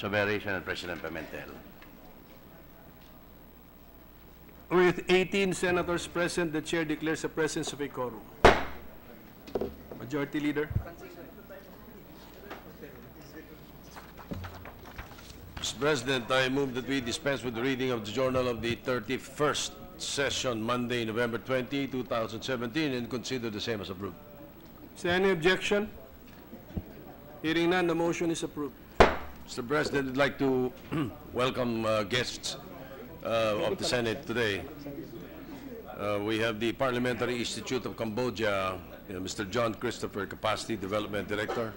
Very, Senate President Pimentel. With 18 senators present, the chair declares the presence of a quorum. Majority Leader. Mr. President, I move that we dispense with the reading of the journal of the 31st session, Monday, November 20, 2017, and consider the same as approved. Is there any objection? Hearing none, the motion is approved. Mr. President, I'd like to welcome guests of the Senate today. We have the Parliamentary Institute of Cambodia, Mr. John Christopher, Capacity Development Director,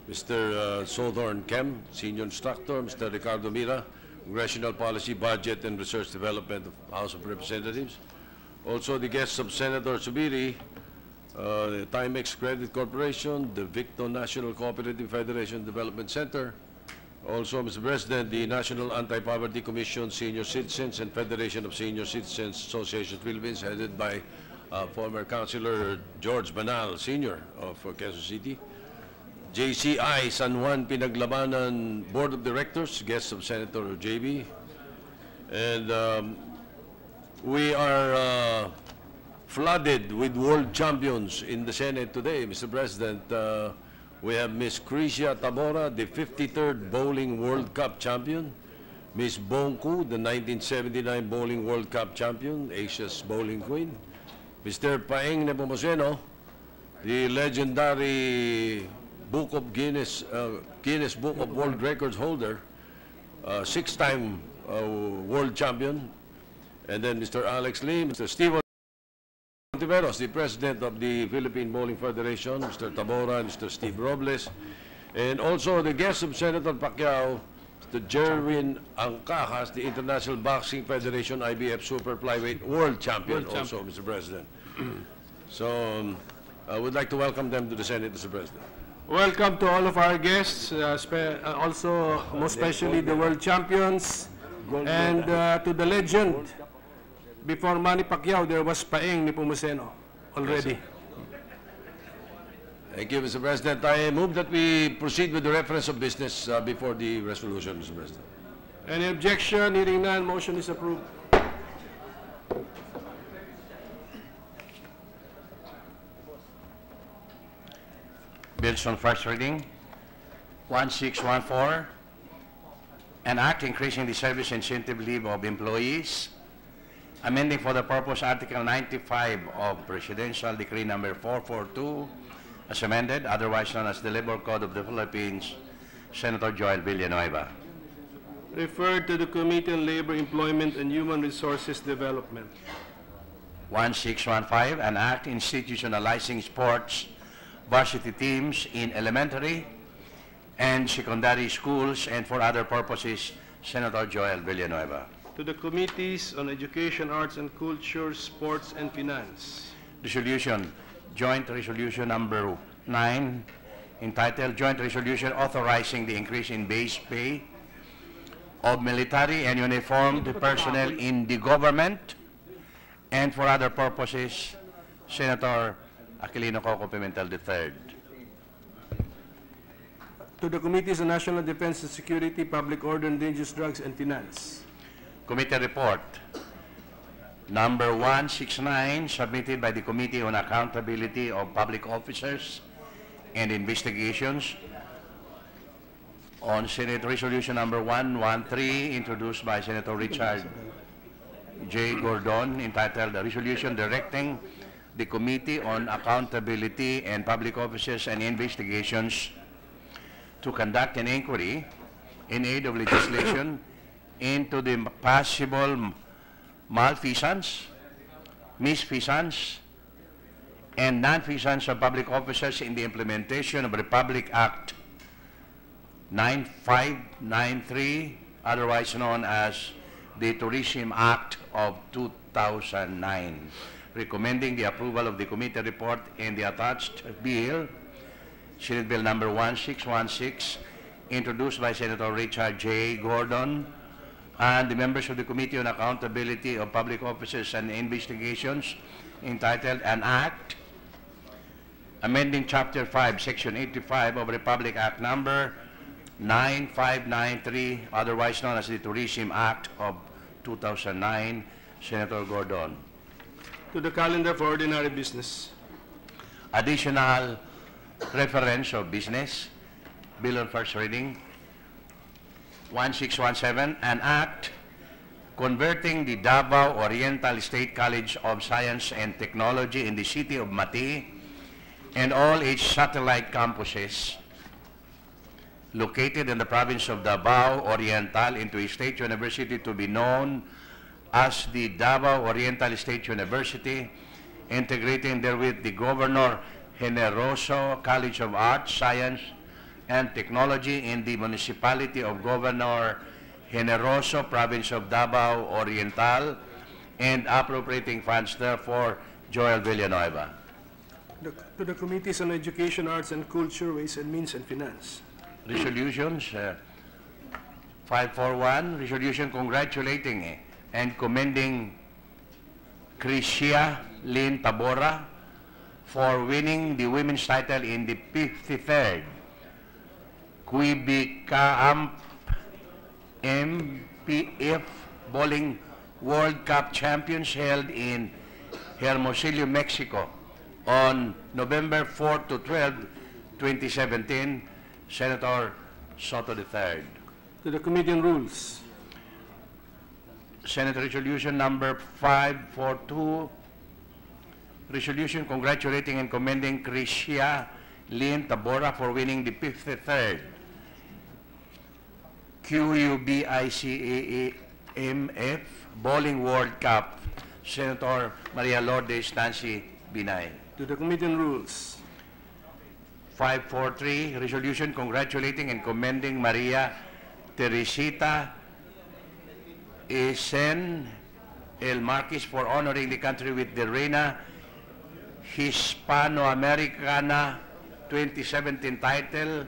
Mr. Sothorn Kem, Senior Instructor, Mr. Ricardo Mira, Congressional Policy, Budget, and Research Development of House of Representatives. Also the guests of Senator Subiri, the Timex Credit Corporation, the Victo National Cooperative Federation Development Center. Also, Mr. President, the National Anti-Poverty Commission, Senior Citizens, and Federation of Senior Citizens Association Philippines, headed by former Councilor George Banal, Sr. of Quezon City. JCI San Juan Pinaglabanan Board of Directors, guests of Senator JB. And we are flooded with world champions in the Senate today, Mr. President. We have Ms. Crisia Tabora, the 53rd Bowling World Cup champion. Ms. Bongku, the 1979 Bowling World Cup champion, Asia's bowling queen. Mr. Paeng Nepomuceno, the legendary Guinness Book of World Records holder, 6-time world champion. And then Mr. Alex Lim, Mr. Steve Ontiveros, the president of the Philippine Bowling Federation, Mr. Tabora, and Mr. Steve Robles. And also the guest of Senator Pacquiao, Mr. Jerwin Angcajas, the International Boxing Federation IBF Super Flyweight World Champion, Mr. President. So I would like to welcome them to the Senate, Mr. President. Welcome to all of our guests, also most especially the world champions, and to the legend. Before Manny Pacquiao, there was Paeng Nepomuceno already. Thank you, Mr. President. I move that we proceed with the reference of business before the resolution, Mr. President. Any objection? Hearing none, motion is approved. Bills on first reading. 1614, an act increasing the service incentive leave of employees, amending for the purpose Article 95 of Presidential Decree number 442, as amended, otherwise known as the Labor Code of the Philippines, Senator Joel Villanueva. Referred to the Committee on Labor, Employment, and Human Resources Development. 1615, an act institutionalizing sports varsity teams in elementary and secondary schools and for other purposes, Senator Joel Villanueva. To the Committees on Education, Arts and Culture, Sports, and Finance. Resolution, Joint Resolution number 9, entitled Joint Resolution Authorizing the Increase in Base Pay of Military and Uniformed Personnel in the Government and for other purposes, Senator Aquilino Coco Pimentel III. To the Committees on National Defense and Security, Public Order and Dangerous Drugs, and Finance. Committee report number 169, submitted by the Committee on Accountability of Public Officers and Investigations on Senate Resolution number 113, introduced by Senator Richard J. Gordon, entitled "A Resolution Directing the Committee on Accountability and Public Officers and Investigations to conduct an inquiry in aid of legislation into the possible malfeasance, misfeasance, and non-feasance of public officers in the implementation of Republic Act 9593, otherwise known as the Tourism Act of 2009, recommending the approval of the committee report and the attached bill, Senate Bill number 1616, introduced by Senator Richard J. Gordon and the members of the Committee on Accountability of Public Officers and Investigations, entitled "An Act Amending Chapter 5, Section 85 of Republic Act number 9593, otherwise known as the Tourism Act of 2009. Senator Gordon. To the calendar for ordinary business. Additional reference of business. Bill on first reading. 1617, an act converting the Davao Oriental State College of Science and Technology in the city of Mati and all its satellite campuses located in the province of Davao Oriental into a state university to be known as the Davao Oriental State University, integrating therewith the Governor Generoso College of Arts, Science, and Technology in the municipality of Governor Generoso, province of Davao Oriental, and appropriating funds therefore. Joel Villanueva. To the Committees on Education, Arts and Culture, Ways and Means and Finance. Resolutions, 541, resolution congratulating and commending Crisia Lynn Tabora for winning the women's title in the 53rd Quibicamp MPF Bowling World Cup Champions held in Hermosillo, Mexico on November 4 to 12, 2017. Senator Soto III. To the Committee on Rules. Senate Resolution number 542, resolution congratulating and commending Crisia Lynn Tabora for winning the 53rd QUBICAAMF Bowling World Cup. Senator Maria Lourdes Nancy Binay. To the Committee on Rules. 543, resolution congratulating and commending Maria Teresita Esen El Marquis for honoring the country with the Reina Hispanoamericana 2017 title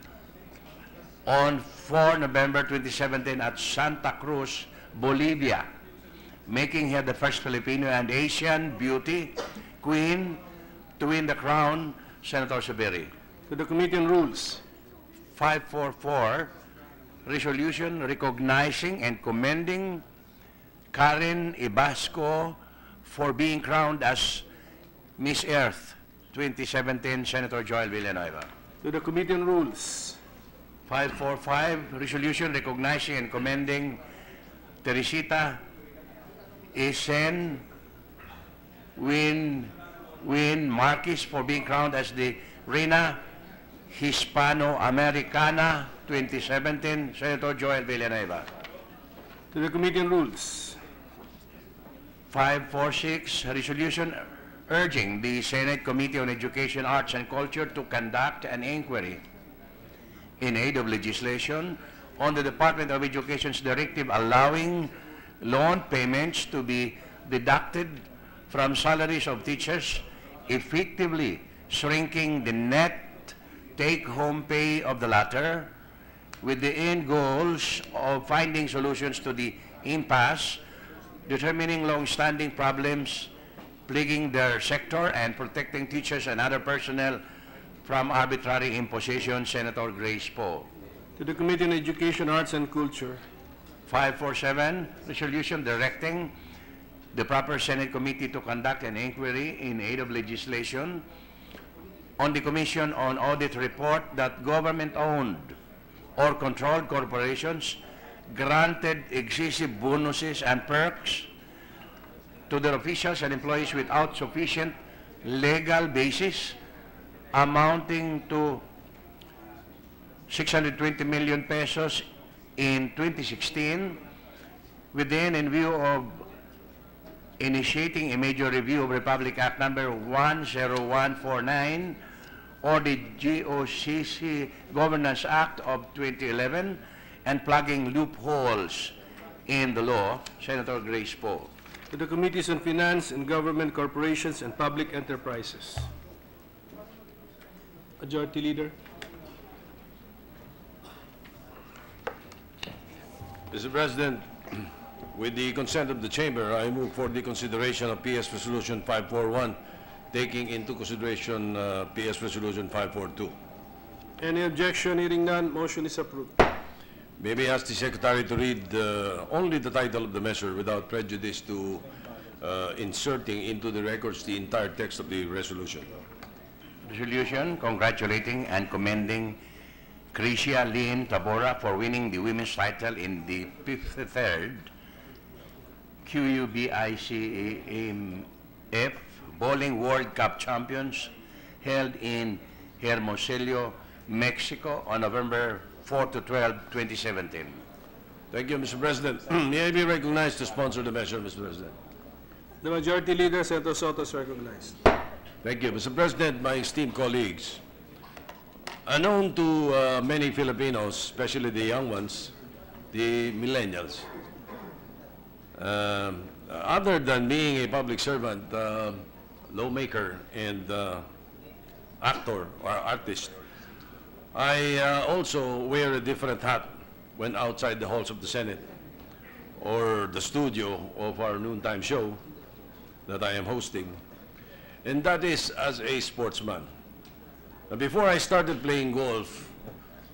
on 4 November 2017 at Santa Cruz, Bolivia, making her the first Filipino and Asian beauty queen to win the crown. Senator Saberi. To the Committee on Rules. 544, resolution recognizing and commending Karen Ibasco for being crowned as Miss Earth 2017. Senator Joel Villanueva. To the Committee on Rules. 545, resolution recognizing and commending Teresita Esen Win Marquis for being crowned as the Reina Hispanoamericana 2017. Senator Joel Villanueva. To the Committee on Rules. 546, resolution urging the Senate Committee on Education, Arts and Culture to conduct an inquiry in aid of legislation on the Department of Education's directive allowing loan payments to be deducted from salaries of teachers, effectively shrinking the net take-home pay of the latter, with the end goals of finding solutions to the impasse, determining long-standing problems plaguing their sector, and protecting teachers and other personnel from arbitrary imposition. Senator Grace Poe. To the Committee on Education, Arts and Culture. 547, resolution directing the proper Senate committee to conduct an inquiry in aid of legislation on the Commission on Audit report that government-owned or controlled corporations granted excessive bonuses and perks to their officials and employees without sufficient legal basis, amounting to 620 million pesos in 2016, within and view of initiating a major review of Republic Act number 10149 or the GOCC Governance Act of 2011 and plugging loopholes in the law. Senator Grace Poe. To the Committees on Finance and Government, Corporations and Public Enterprises. Majority Leader. Mr. President, with the consent of the Chamber, I move for the consideration of PS Resolution 541, taking into consideration PS Resolution 542. Any objection? Hearing none, motion is approved. Maybe ask the Secretary to read only the title of the measure without prejudice to inserting into the records the entire text of the resolution. Resolution congratulating and commending Crisia Lynn Tabora for winning the women's title in the 53rd QUBICAF Bowling World Cup Champions held in Hermosillo, Mexico on November 4 to 12, 2017. Thank you, Mr. President. May I be recognized to sponsor the measure, Mr. President? The Majority Leader, Senator Soto, is recognized. Thank you, Mr. President, my esteemed colleagues. Unknown to many Filipinos, especially the young ones, the millennials, other than being a public servant, lawmaker, and actor or artist, I also wear a different hat when outside the halls of the Senate or the studio of our noontime show that I am hosting, and that is as a sportsman. Now, before I started playing golf,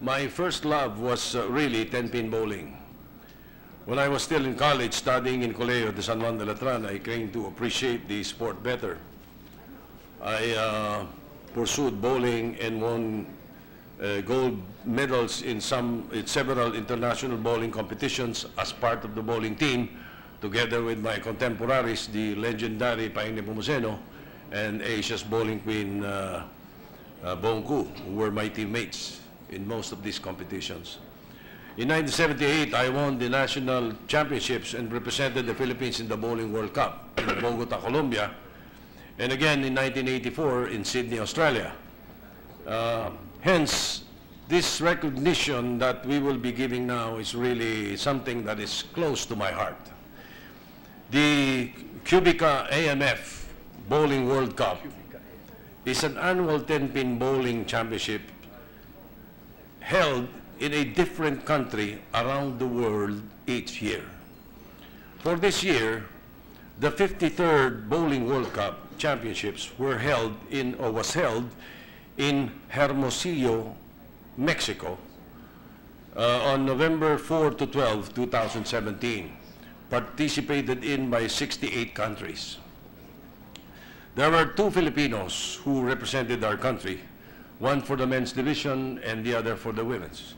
my first love was really 10-pin bowling. When I was still in college studying in Colegio de San Juan de Latran, I came to appreciate the sport better. I pursued bowling and won gold medals in several international bowling competitions as part of the bowling team, together with my contemporaries, the legendary Paing Nepomuceno and Asia's bowling queen, Bongku, who were my teammates in most of these competitions. In 1978, I won the national championships and represented the Philippines in the Bowling World Cup in Bogota, Colombia, and again in 1984 in Sydney, Australia. Hence, this recognition that we will be giving now is really something that is close to my heart. The Cubica AMF Bowling World Cup is an annual 10-pin bowling championship held in a different country around the world each year. For this year, the 53rd Bowling World Cup Championships was held in Hermosillo, Mexico, on November 4 to 12, 2017, participated in by 68 countries. There were 2 Filipinos who represented our country, one for the men's division and the other for the women's.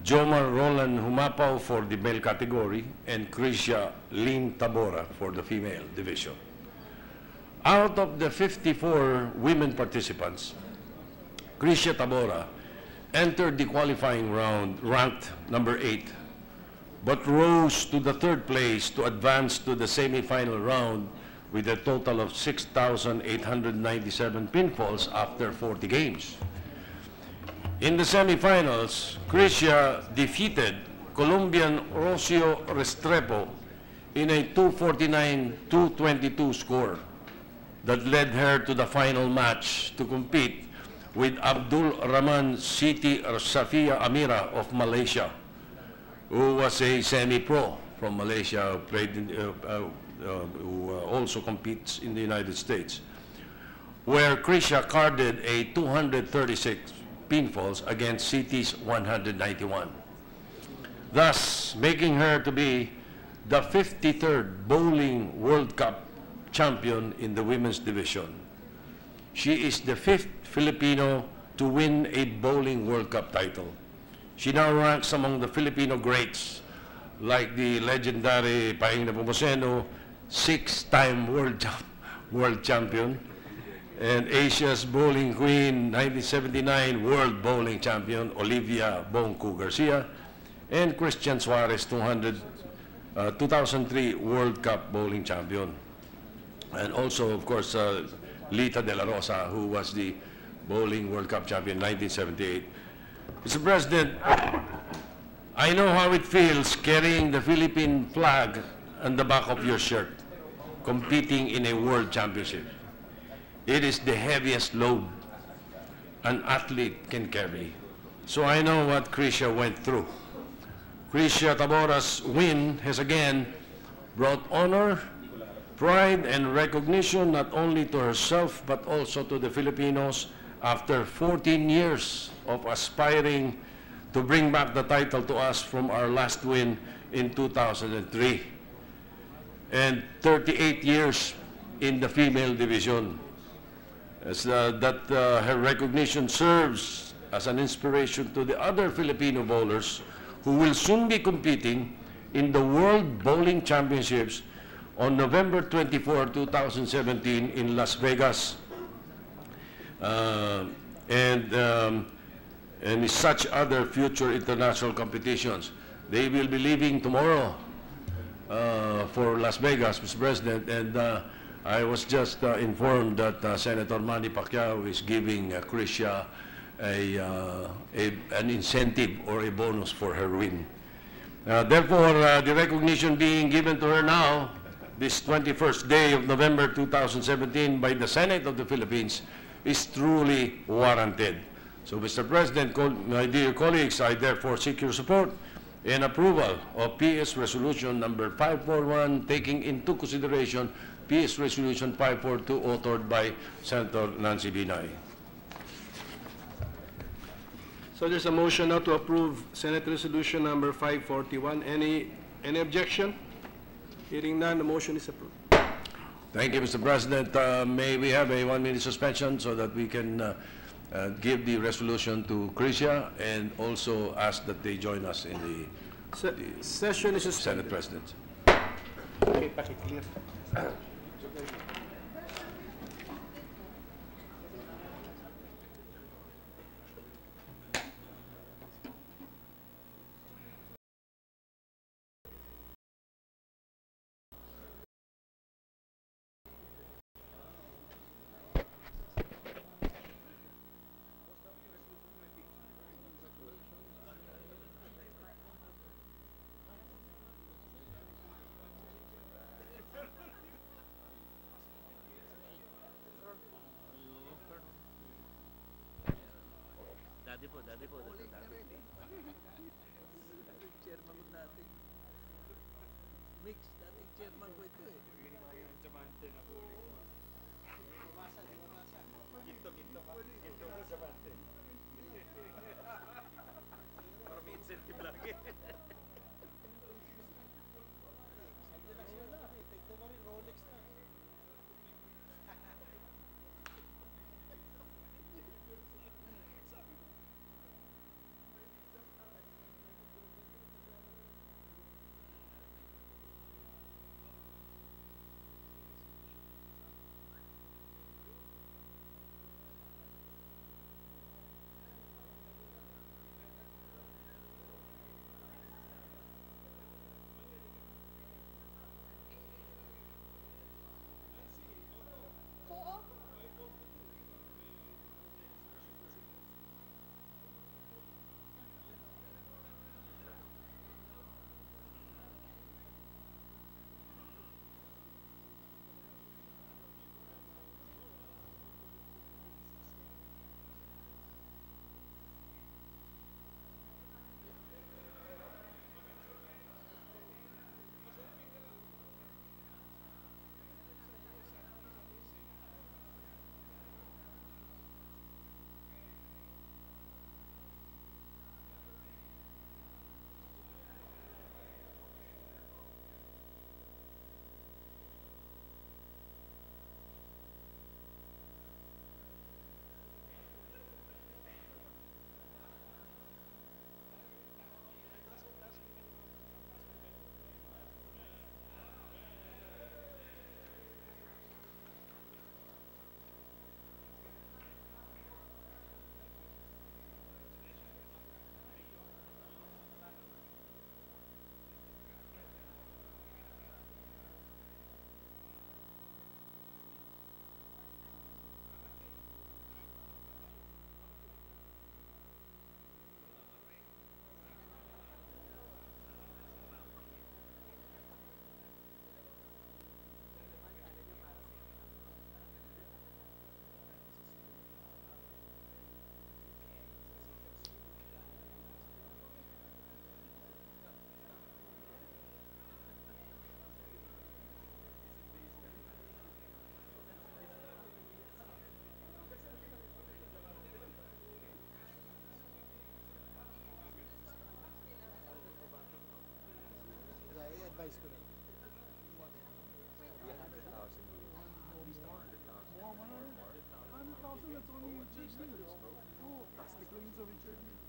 Jomar Roland Humapaw for the male category and Crisia Lynn Tabora for the female division. Out of the 54 women participants, Crisia Tabora entered the qualifying round ranked number 8, but rose to the 3rd place to advance to the semifinal round with a total of 6,897 pinfalls after 40 games. In the semifinals, Crisia defeated Colombian Rocio Restrepo in a 249-222 score that led her to the final match to compete with Abdul Rahman Siti Safia Amira of Malaysia, who was a semi-pro from Malaysia, who also competes in the United States, where Crisia carded a 236 pinfalls against Siti's 191, thus making her to be the 53rd Bowling World Cup champion in the women's division. She is the 5th Filipino to win a Bowling World Cup title. She now ranks among the Filipino greats like the legendary Paing Nepomuceno, 6-time world champion, and Asia's bowling queen, 1979 world bowling champion, Olivia Bongku Garcia, and Christian Suarez, 2003 World Cup bowling champion. And also, of course, Lita De La Rosa, who was the Bowling World Cup champion in 1978. Mr. President, I know how it feels carrying the Philippine flag on the back of your shirt, competing in a world championship. It is the heaviest load an athlete can carry. So I know what Crisia went through. Crisia Tabora's win has again brought honor, pride, and recognition not only to herself but also to the Filipinos after 14 years of aspiring to bring back the title to us from our last win in 2003. And 38 years in the female division. Her recognition serves as an inspiration to the other Filipino bowlers who will soon be competing in the World Bowling Championships on November 24, 2017 in Las Vegas. And such other future international competitions. They will be leaving tomorrow for Las Vegas, Mr. President, and I was just informed that Senator Manny Pacquiao is giving Krisha an incentive or a bonus for her win. Therefore, the recognition being given to her now, this 21st day of November 2017 by the Senate of the Philippines is truly warranted. So, Mr. President, my dear colleagues, I therefore seek your support and approval of PS Resolution number 541, taking into consideration PS Resolution 542, authored by Senator Nancy Binay. So there's a motion now to approve Senate Resolution number 541. Any objection? Hearing none, the motion is approved. Thank you, Mr. President. May we have a 1-minute suspension so that we can give the resolution to Krisha and also ask that they join us in the Session is Senate suspended. President. Okay, paki-clear. Vice ko na. More 100,000, that's only Richard Mills. Oh, plastic lang yun sa Richard Mills.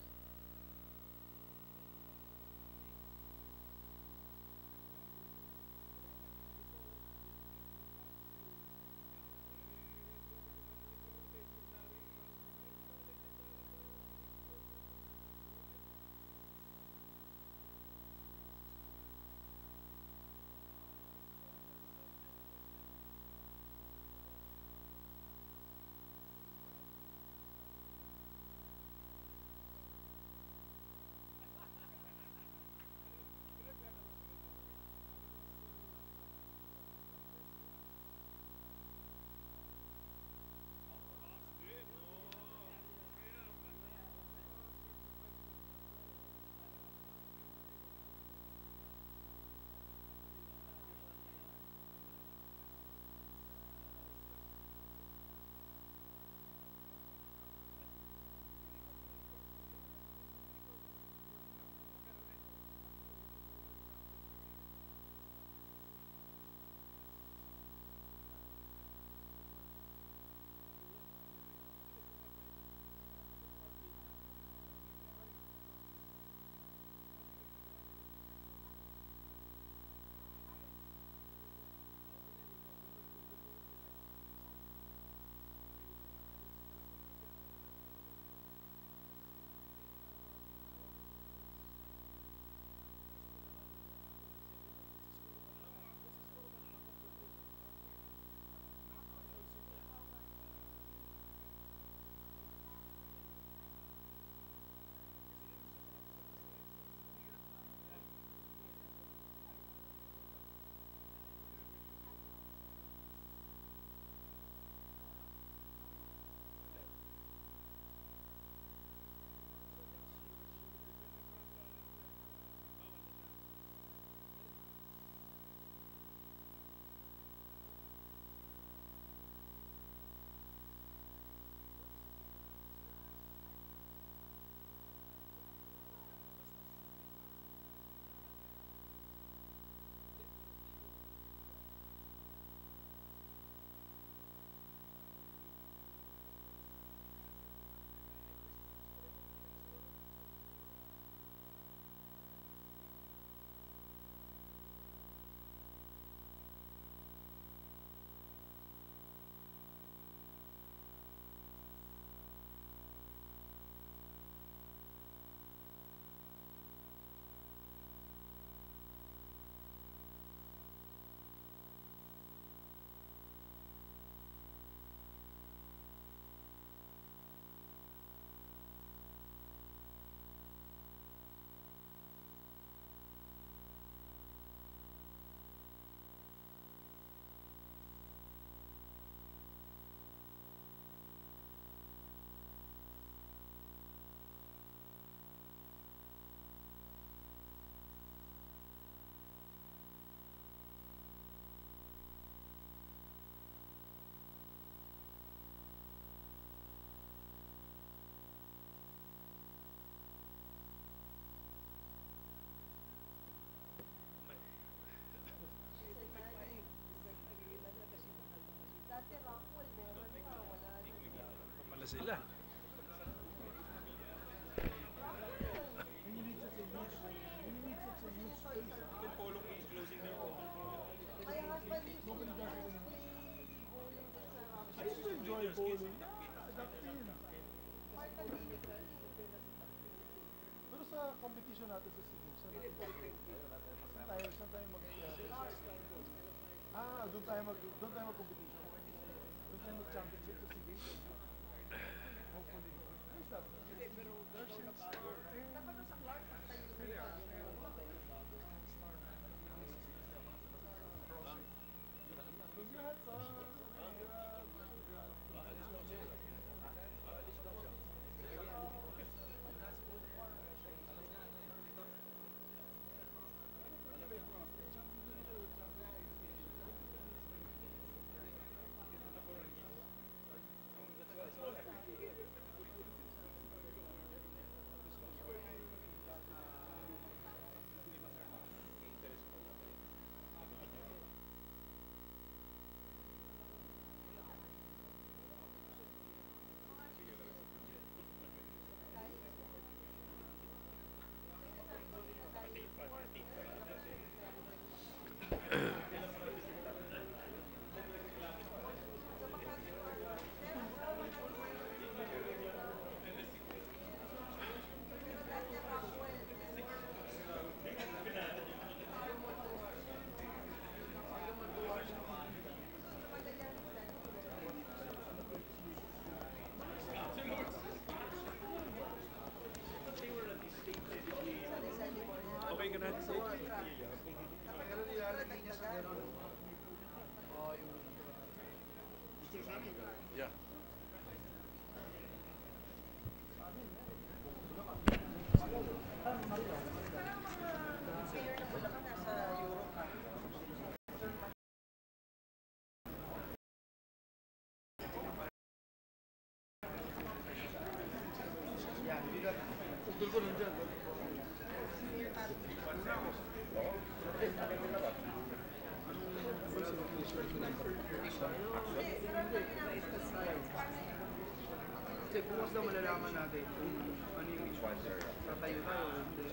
Pala sila. I used to enjoy bowling. Pero sa competition natin sa SEA Games, saan tayo doon tayo mag-competition. Doon tayo mag-championship sa SEA Games. Hopefully. Nice that. Pero Darshans dapat sa Clark tayo. Congrats Kasi bukas daw malalaman natin kung ano yung tatayo tayo o hindi.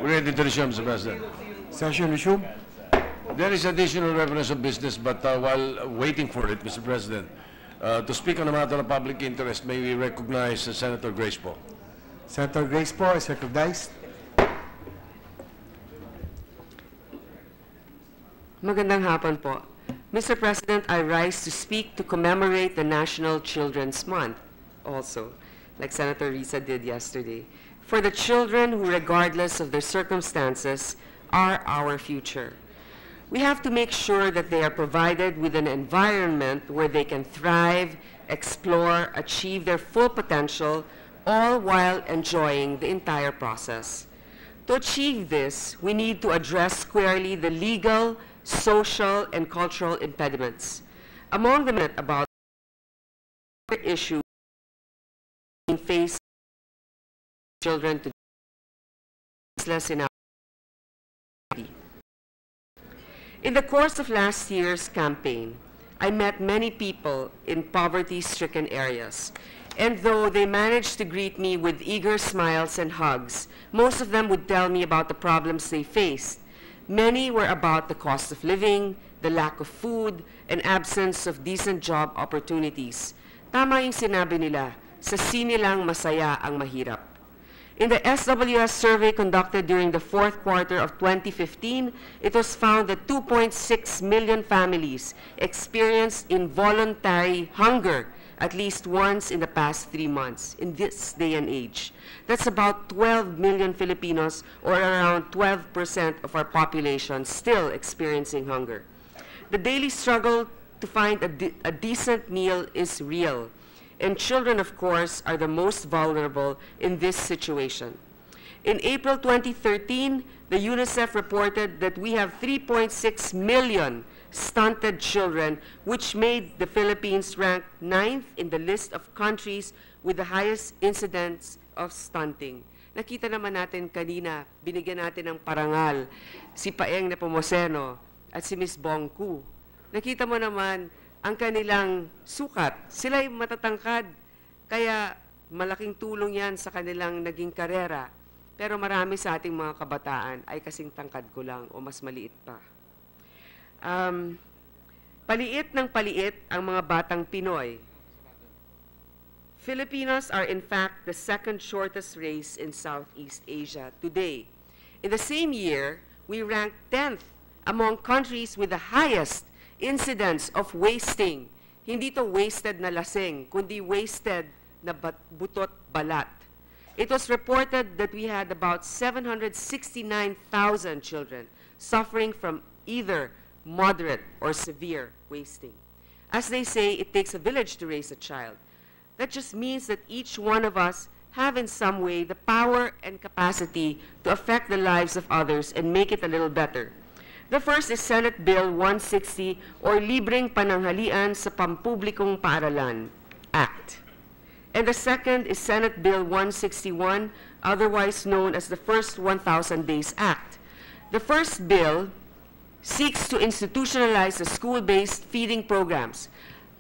We're ready to resume, Mr. President. Session resumed. There is additional reference of business, but while waiting for it, Mr. President, to speak on a matter of public interest, may we recognize Senator Grace Poe. Senator Grace Poe is recognized. Magandang hapon po. Mr. President, I rise to speak to commemorate the National Children's Month, also, like Senator Risa did yesterday, for the children who, regardless of their circumstances, are our future. We have to make sure that they are provided with an environment where they can thrive, explore, achieve their full potential, all while enjoying the entire process. To achieve this, we need to address squarely the legal, social, and cultural impediments. Among them, about the issue facing children to less in our society. In the course of last year's campaign, I met many people in poverty-stricken areas, and though they managed to greet me with eager smiles and hugs, most of them would tell me about the problems they faced. Many were about the cost of living, the lack of food, and absence of decent job opportunities. Tama yung sinabi nila, sa sinilang masaya ang mahirap. In the SWS survey conducted during the fourth quarter of 2015, it was found that 2.6 million families experienced involuntary hunger at least once in the past 3 months in this day and age. That's about 12 million Filipinos, or around 12% of our population, still experiencing hunger. The daily struggle to find a decent meal is real. And children, of course, are the most vulnerable in this situation. In April 2013, the UNICEF reported that we have 3.6 million stunted children, which made the Philippines rank 9th in the list of countries with the highest incidence of stunting. Nakita naman natin kanina, binigyan natin ng parangal si Paeng Nepomuceno at si Ms. Bongku. Nakita mo naman ang kanilang sukat. Sila'y matatangkad, kaya malaking tulong yan sa kanilang naging karera. Pero marami sa ating mga kabataan ay kasing tangkad ko lang o mas maliit pa. Paliit ng paliit ang mga batang Pinoy. Filipinos are in fact the second shortest race in Southeast Asia today. In the same year, we ranked 10th among countries with the highest incidence of wasting. Hindi to wasted na lasing, kundi wasted na butot balat. It was reported that we had about 769,000 children suffering from either moderate or severe wasting. As they say, it takes a village to raise a child. That just means that each one of us have in some way the power and capacity to affect the lives of others and make it a little better. The first is Senate Bill 160, or Libreng Pananghalian sa Pampublikong Paaralan Act. And the second is Senate Bill 161, otherwise known as the First 1,000 Days Act. The first bill seeks to institutionalize the school-based feeding programs.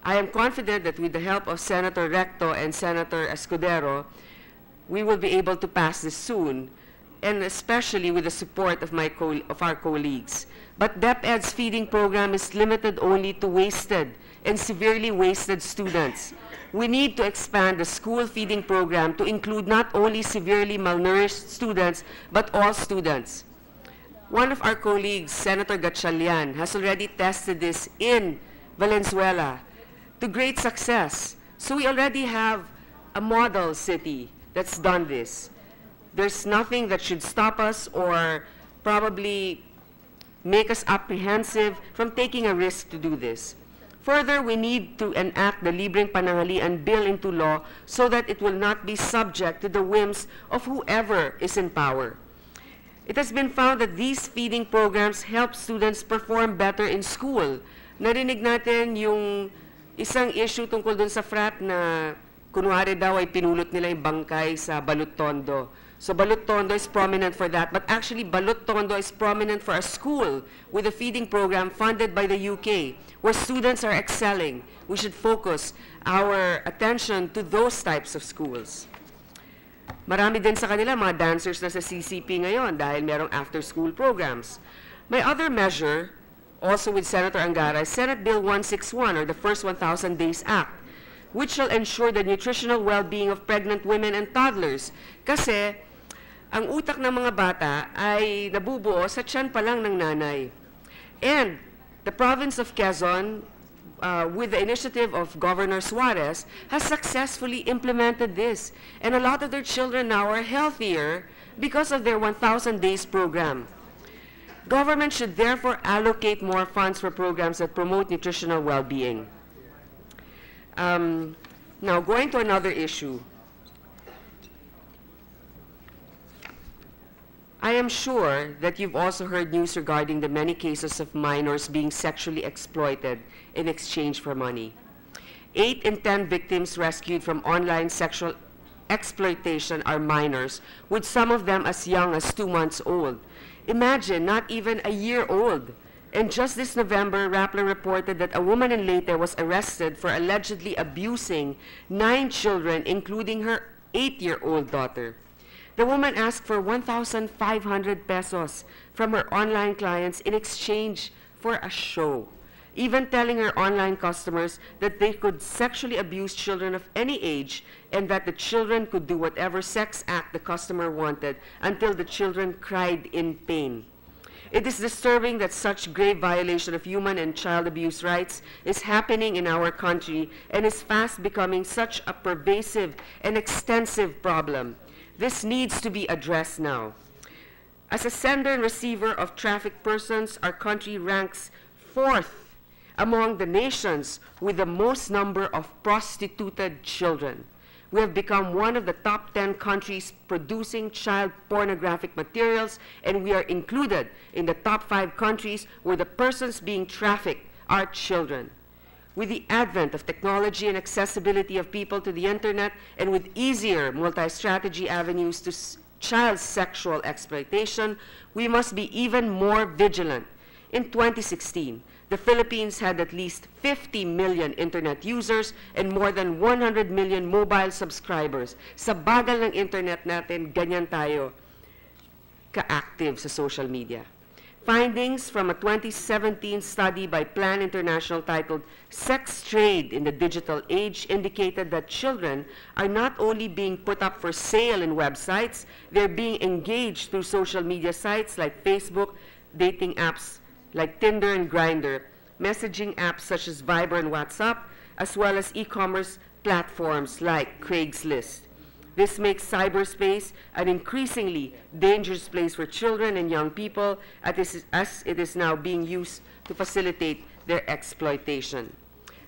I am confident that with the help of Senator Recto and Senator Escudero, we will be able to pass this soon, and especially with the support of our colleagues. But DepEd's feeding program is limited only to wasted and severely wasted students. We need to expand the school feeding program to include not only severely malnourished students, but all students. One of our colleagues, Senator Gatchalian, has already tested this in Valenzuela to great success. So we already have a model city that's done this. There's nothing that should stop us or probably make us apprehensive from taking a risk to do this. Further, we need to enact the Libreng Pananghalian Bill into law so that it will not be subject to the whims of whoever is in power. It has been found that these feeding programs help students perform better in school. Narinig natin yung isang issue tungkol dun sa frat na kunwari daw ay pinulot nila yung bangkay sa Balut Tondo. So Balut Tondo is prominent for that, but actually Balut Tondo is prominent for a school with a feeding program funded by the UK, where students are excelling. We should focus our attention to those types of schools. Marami din sa kanila mga dancers na sa CCP ngayon dahil merong after-school programs. My other measure, also with Senator Angara, is Senate Bill 161, or the First 1,000 Days Act, which shall ensure the nutritional well-being of pregnant women and toddlers. Kasi, ang utak ng mga bata ay nabubuo sa tiyan pa lang ng nanay. And the province of Quezon, with the initiative of Governor Suarez, has successfully implemented this. And a lot of their children now are healthier because of their 1,000 Days program. Government should therefore allocate more funds for programs that promote nutritional well-being. Now, going to another issue. I am sure that you've also heard news regarding the many cases of minors being sexually exploited in exchange for money. 8 in 10 victims rescued from online sexual exploitation are minors, with some of them as young as 2 months old. Imagine, not even a year old. And just this November, Rappler reported that a woman in Leyte was arrested for allegedly abusing 9 children, including her 8-year-old daughter. The woman asked for 1,500 pesos from her online clients in exchange for a show, even telling her online customers that they could sexually abuse children of any age and that the children could do whatever sex act the customer wanted until the children cried in pain. It is disturbing that such grave violation of human and child abuse rights is happening in our country and is fast becoming such a pervasive and extensive problem. This needs to be addressed now. As a sender and receiver of trafficked persons, our country ranks 4th among the nations with the most number of prostituted children. We have become one of the top 10 countries producing child pornographic materials, and we are included in the top 5 countries where the persons being trafficked are children. With the advent of technology and accessibility of people to the internet, and with easier multi-strategy avenues to child sexual exploitation, we must be even more vigilant. In 2016, the Philippines had at least 50 million internet users and more than 100 million mobile subscribers. Sa bagal ng internet natin, ganyan tayo ka-active sa social media. Findings from a 2017 study by Plan International titled Sex Trade in the Digital Age indicated that children are not only being put up for sale in websites, they're being engaged through social media sites like Facebook, dating apps like Tinder and Grindr, messaging apps such as Viber and WhatsApp, as well as e-commerce platforms like Craigslist. This makes cyberspace an increasingly dangerous place for children and young people, as it is now being used to facilitate their exploitation.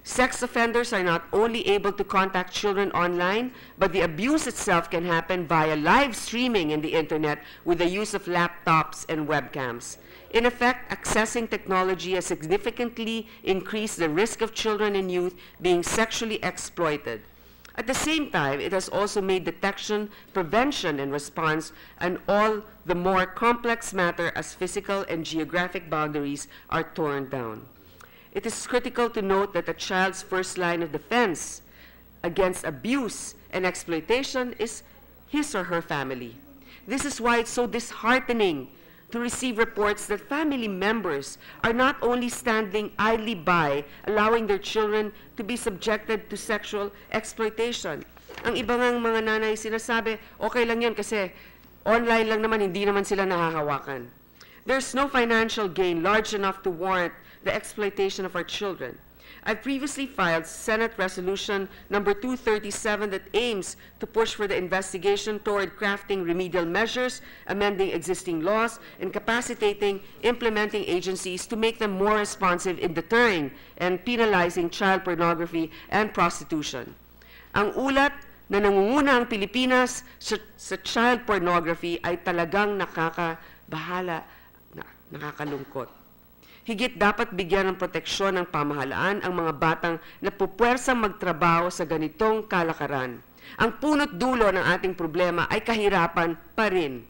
Sex offenders are not only able to contact children online, but the abuse itself can happen via live streaming in the internet with the use of laptops and webcams. In effect, accessing technology has significantly increased the risk of children and youth being sexually exploited. At the same time, it has also made detection, prevention, and response an all the more complex matter as physical and geographic boundaries are torn down. It is critical to note that a child's first line of defense against abuse and exploitation is his or her family. This is why it's so disheartening to receive reports that family members are not only standing idly by, allowing their children to be subjected to sexual exploitation. Ang iba ngang mga nanay sinasabi, okay lang yun kasi online lang naman, hindi naman sila nahahawakan. There's no financial gain large enough to warrant the exploitation of our children. I previously filed Senate Resolution number 237 that aims to push for the investigation toward crafting remedial measures, amending existing laws, and capacitating implementing agencies to make them more responsive in deterring and penalizing child pornography and prostitution. Ang ulat na nangunguna ang Pilipinas sa child pornography ay talagang nakakabahala, nakakalungkot. Higit dapat bigyan ng proteksyon ng pamahalaan ang mga batang napupuwersang magtrabaho sa ganitong kalakaran. Ang punot dulo ng ating problema ay kahirapan pa rin.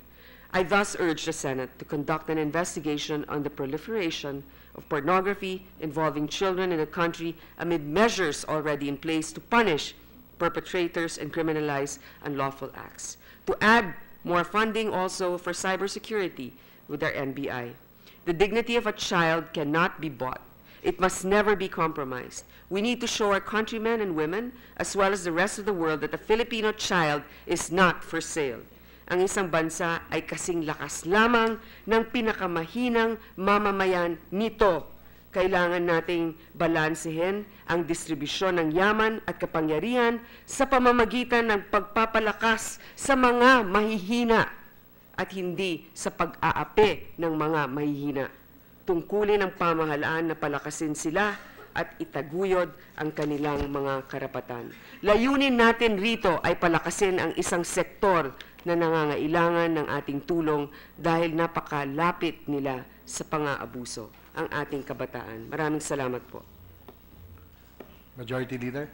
I thus urge the Senate to conduct an investigation on the proliferation of pornography involving children in the country amid measures already in place to punish perpetrators and criminalize unlawful acts. To add more funding also for cybersecurity with our NBI. The dignity of a child cannot be bought. It must never be compromised. We need to show our countrymen and women, as well as the rest of the world, that the Filipino child is not for sale. Ang isang bansa ay kasing lakas lamang ng pinakamahinang mamamayan nito. Kailangan nating balansehin ang distribusyon ng yaman at kapangyarihan sa pamamagitan ng pagpapalakas sa mga mahihina at hindi sa pag-aapi ng mga mahihina. Tungkulin ng pamahalaan na palakasin sila at itaguyod ang kanilang mga karapatan. Layunin natin rito ay palakasin ang isang sektor na nangangailangan ng ating tulong dahil napakalapit nila sa pang-aabuso, ang ating kabataan. Maraming salamat po. Majority Leader.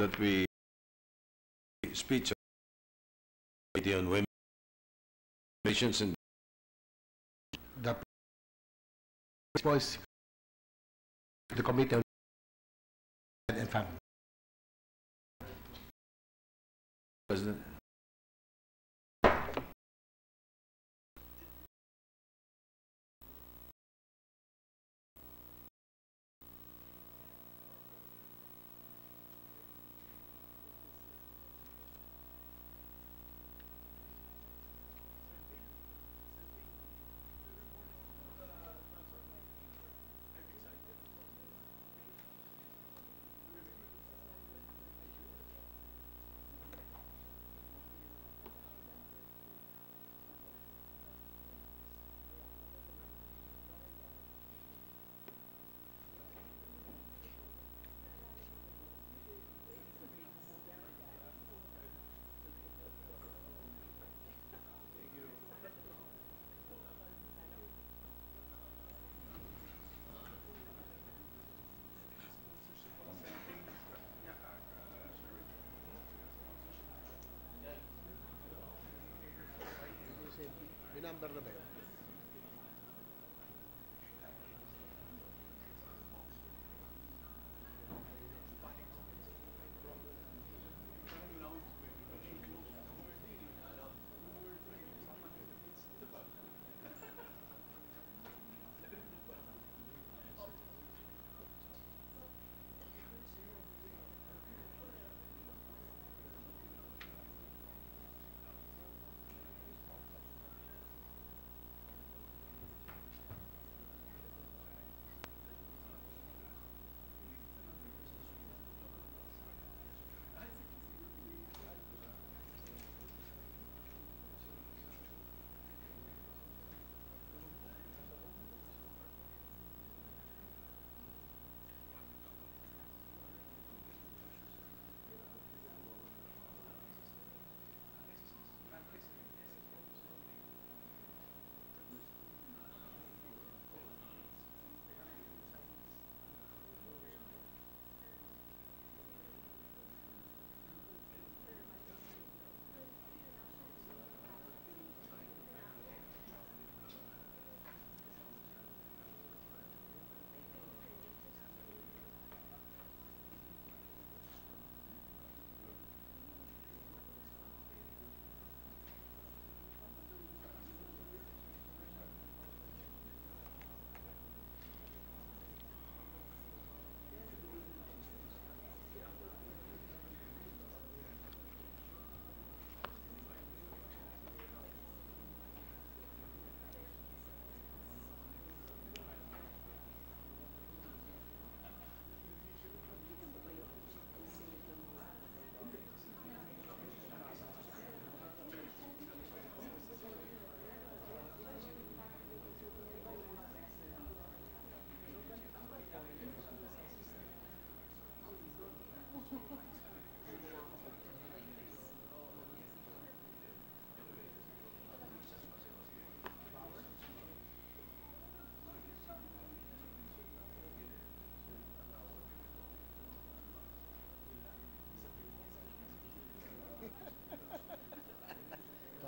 That we speech on women relations and The voice the Committee on and Family. President. Number na ba yun?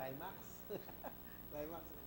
Climax. Climax.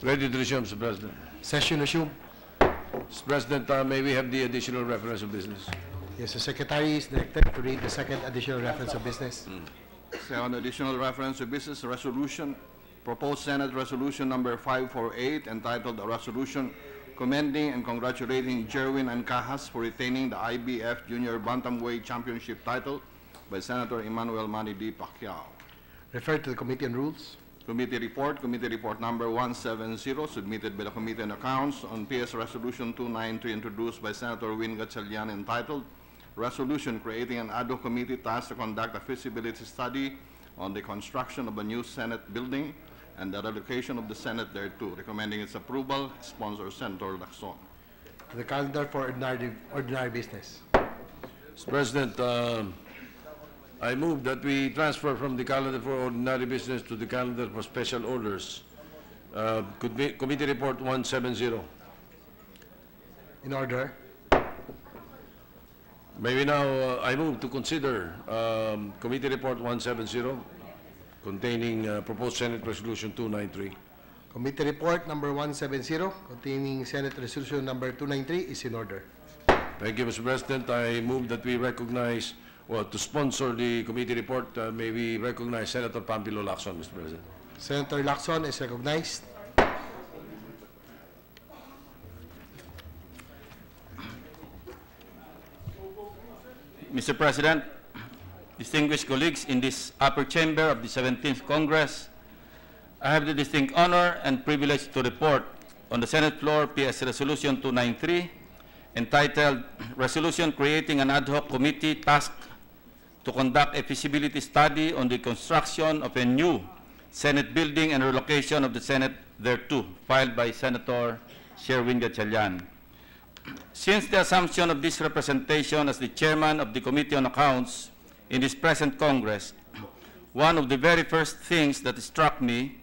Ready to resume, Mr. President. Session resumed. Mr. President, may we have the additional reference of business? Yes, the Secretary is directed to read the second additional reference of business. Second additional reference to business resolution, proposed Senate Resolution number 548 entitled a resolution commending and congratulating Jerwin and Cajas for retaining the IBF Junior Bantamweight Championship title by Senator Emmanuel Manny D. Pacquiao. Referred to the Committee on Rules. Committee report number 170 submitted by the Committee on Accounts on PS Resolution 293 introduced by Senator Win Gatchalian entitled Resolution creating an ad hoc committee tasked to conduct a feasibility study on the construction of a new Senate building and the relocation of the Senate thereto, recommending its approval, sponsor Senator Lacson. The calendar for ordinary business. Mr. President, I move that we transfer from the calendar for ordinary business to the calendar for special orders. Committee Report 170. In order. May we now, I move to consider Committee Report 170 containing proposed Senate Resolution 293. Committee Report number 170 containing Senate Resolution number 293 is in order. Thank you, Mr. President. I move that we recognize, well, to sponsor the committee report, may we recognize Senator Pampilo Lacson, Mr. President. Senator Lacson is recognized. Mr. President, distinguished colleagues in this upper chamber of the 17th Congress, I have the distinct honor and privilege to report on the Senate floor PS Resolution 293 entitled Resolution Creating an Ad Hoc Committee Tasked to Conduct a Feasibility Study on the Construction of a New Senate Building and Relocation of the Senate thereto, filed by Senator Sherwin Gatchalian. Since the assumption of this representation as the chairman of the Committee on Accounts in this present Congress, one of the very first things that struck me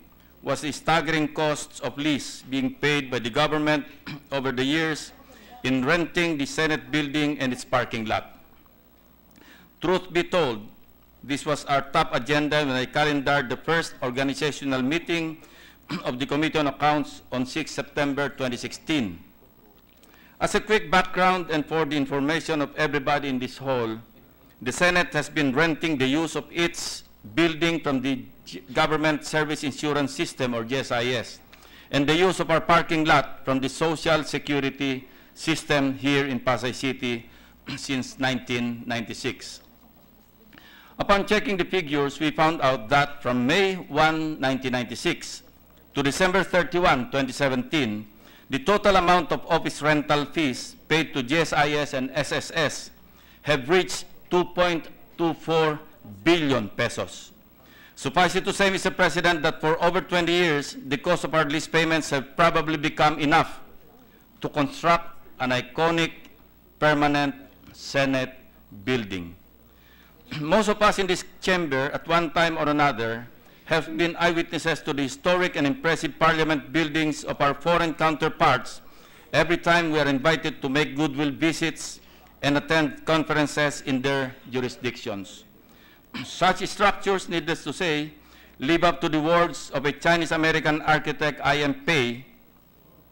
was the staggering costs of lease being paid by the government over the years in renting the Senate building and its parking lot. Truth be told, this was our top agenda when I calendared the first organizational meeting of the Committee on Accounts on 6 September 2016. As a quick background and for the information of everybody in this hall, the Senate has been renting the use of its building from the Government Service Insurance System, or GSIS, and the use of our parking lot from the Social Security System here in Pasay City since 1996. Upon checking the figures, we found out that from May 1, 1996 to December 31, 2017, the total amount of office rental fees paid to GSIS and SSS have reached 2.24 billion pesos. Suffice it to say, Mr. President, that for over 20 years, the cost of our lease payments have probably become enough to construct an iconic permanent Senate building. Most of us in this chamber, at one time or another, have been eyewitnesses to the historic and impressive parliament buildings of our foreign counterparts every time we are invited to make goodwill visits and attend conferences in their jurisdictions. Such structures, needless to say, live up to the words of a Chinese-American architect, I.M. Pei,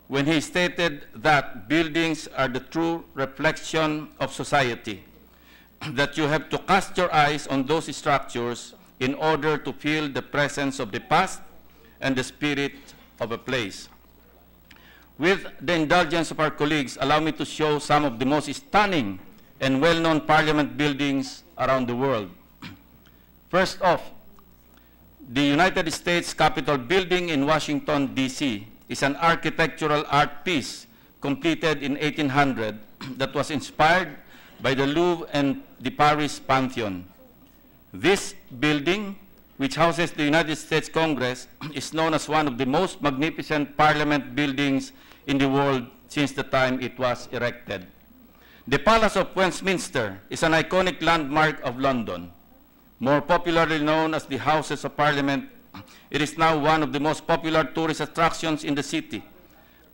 when he stated that buildings are the true reflection of society, that you have to cast your eyes on those structures in order to feel the presence of the past and the spirit of a place. With the indulgence of our colleagues, allow me to show some of the most stunning and well-known parliament buildings around the world. First off, the United States Capitol building in Washington, D.C. is an architectural art piece completed in 1800 that was inspired by the Louvre and the Paris Pantheon. This building, which houses the United States Congress, is known as one of the most magnificent parliament buildings in the world since the time it was erected. The Palace of Westminster is an iconic landmark of London. More popularly known as the Houses of Parliament, it is now one of the most popular tourist attractions in the city,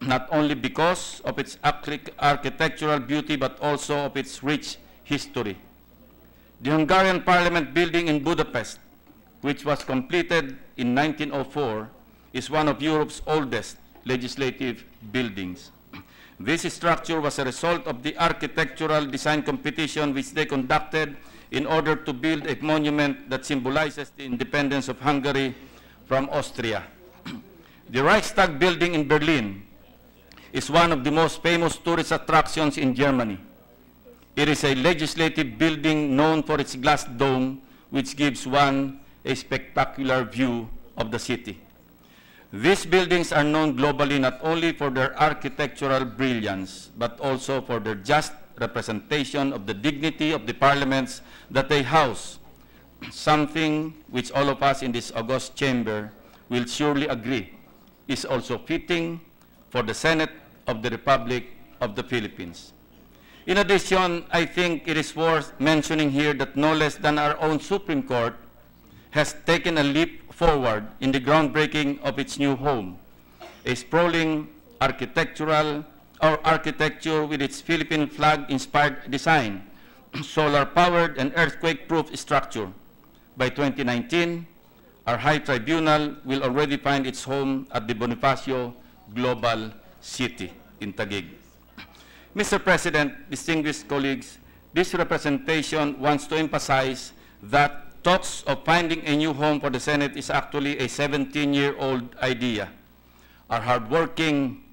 not only because of its architectural beauty, but also of its rich history. The Hungarian Parliament building in Budapest, which was completed in 1904, is one of Europe's oldest legislative buildings. This structure was a result of the architectural design competition which they conducted in order to build a monument that symbolizes the independence of Hungary from Austria. The Reichstag building in Berlin is one of the most famous tourist attractions in Germany. It is a legislative building known for its glass dome, which gives one a spectacular view of the city. These buildings are known globally not only for their architectural brilliance, but also for their just representation of the dignity of the parliaments that they house, something which all of us in this august chamber will surely agree is also fitting for the Senate of the Republic of the Philippines. In addition, I think it is worth mentioning here that no less than our own Supreme Court has taken a leap forward in the groundbreaking of its new home, a sprawling architecture with its Philippine flag-inspired design, solar-powered and earthquake-proof structure. By 2019, our High Tribunal will already find its home at the Bonifacio Global City in Taguig. Mr. President, distinguished colleagues, this representation wants to emphasize that talks of finding a new home for the Senate is actually a 17-year-old idea. Our hardworking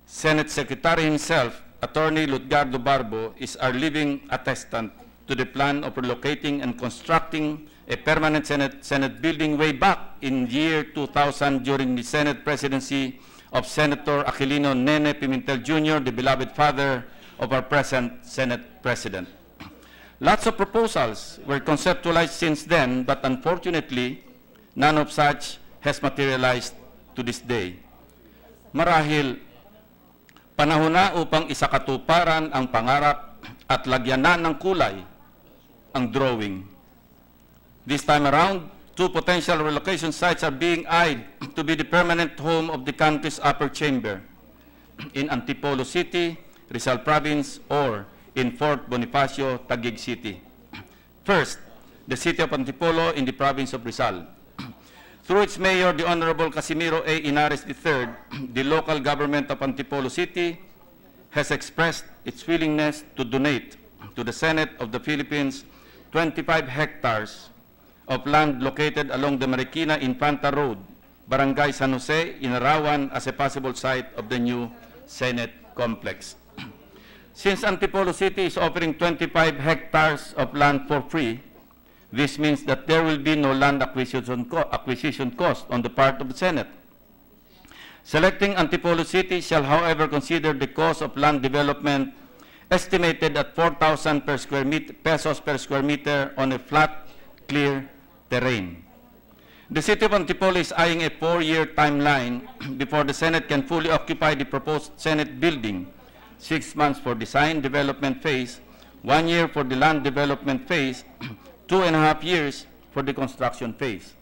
Senate Secretary himself, Attorney Lutgardo Barbo, is our living attestant to the plan of relocating and constructing a permanent Senate building way back in year 2000 during the Senate presidency of Senator Aquilino Nene Pimentel Jr., the beloved father of our present Senate President. Lots of proposals were conceptualized since then, but unfortunately, none of such has materialized to this day. Marahil, panahon na upang isakatuparan ang pangarap at lagyanan ng kulay ang drawing. This time around, 2 potential relocation sites are being eyed to be the permanent home of the country's upper chamber in Antipolo City, Rizal Province, or in Fort Bonifacio, Taguig City. First, the city of Antipolo in the province of Rizal. Through its mayor, the Honorable Casimiro A. Inares III, the local government of Antipolo City has expressed its willingness to donate to the Senate of the Philippines 25 hectares of land located along the Marikina Infanta Road, Barangay San Jose, Inarawan, as a possible site of the new Senate complex. Since Antipolo City is offering 25 hectares of land for free, this means that there will be no land acquisition cost on the part of the Senate. Selecting Antipolo City shall, however, consider the cost of land development estimated at 4,000 pesos per square meter on a flat, clear terrain. The city of Antipolo is eyeing a 4-year timeline before the Senate can fully occupy the proposed Senate building, 6 months for design development phase, 1 year for the land development phase, 2.5 years for the construction phase.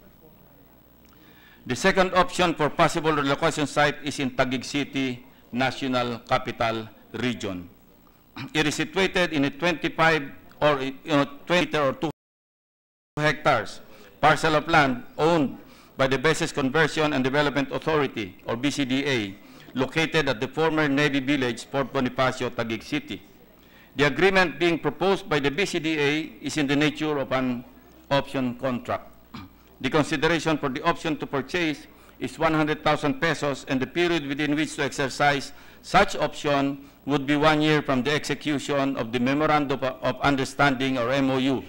The second option for possible relocation site is in Taguig City, National Capital Region. It is situated in a 25 or 20 or 2 hectares parcel of land owned by the Bases Conversion and Development Authority, or BCDA, located at the former Navy Village, Fort Bonifacio, Taguig City. The agreement being proposed by the BCDA is in the nature of an option contract. The consideration for the option to purchase is 100,000 pesos, and the period within which to exercise such option would be 1 year from the execution of the Memorandum of Understanding, or MOU.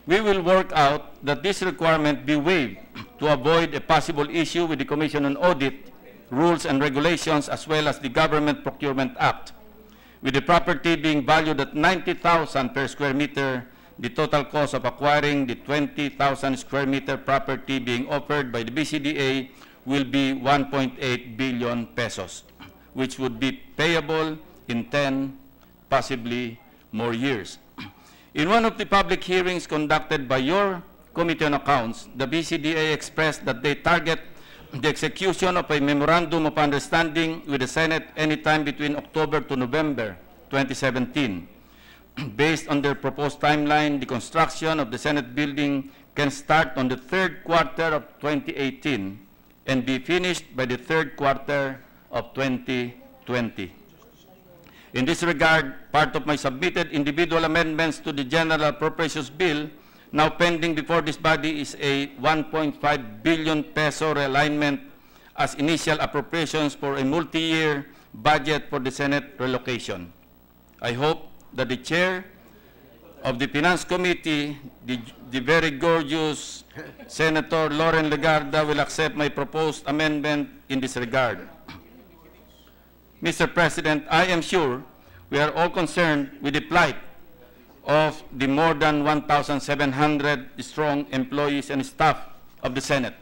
We will work out that this requirement be waived to avoid a possible issue with the Commission on Audit, Rules and Regulations, as well as the Government Procurement Act. With the property being valued at 90,000 per square meter, the total cost of acquiring the 20,000 square meter property being offered by the BCDA will be 1.8 billion pesos, which would be payable in 10, possibly more years. In one of the public hearings conducted by your Committee on Accounts, the BCDA expressed that they target the execution of a Memorandum of Understanding with the Senate anytime between October to November 2017. Based on their proposed timeline, the construction of the Senate building can start on the 3rd quarter of 2018 and be finished by the third quarter of 2020. In this regard, part of my submitted individual amendments to the General Appropriations Bill now pending before this body is a 1.5 billion peso realignment as initial appropriations for a multi-year budget for the Senate relocation. I hope that the chair of the Finance Committee, the very gorgeous Senator Loren Legarda, will accept my proposed amendment in this regard. Mr. President, I am sure we are all concerned with the plight of the more than 1,700 strong employees and staff of the Senate.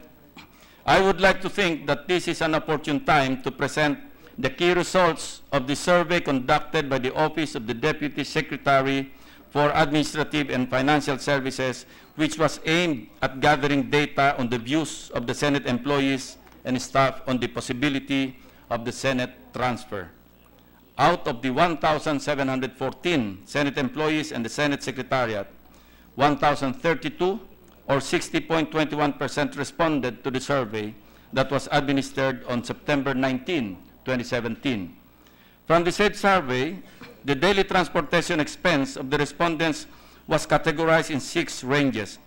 I would like to think that this is an opportune time to present the key results of the survey conducted by the Office of the Deputy Secretary for Administrative and Financial Services, which was aimed at gathering data on the views of the Senate employees and staff on the possibility of the Senate transfer. Out of the 1,714 Senate employees and the Senate Secretariat, 1,032 or 60.21% responded to the survey that was administered on September 19, 2017. From the said survey, the daily transportation expense of the respondents was categorized in 6 ranges.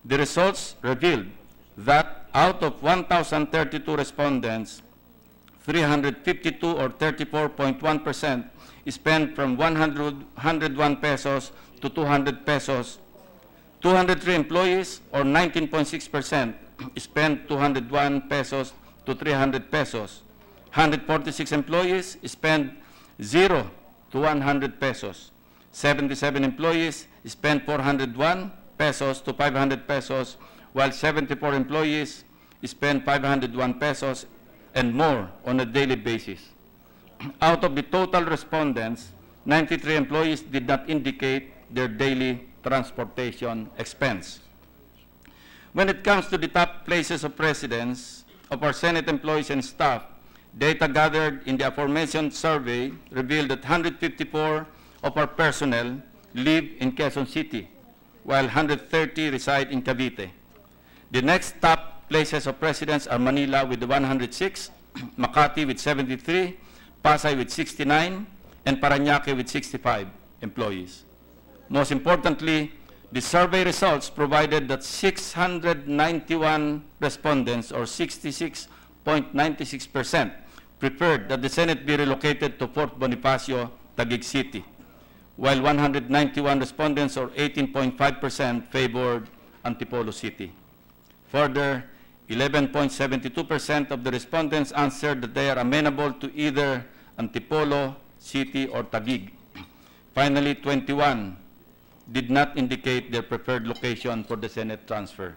The results revealed that out of 1,032 respondents, 352 or 34.1% spent from 101 pesos to 200 pesos. 203 employees or 19.6% spent 201 pesos to 300 pesos. 146 employees spent 0 to 100 pesos. 77 employees spent 401 pesos to 500 pesos, while 74 employees spent 501 pesos and more on a daily basis. Out of the total respondents, 93 employees did not indicate their daily transportation expense. When it comes to the top places of residence of our Senate employees and staff, data gathered in the aforementioned survey revealed that 154 of our personnel live in Quezon City, while 130 reside in Cavite. The next top places of residence are Manila with 106, Makati with 73, Pasay with 69, and Parañaque with 65 employees. Most importantly, the survey results provided that 691 respondents, or 66.96%, preferred that the Senate be relocated to Fort Bonifacio, Taguig City, while 191 respondents, or 18.5%, favored Antipolo City. Further, 11.72% of the respondents answered that they are amenable to either Antipolo City or Taguig. Finally, 21 did not indicate their preferred location for the Senate transfer.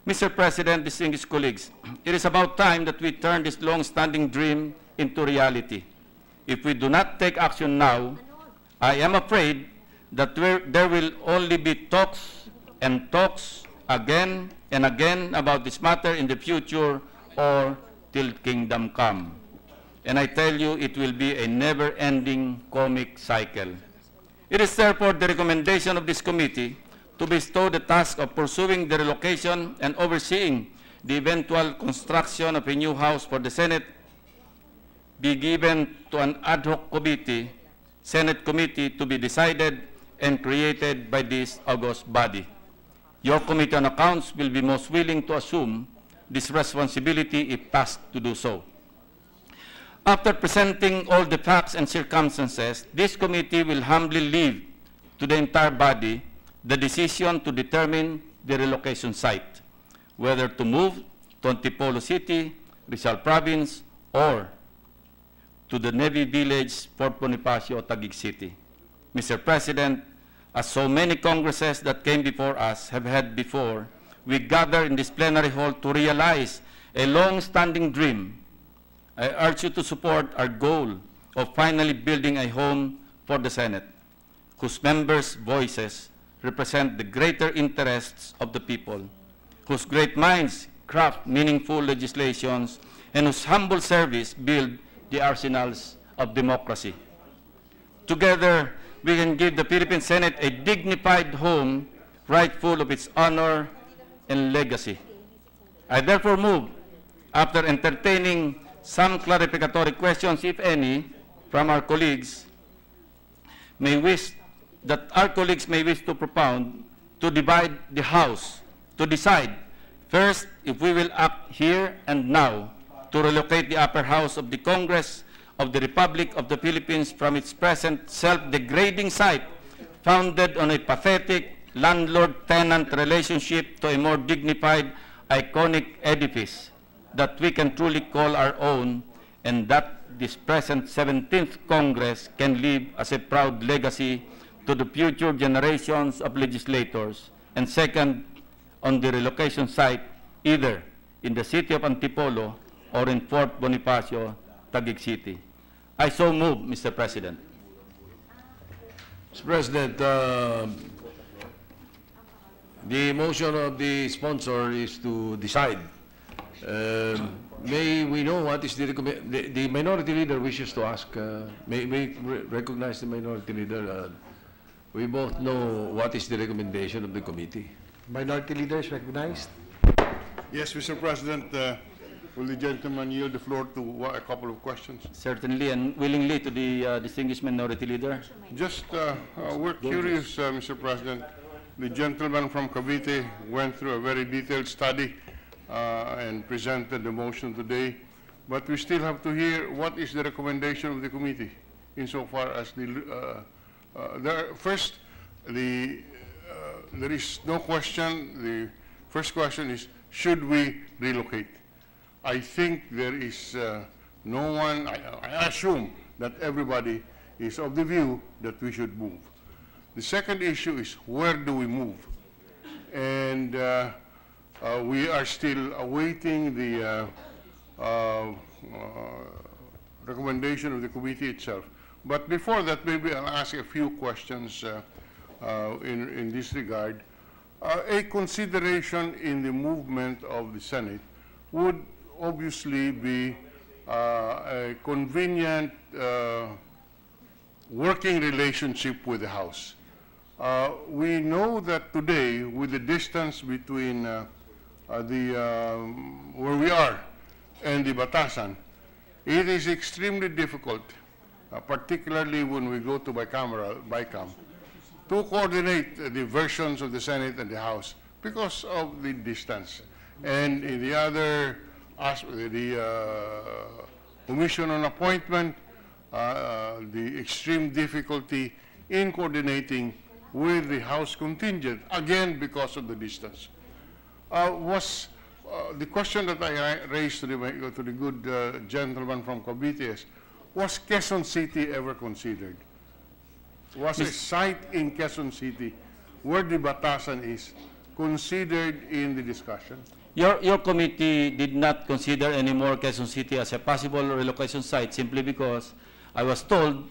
Mr. President, distinguished colleagues, it is about time that we turn this long-standing dream into reality. If we do not take action now, I am afraid that there will only be talks and talks again and again about this matter in the future or till kingdom come. And I tell you, it will be a never-ending comic cycle. It is therefore the recommendation of this committee to bestow the task of pursuing the relocation and overseeing the eventual construction of a new house for the Senate be given to an ad hoc committee, Senate committee, to be decided and created by this august body. Your Committee on Accounts will be most willing to assume this responsibility if tasked to do so. After presenting all the facts and circumstances, this committee will humbly leave to the entire body the decision to determine the relocation site, whether to move to Antipolo City, Rizal Province, or to the Navy Village, Fort Bonifacio, Taguig City. Mr. President, as so many Congresses that came before us have had before, we gather in this plenary hall to realize a long-standing dream. I urge you to support our goal of finally building a home for the Senate, whose members' voices represent the greater interests of the people, whose great minds craft meaningful legislations, and whose humble service build the arsenals of democracy. Together, we can give the Philippine Senate a dignified home, rightful of its honor and legacy. I therefore move after entertaining some clarificatory questions, if any, from our colleagues, our colleagues may wish to propound, to divide the House, to decide, first, if we will act here and now to relocate the upper house of the Congress of the Republic of the Philippines from its present self-degrading site, founded on a pathetic landlord-tenant relationship, to a more dignified, iconic edifice that we can truly call our own, and that this present 17th Congress can leave as a proud legacy to the future generations of legislators. And second, on the relocation site, either in the city of Antipolo or in Fort Bonifacio, Taguig City. I so move, Mr. President. Mr. President, the motion of the sponsor is to decide. May we know what is the minority leader wishes to ask? May we recognize the minority leader? We both know what is the recommendation of the committee. Minority Leader is recognized. Yes, Mr. President, will the gentleman yield the floor to a couple of questions? Certainly and willingly to the distinguished minority leader. Just, we're curious, Mr. President. The gentleman from Cavite went through a very detailed study and presented the motion today, but we still have to hear what is the recommendation of the committee insofar as there is no question. The first question is, should we relocate? I think there is no one, I assume that everybody is of the view that we should move. The second issue is, where do we move? And we are still awaiting the recommendation of the committee itself. But before that, maybe I'll ask a few questions in this regard. A consideration in the movement of the Senate would obviously be a convenient working relationship with the House. We know that today, with the distance between where we are and the Batasan, it is extremely difficult, particularly when we go to BICAM, to coordinate the versions of the Senate and the House because of the distance. And in the other aspect, the Commission on Appointment, the extreme difficulty in coordinating with the House contingent, again because of the distance. The question that I raised to the good gentleman from Cavite, was Quezon City ever considered? Was a site in Quezon City where the Batasan is considered in the discussion? Your committee did not consider anymore Quezon City as a possible relocation site simply because I was told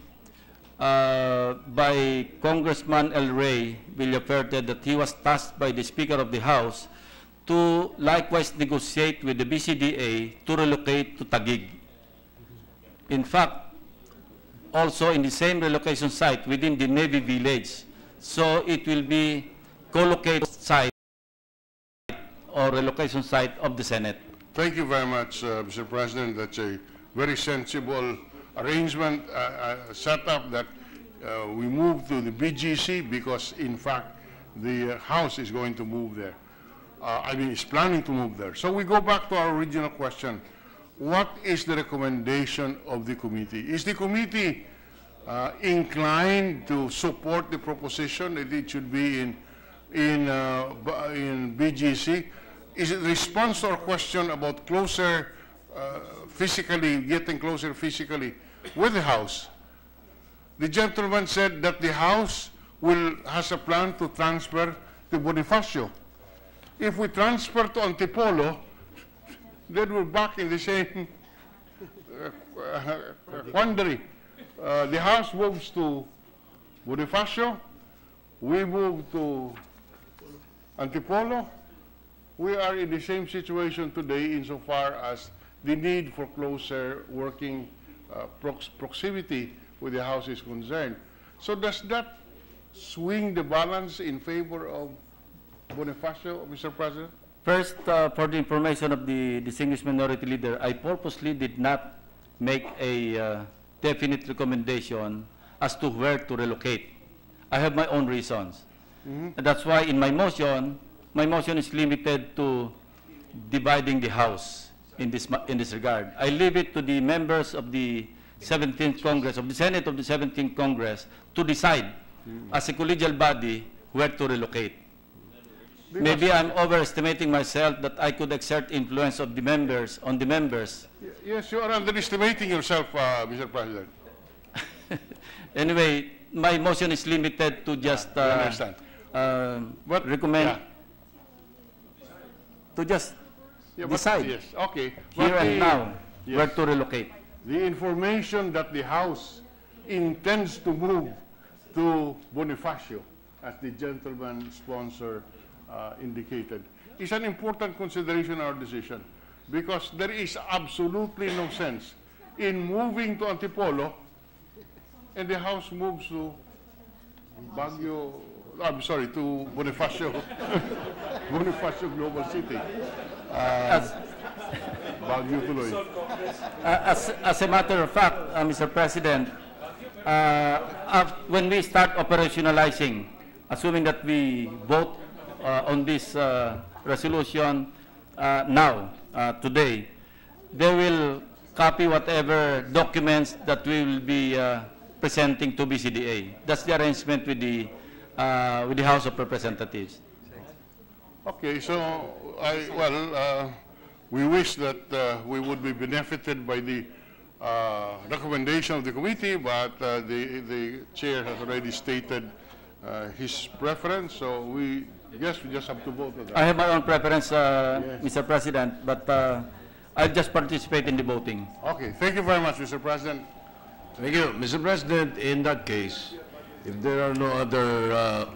by Congressman El Rey Villaferte that he was tasked by the Speaker of the House to likewise negotiate with the BCDA to relocate to Taguig. In fact, also in the same relocation site within the Navy Village. So it will be co-located site or relocation site of the Senate. Thank you very much, Mr. President. That's a very sensible arrangement, setup that we move to the BGC because, in fact, the House is going to move there. Is planning to move there. So we go back to our original question. What is the recommendation of the committee? Is the committee inclined to support the proposition that it should be in BGC? Is it response to our question about closer getting closer physically with the House? The gentleman said that the House has a plan to transfer to Bonifacio. If we transfer to Antipolo, then we're back in the same quandary. The House moves to Bonifacio, we move to Antipolo. We are in the same situation today insofar as the need for closer working proximity with the House is concerned. So does that swing the balance in favor of Bonifacio, Mr. President? First, for the information of the distinguished minority leader, I purposely did not make a definite recommendation as to where to relocate. I have my own reasons. And that's why in my motion is limited to dividing the House in this regard. I leave it to the members of the 17th Congress, of the Senate of the 17th Congress, to decide as a collegial body where to relocate. Maybe I'm overestimating myself that I could exert influence of the members on the members. Yes, you are underestimating yourself, Mr. President. Anyway, my motion is limited to just I understand. recommend to just decide Yes, okay. here and now yes. where to relocate. The information that the House intends to move to Bonifacio, as the gentleman sponsor indicated, is an important consideration in our decision, because there is absolutely no sense in moving to Antipolo and the House moves to Baguio, I'm sorry, to Bonifacio, Bonifacio Global City. Baguio tuloy. As a matter of fact, Mr. President, when we start operationalizing, assuming that we vote on this resolution now, today, they will copy whatever documents that we will be presenting to BCDA. That's the arrangement with the House of Representatives. Okay, so we wish that we would be benefited by the recommendation of the committee, but the chair has already stated his preference, so we just have to vote on that. I have my own preference, Mr. President, but I'll just participate in the voting. Okay, thank you very much, Mr. President. Thank you. Mr. President, in that case, if there are no other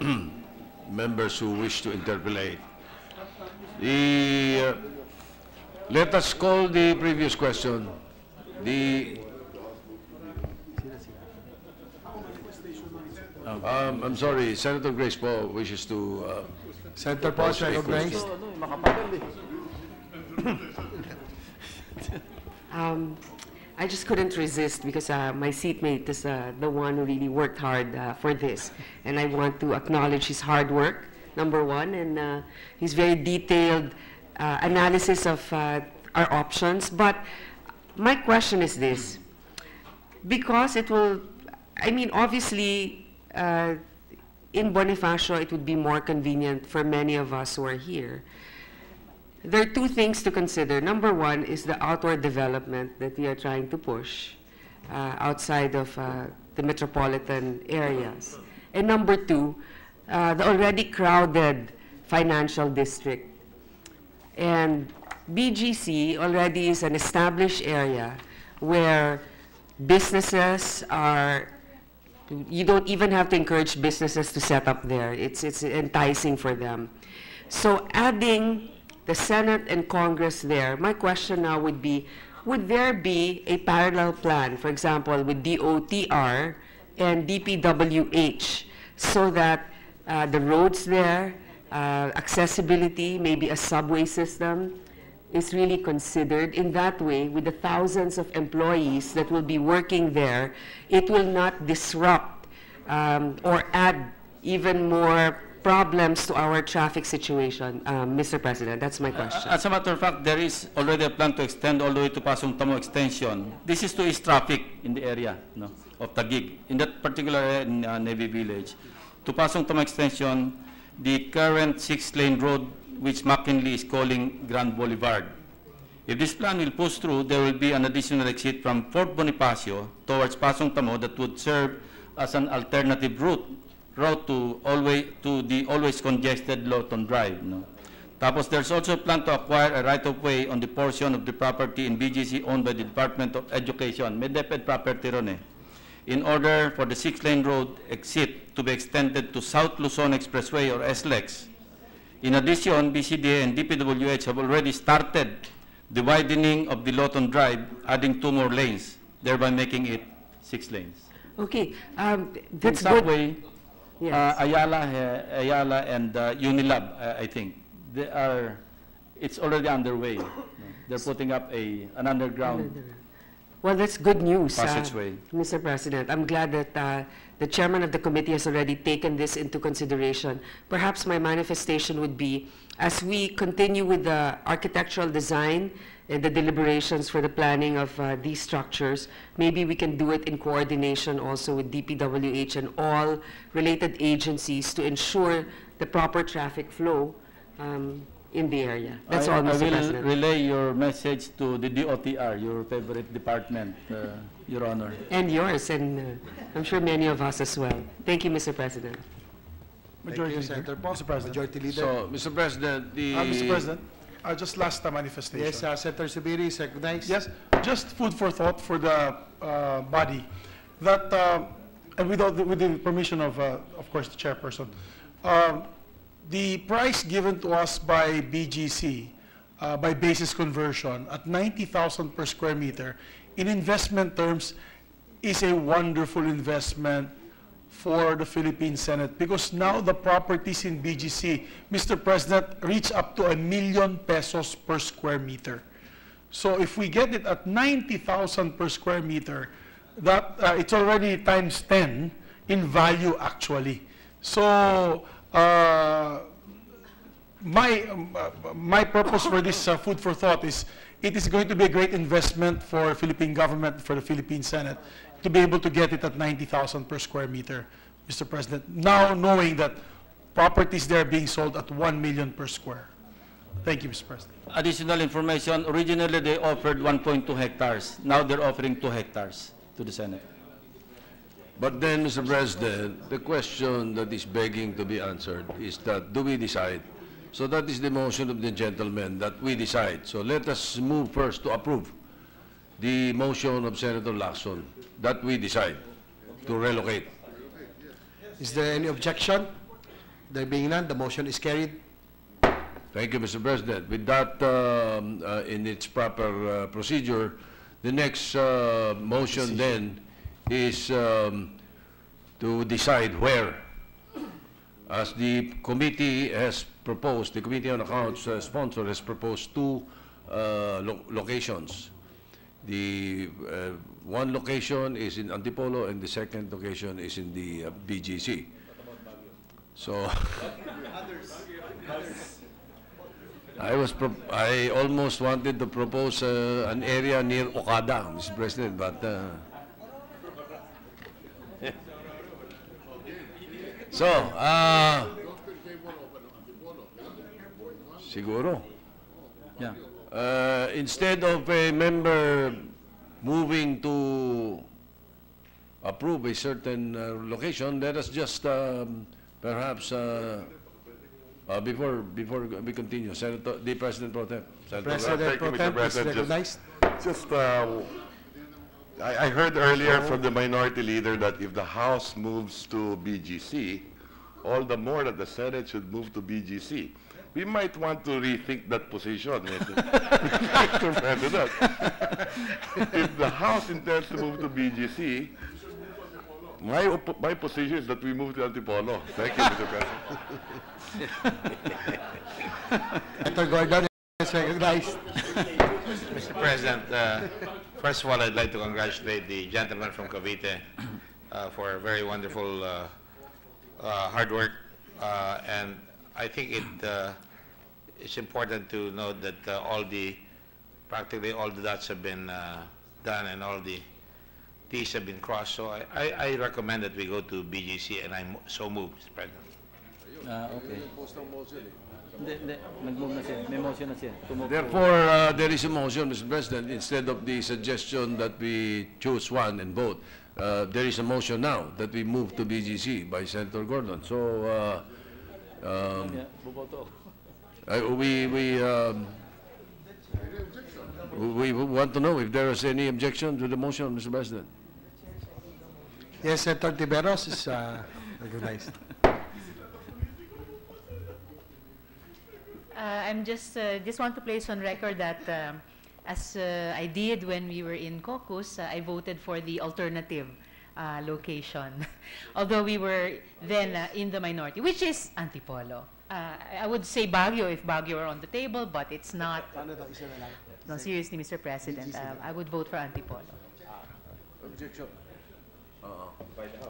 members who wish to interpolate, let us call the previous question. I'm sorry, Senator Grace Poe wishes to... Senator Paul is recognized. I just couldn't resist because my seatmate is the one who really worked hard for this. And I want to acknowledge his hard work, number one, and his very detailed analysis of our options. But my question is this, because it will, I mean, obviously, in Bonifacio, it would be more convenient for many of us who are here. There are two things to consider. Number one is the outward development that we are trying to push outside of the metropolitan areas. And number two, the already crowded financial district. And BGC already is an established area where businesses are, you don't even have to encourage businesses to set up there. It's enticing for them. So adding the Senate and Congress there, my question now would be, would there be a parallel plan, for example, with DOTR and DPWH, so that the roads there, accessibility, maybe a subway system, is really considered in that way with the thousands of employees that will be working there? It will not disrupt or add even more problems to our traffic situation, Mr. President. That's my question. As a matter of fact, there is already a plan to extend all the way to Pasong Tamo extension. This is to ease traffic in the area of Taguig. In that particular area in Navy Village. To Pasong Tamo extension, the current 6-lane road, which McKinley is calling Grand Boulevard. If this plan will push through, there will be an additional exit from Fort Bonifacio towards Pasong Tamo that would serve as an alternative route to the always congested Lawton Drive. Tapos there's also a plan to acquire a right-of-way on the portion of the property in BGC owned by the Department of Education. May DepEd property ron eh. In order for the 6-lane road exit to be extended to South Luzon Expressway or SLEX. In addition, BCDA and DPWH have already started the widening of the Lawton Drive, adding 2 more lanes, thereby making it 6 lanes. Okay, that's in subway, good. Yes. Ayala and Unilab, I think, they are it's already underway. They're putting up an underground Well, that's good news, passageway. Mr. President. I'm glad that the chairman of the committee has already taken this into consideration. Perhaps my manifestation would be, as we continue with the architectural design and the deliberations for the planning of these structures, maybe we can do it in coordination also with DPWH and all related agencies to ensure the proper traffic flow in the area. That's all, Mr. I will President. relay your message to the DOTR, your favorite department, Your Honor. And yours, and I'm sure many of us as well. Thank you, Mr. President. Thank you, Senator Paul. Mr. President. Majority Leader. So, Mr. President, Mr. President, just last manifestation. Yes, Senator Subiri is recognized. Yes, just food for thought for the body. That, and with the permission of course, the chairperson, the price given to us by BGC, by basis conversion, at 90,000 per square meter, in investment terms, is a wonderful investment for the Philippine Senate, because now the properties in BGC, Mr. President, reach up to ₱1,000,000 per square meter. So if we get it at 90,000 per square meter, that it's already times 10 in value actually. So my purpose for this food for thought is, it is going to be a great investment for Philippine government, for the Philippine Senate, to be able to get it at 90,000 per square meter, Mr. President, now knowing that properties there are being sold at 1,000,000 per square. Thank you, Mr. President. Additional information, originally they offered 1.2 hectares. Now they're offering 2 hectares to the Senate. but then, Mr. President, the question that is begging to be answered is that, do we decide? So that is the motion of the gentleman, that we decide. So let us move first to approve the motion of Senator Lacson, that we decide to relocate. Is there any objection? There being none, the motion is carried. Thank you, Mr. President. With that, in its proper procedure, the next motion then is to decide where, as the committee has proposed, the Committee on Accounts sponsor has proposed 2 locations. The one location is in Antipolo and the second location is in the BGC. So I almost wanted to propose an area near Okada, Mr. President, but so siguro. Yeah. Instead of a member moving to approve a certain location, let us just perhaps before we continue, Senator, the President Pro Tem. President Pro Tem is recognized. Just, I heard earlier from the minority leader that if the House moves to BGC, all the more that the Senate should move to BGC. We might want to rethink that position, Mr. President. If the House intends to move to BGC, my position is that we move to Antipolo. Thank you, Mr. President. Senator Gordon is recognized. Mr. President, first of all, I'd like to congratulate the gentleman from Cavite for very wonderful hard work, and I think it's important to note that practically all the dots have been done and all the T's have been crossed. So I recommend that we go to BGC, and I so move, Mr. President. Okay. Hindi. Nag-move na siya. May motion na siya. Therefore, there is a motion, Mr. President, instead of the suggestion that we choose one and vote, there is a motion now that we move to BGC by Senator Gordon. So, we want to know if there is any objection to the motion, Mr. President. Yes, Senator Tiberos is recognized. I'm just want to place on record that as I did when we were in caucus, I voted for the alternative location, although we were then in the minority, which is Antipolo. I would say Baguio if Baguio were on the table, but it's not. No, seriously, Mr. President, I would vote for Antipolo. Objection.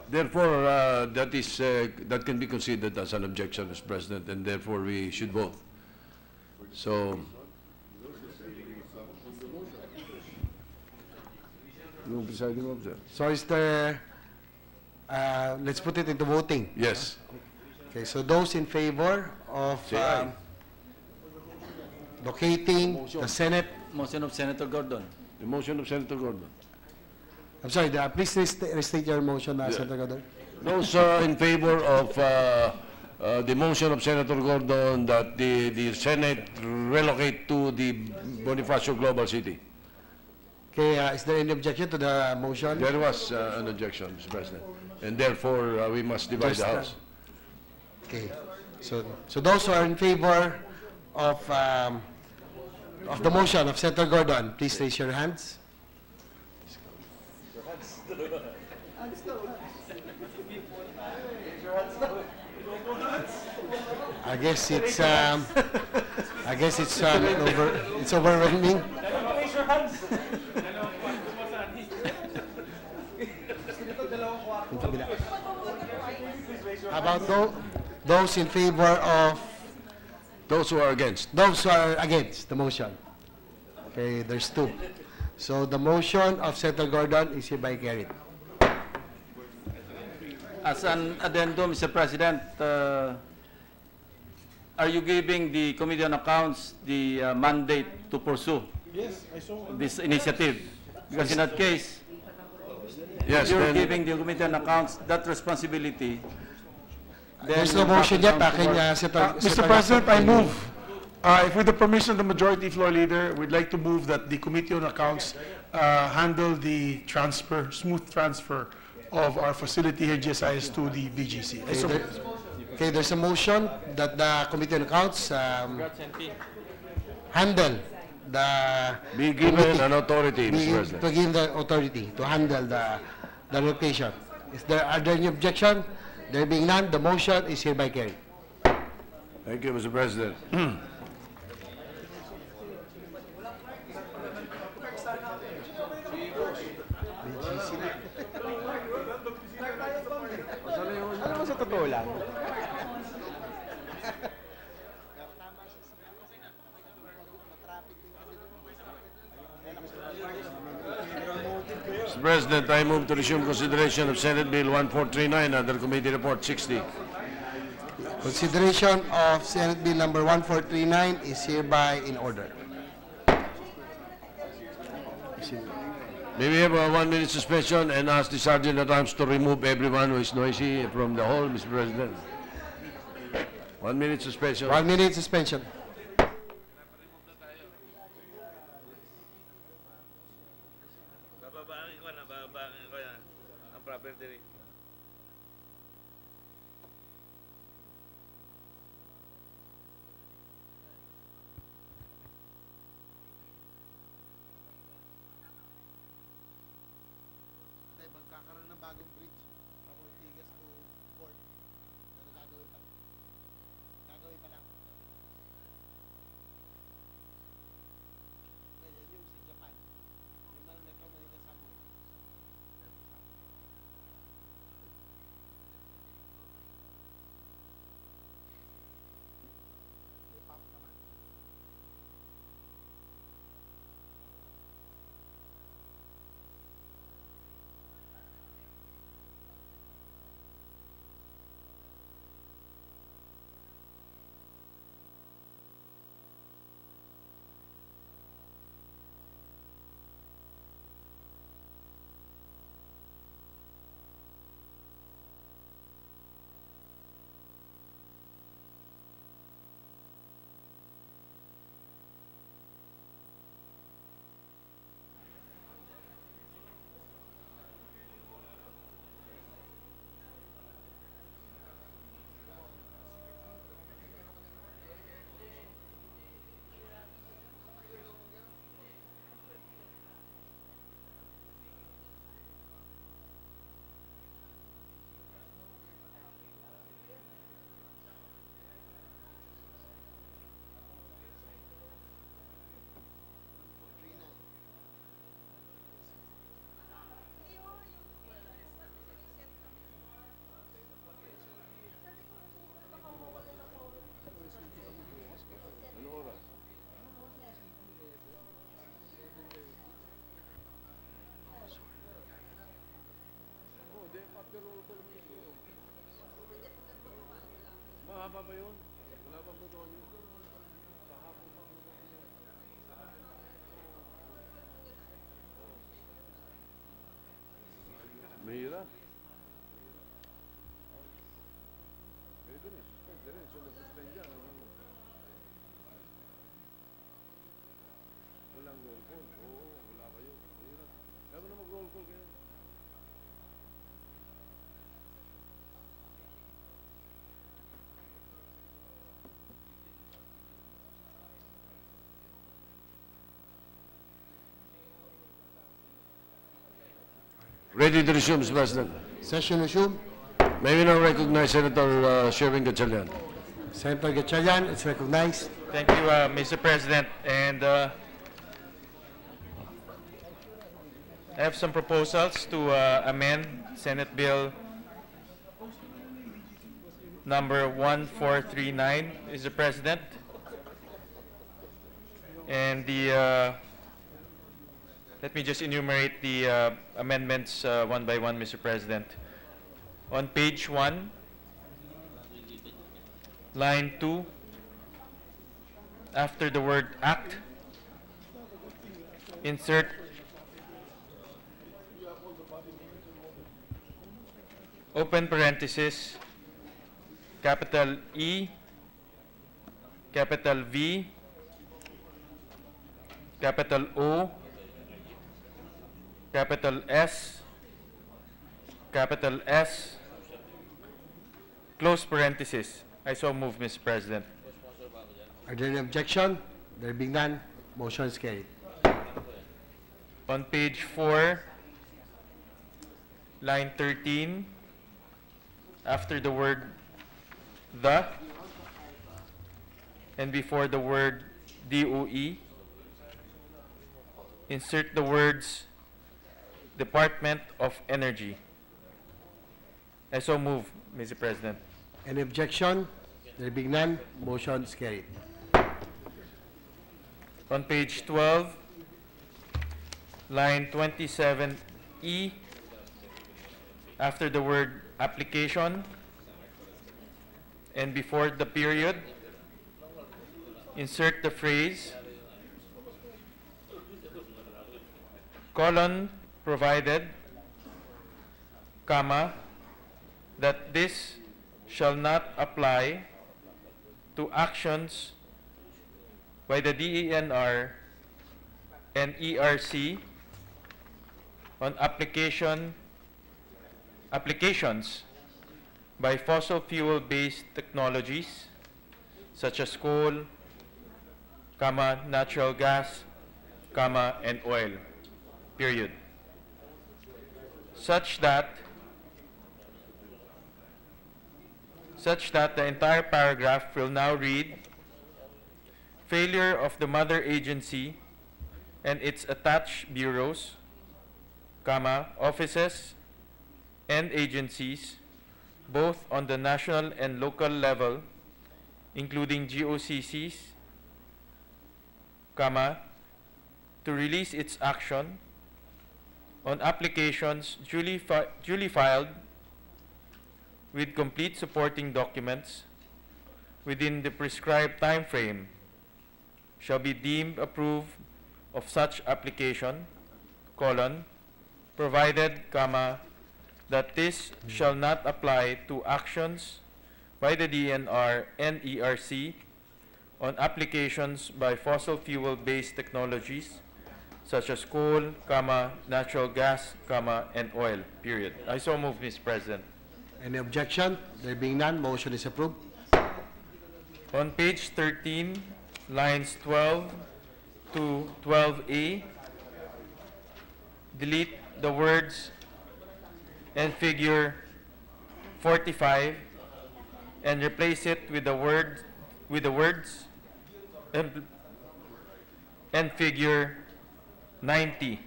Therefore, that can be considered as an objection, Mr. President, and therefore we should vote. So, So is there, let's put it into voting. yes. Okay, so those in favor of Say aye. locating the Senate, Motion of Senator Gordon. The motion of Senator Gordon. I'm sorry, please restate your motion, Senator Godor. Those in favor of the motion of Senator Gordon that the Senate relocate to the Bonifacio Global City. Okay, is there any objection to the motion? There was an objection, Mr. President, and therefore we must divide Just, the House. Okay, so those who are in favor of the motion of Senator Gordon, please raise your hands. I guess it's it's overwhelming. How about those in favor of Those who are against. those who are against the motion? Okay, there's two. So the motion of Senator Gordon is hereby carried. As an addendum, Mr. President, are you giving the Committee on Accounts the mandate to pursue this initiative? Because in that case, Yes, you're then, giving the Committee on Accounts that responsibility. Then There's no you have motion to yet, come to can work. Mr. President, I move, if with the permission of the majority floor leader, we'd like to move that the Committee on Accounts handle the transfer, smooth transfer of our facility here, GSIS, to the BGC. Okay, there's a motion that the Committee on Accounts handle the be given an authority, Mr. President. to give the authority to handle the location. Are there any objection? There being none, the motion is hereby carried. Thank you, Mr. President. Mr. President, I move to resume consideration of Senate Bill 1439 under Committee Report 60. Consideration of Senate Bill number 1439 is hereby in order. May we have a 1 minute suspension and ask the Sergeant at Arms to remove everyone who is noisy from the hall, Mr. President. 1 minute suspension. 1 minute suspension. Magkakaroon ng bagong bridge from Ortigas to Port. Ano gagawin pa lang? Gagawin pa lang. Yan yung sa Japan. Yung Metro Manila subway. May pump naman. Mahirap. Walang roll call. Oo, wala kayo. Mahirap. Kaya mo na mag-roll call kayo. Ready to resume, Mr. President. Session resumed. May we now recognize Senator Sherwin Gatchalian. Senator Gatchalian is recognized. Thank you, Mr. President. And I have some proposals to amend Senate Bill number 1439, Mr. President. And let me just enumerate the amendments one by one, Mr. President. On page 1, line 2, after the word act, insert open parenthesis, capital E, capital V, capital O, capital S, capital S, close parenthesis. I so move, Mr. President. Are there any objection? There being none, motion is carried. On page 4, line 13, after the word the, and before the word DOE, insert the words Department of Energy. I so move, Mr. President. Any objection? There being none, motion is carried. On page 12, line 27E, after the word application and before the period, insert the phrase colon provided, comma, that this shall not apply to actions by the DENR and ERC on applications by fossil fuel-based technologies such as coal, comma, natural gas, comma, and oil, period. Such that the entire paragraph will now read, failure of the mother agency and its attached bureaus, comma, offices and agencies, both on the national and local level, including GOCCs, comma, to release its action on applications duly filed with complete supporting documents within the prescribed time frame shall be deemed approved of such application, colon, provided, comma, that this shall not apply to actions by the DNR and ERC on applications by fossil fuel-based technologies such as coal, comma, natural gas, comma, and oil, period. I so move, Mr. President. Any objection? There being none, motion is approved. On page 13, lines 12 to 12A, delete the words and figure 45 and replace it with the words and figure 90.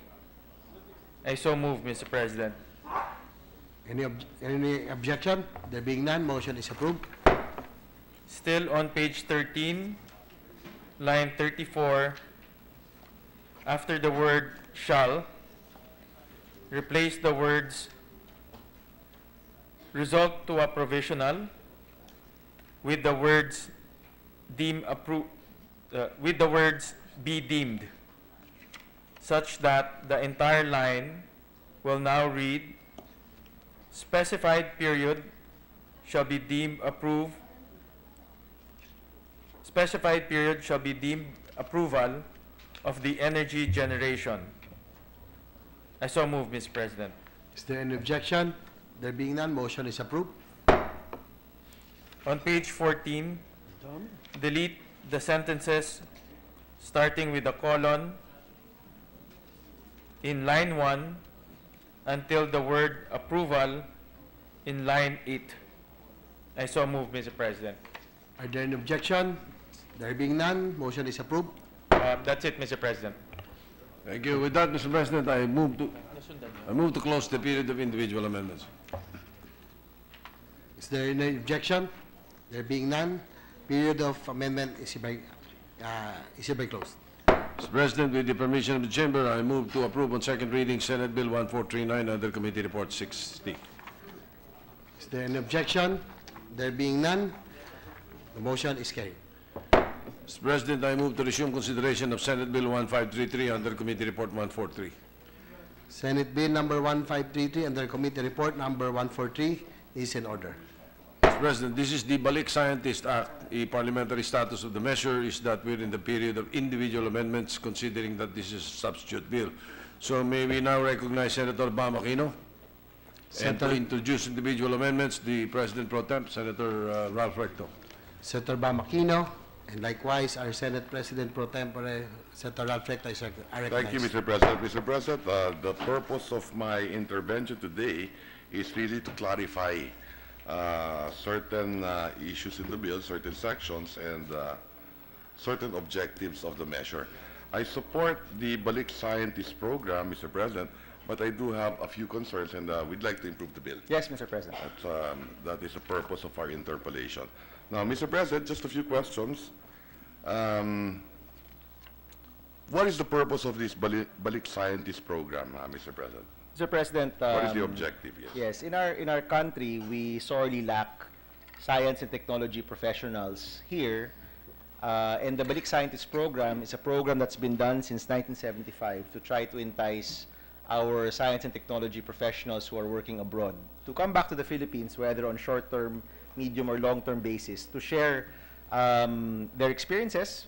I so move, Mr. President. Any objection? There being none, motion is approved. Still on page 13, line 34, after the word shall, replace the words result to a provisional with the words be deemed, such that the entire line will now read, specified period shall be deemed approved. Specified period shall be deemed approval of the energy generation. I so move, Mr. President. Is there any objection? There being none, motion is approved. On page 14, delete the sentences starting with a colon in line 1 until the word approval in line 8. I so move, Mr. President. Are there any objection? There being none, motion is approved. That's it, Mr. President. Thank you. With that, Mr. President, I move to close the period of individual amendments. Is there any objection? There being none, period of amendment is hereby closed. Mr. President, with the permission of the Chamber, I move to approve on second reading Senate Bill 1439 under Committee Report 60. Is there any objection? There being none, the motion is carried. Mr. President, I move to resume consideration of Senate Bill 1533 under Committee Report 143. Senate Bill number 1533 under Committee Report number 143 is in order. Mr. President, this is the Balik Scientist Act. The parliamentary status of the measure is that we're in the period of individual amendments, considering that this is a substitute bill. So may we now recognize Senator Bam Aquino? And to introduce individual amendments, the President Pro Tem, Senator Ralph Recto. Senator Bam Aquino, and likewise our Senate President Pro Tempore, Senator Ralph Recto is recognized. Thank you, Mr. President. Mr. President, the purpose of my intervention today is really to clarify certain issues in the bill, certain sections, and certain objectives of the measure. I support the Balik Scientist program, Mr. President, but I do have a few concerns, and we'd like to improve the bill. Yes, Mr. President. That is the purpose of our interpellation. Now, Mr. President, just a few questions. What is the purpose of this Balik Scientist program, Mr. President? Mr. President, what is the objective? Yes, in our country, we sorely lack science and technology professionals here. And the Balik Scientist program is a program that's been done since 1975 to try to entice our science and technology professionals who are working abroad to come back to the Philippines, whether on short-term, medium, or long-term basis, to share their experiences,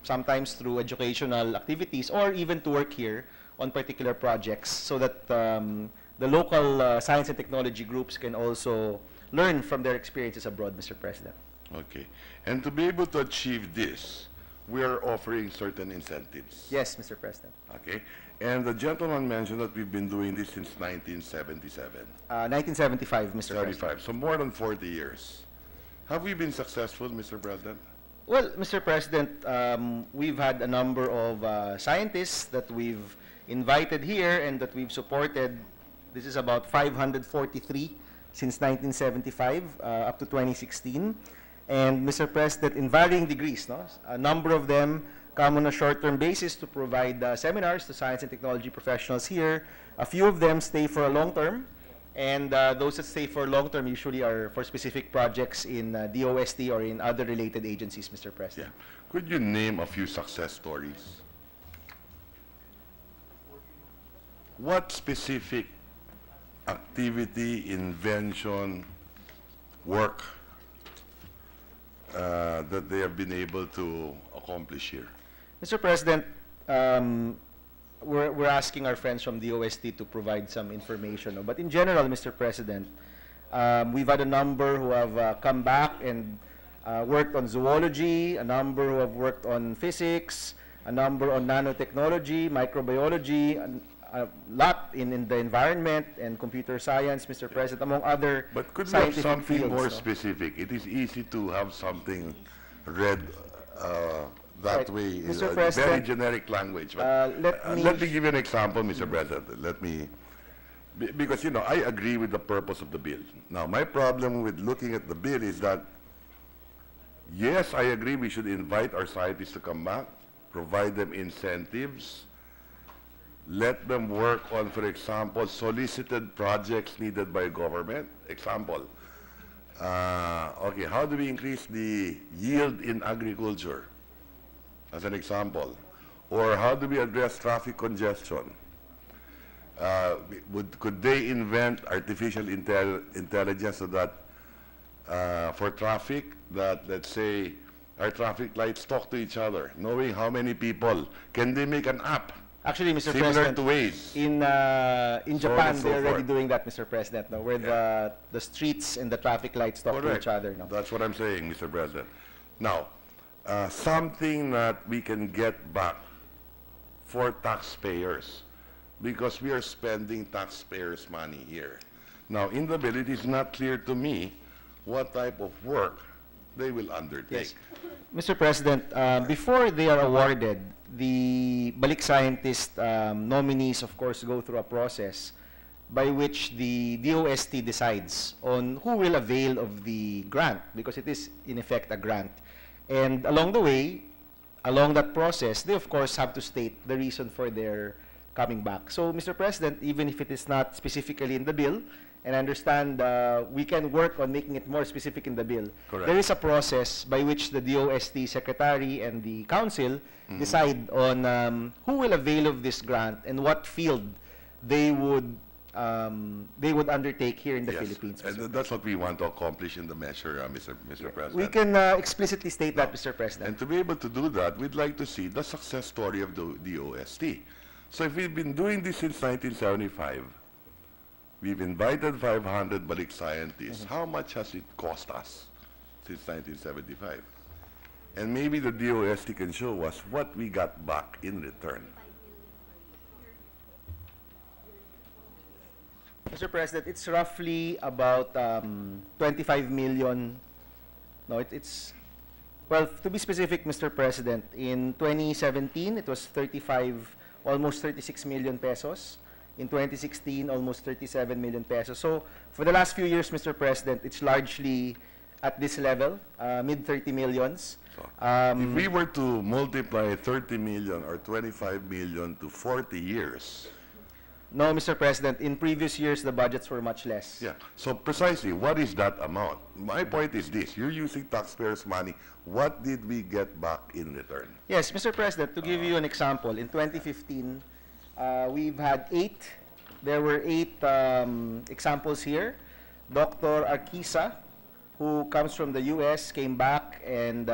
sometimes through educational activities, or even to work here on particular projects, so that the local science and technology groups can also learn from their experiences abroad, Mr. President. Okay. And to be able to achieve this, we are offering certain incentives. Yes, Mr. President. Okay. And the gentleman mentioned that we've been doing this since 1977. 1975, Mr. President. So more than 40 years. Have we been successful, Mr. President? Well, Mr. President, we've had a number of scientists that we've invited here and that we've supported. This is about 543 since 1975 up to 2016. And Mr. President, in varying degrees, no? A number of them come on a short-term basis to provide seminars to science and technology professionals here. A few of them stay for a long-term, and those that stay for long-term usually are for specific projects in DOST or in other related agencies, Mr. President. Yeah. Could you name a few success stories? What specific activity, invention, work that they have been able to accomplish here? Mr. President, we're asking our friends from the DOST to provide some information. But in general, Mr. President, we've had a number who have come back and worked on zoology, a number who have worked on physics, a number on nanotechnology, microbiology, a lot in the environment and computer science, Mr. President, among other But could we have something fields, more specific? It is easy to have something read that way, Mr. very generic language. But, let me give you an example, Mr. President. Let me, because, you know, I agree with the purpose of the bill. Now, my problem with looking at the bill is that, yes, I agree we should invite our scientists to come back, provide them incentives, let them work on, for example, solicited projects needed by government. Example, okay, how do we increase the yield in agriculture, as an example? Or how do we address traffic congestion? Could they invent artificial intelligence so that for traffic, that, let's say, our traffic lights talk to each other, knowing how many people? Can they make an app? Actually, Mr. Similar President, to Waze. in So on Japan, and so they're already forth. doing that, Mr. President, no, where the streets and the traffic lights talk to Correct. each other. No? That's what I'm saying, Mr. President. Now, something that we can get back for taxpayers, because we are spending taxpayers' money here. Now, in the bill, it is not clear to me what type of work they will undertake. Yes. Mr. President, before they are awarded, the Balik Scientist nominees, of course, go through a process by which the DOST decides on who will avail of the grant, because it is, in effect, a grant. And along the way, along that process, they, of course, have to state the reason for their coming back. So, Mr. President, even if it is not specifically in the bill, and I understand we can work on making it more specific in the bill. Correct. There is a process by which the DOST Secretary and the Council decide on who will avail of this grant and what field they would undertake here in the Yes, Philippines. and that's what we want to accomplish in the measure, Mr. President. We can explicitly state that, Mr. President. And to be able to do that, we'd like to see the success story of the DOST. So if we've been doing this since 1975, we've invited 500 Balik scientists. How much has it cost us since 1975? And maybe the DOST can show us what we got back in return. Mr. President, it's roughly about 25 million. No, it's, well, to be specific, Mr. President, in 2017, it was almost 36 million pesos. In 2016, almost 37 million pesos. So for the last few years, Mr. President, it's largely at this level, mid-30 millions. If we were to multiply 30 million or 25 million to 40 years. No, Mr. President, in previous years, the budgets were much less. Yeah, so precisely, what is that amount? My point is this, you're using taxpayers' money. What did we get back in return? Yes, Mr. President, to give you an example, in 2015, we've had there were eight examples here. Dr. Arquisa, who comes from the US, came back and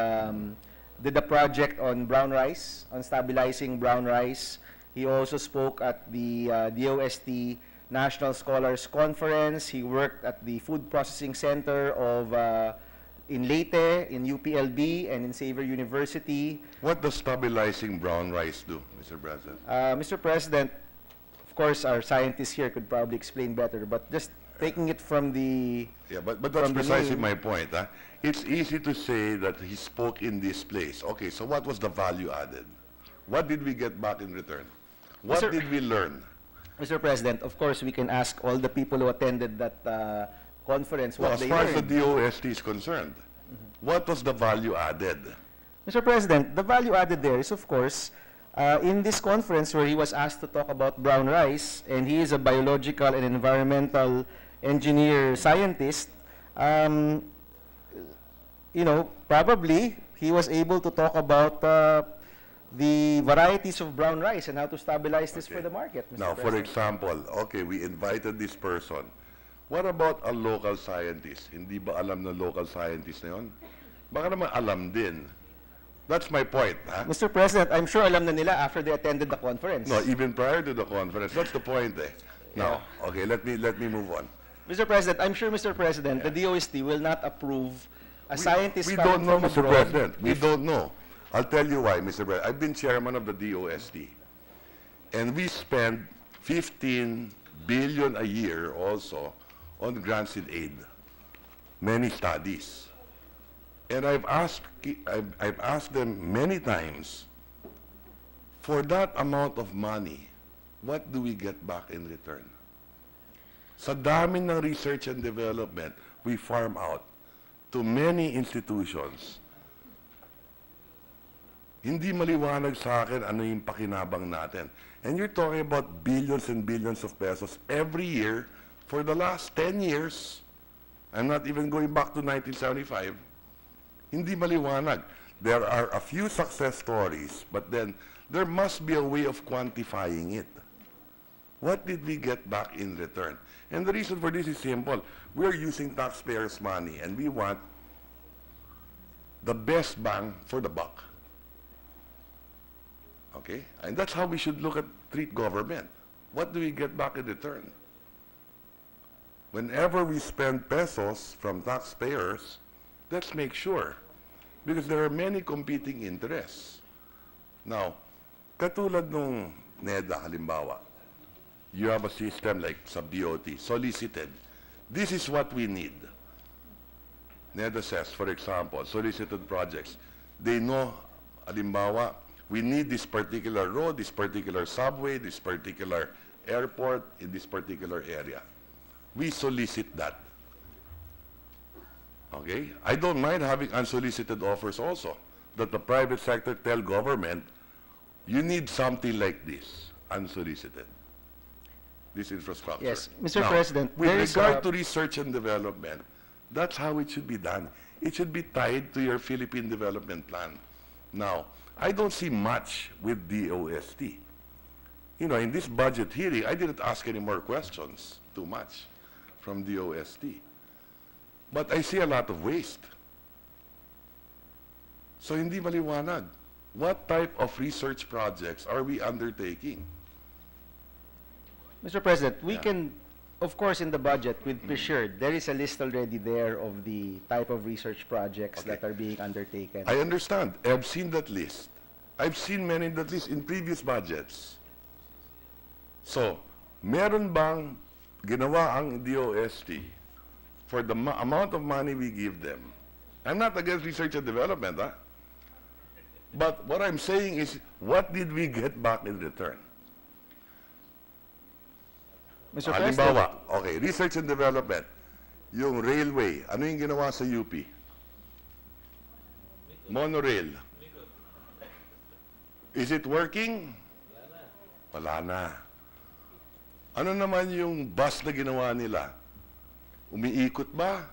did a project on brown rice, on stabilizing brown rice. He also spoke at the DOST National Scholars Conference. He worked at the Food Processing Center of in Leyte, in UPLB, and in Xavier University. What does stabilizing brown rice do, Mr. President? Mr. President, of course, our scientists here could probably explain better, but just taking it from the... Yeah, but that's precisely my point. Huh? It's easy to say that he spoke in this place. Okay, so what was the value added? What did we get back in return? What did we learn? Mr. President, of course, we can ask all the people who attended that conference what they learned. As far as the DOST is concerned, what was the value added? Mr. President, the value added there is, of course, in this conference where he was asked to talk about brown rice, and he is a biological and environmental engineer scientist, you know, probably he was able to talk about the varieties of brown rice and how to stabilize this for the market, Mr. Now, President. for example, okay, we invited this person. What about a local scientist? Hindi ba alam ng local scientist na yun? Baka naman alam din. That's my point. Huh? Mr. President, I'm sure alam na nila after they attended the conference. No, even prior to the conference. That's the point. Now, okay, let me move on. Mr. President, I'm sure, Mr. President, the DOST will not approve a scientist We coming don't know, from Mr. abroad. President. We don't know. I'll tell you why, Mr. President. I've been chairman of the DOST. And we spend 15 billion a year also on grants in aid. Many studies. And I've asked them many times, for that amount of money, what do we get back in return? Sa dami ng research and development, we farm out to many institutions. Hindi maliwanag sa akin ano yung pakinabang natin. And you're talking about billions and billions of pesos every year for the last 10 years. I'm not even going back to 1975. Hindi maliwanag. There are a few success stories, but then there must be a way of quantifying it. What did we get back in return? And the reason for this is simple. We're using taxpayers' money, and we want the best bang for the buck. Okay? And that's how we should treat government. What do we get back in return? Whenever we spend pesos from taxpayers, let's make sure. Because there are many competing interests. Now, katulad nung NEDA, halimbawa, you have a system like sub-DOT, solicited. This is what we need. NEDA says, for example, solicited projects. They know, halimbawa, we need this particular road, this particular subway, this particular airport in this particular area. We solicit that. Okay? I don't mind having unsolicited offers also, that the private sector tell government, you need something like this, unsolicited. This infrastructure. Yes, Mr. Now, President, with there is regard to research and development, that's how it should be done. It should be tied to your Philippine Development Plan. Now, I don't see much with DOST. You know, in this budget hearing, I didn't ask any more questions, too much, from DOST. But I see a lot of waste. So hindi maliwanag. What type of research projects are we undertaking? Mr. President, we can, of course, in the budget with Presured, there is a list already there of the type of research projects that are being undertaken. I understand. I've seen that list. I've seen many in that list in previous budgets. So, meron bang ginawa ang DOST for the amount of money we give them? I'm not against research and development, huh? But what I'm saying is, what did we get back in return? Mr. Halimbawa, okay, research and development. Yung railway, ano yung ginawa sa UP? Monorail. Is it working? Wala na. Ano naman yung bus na ginawa nila? Umiikot ba?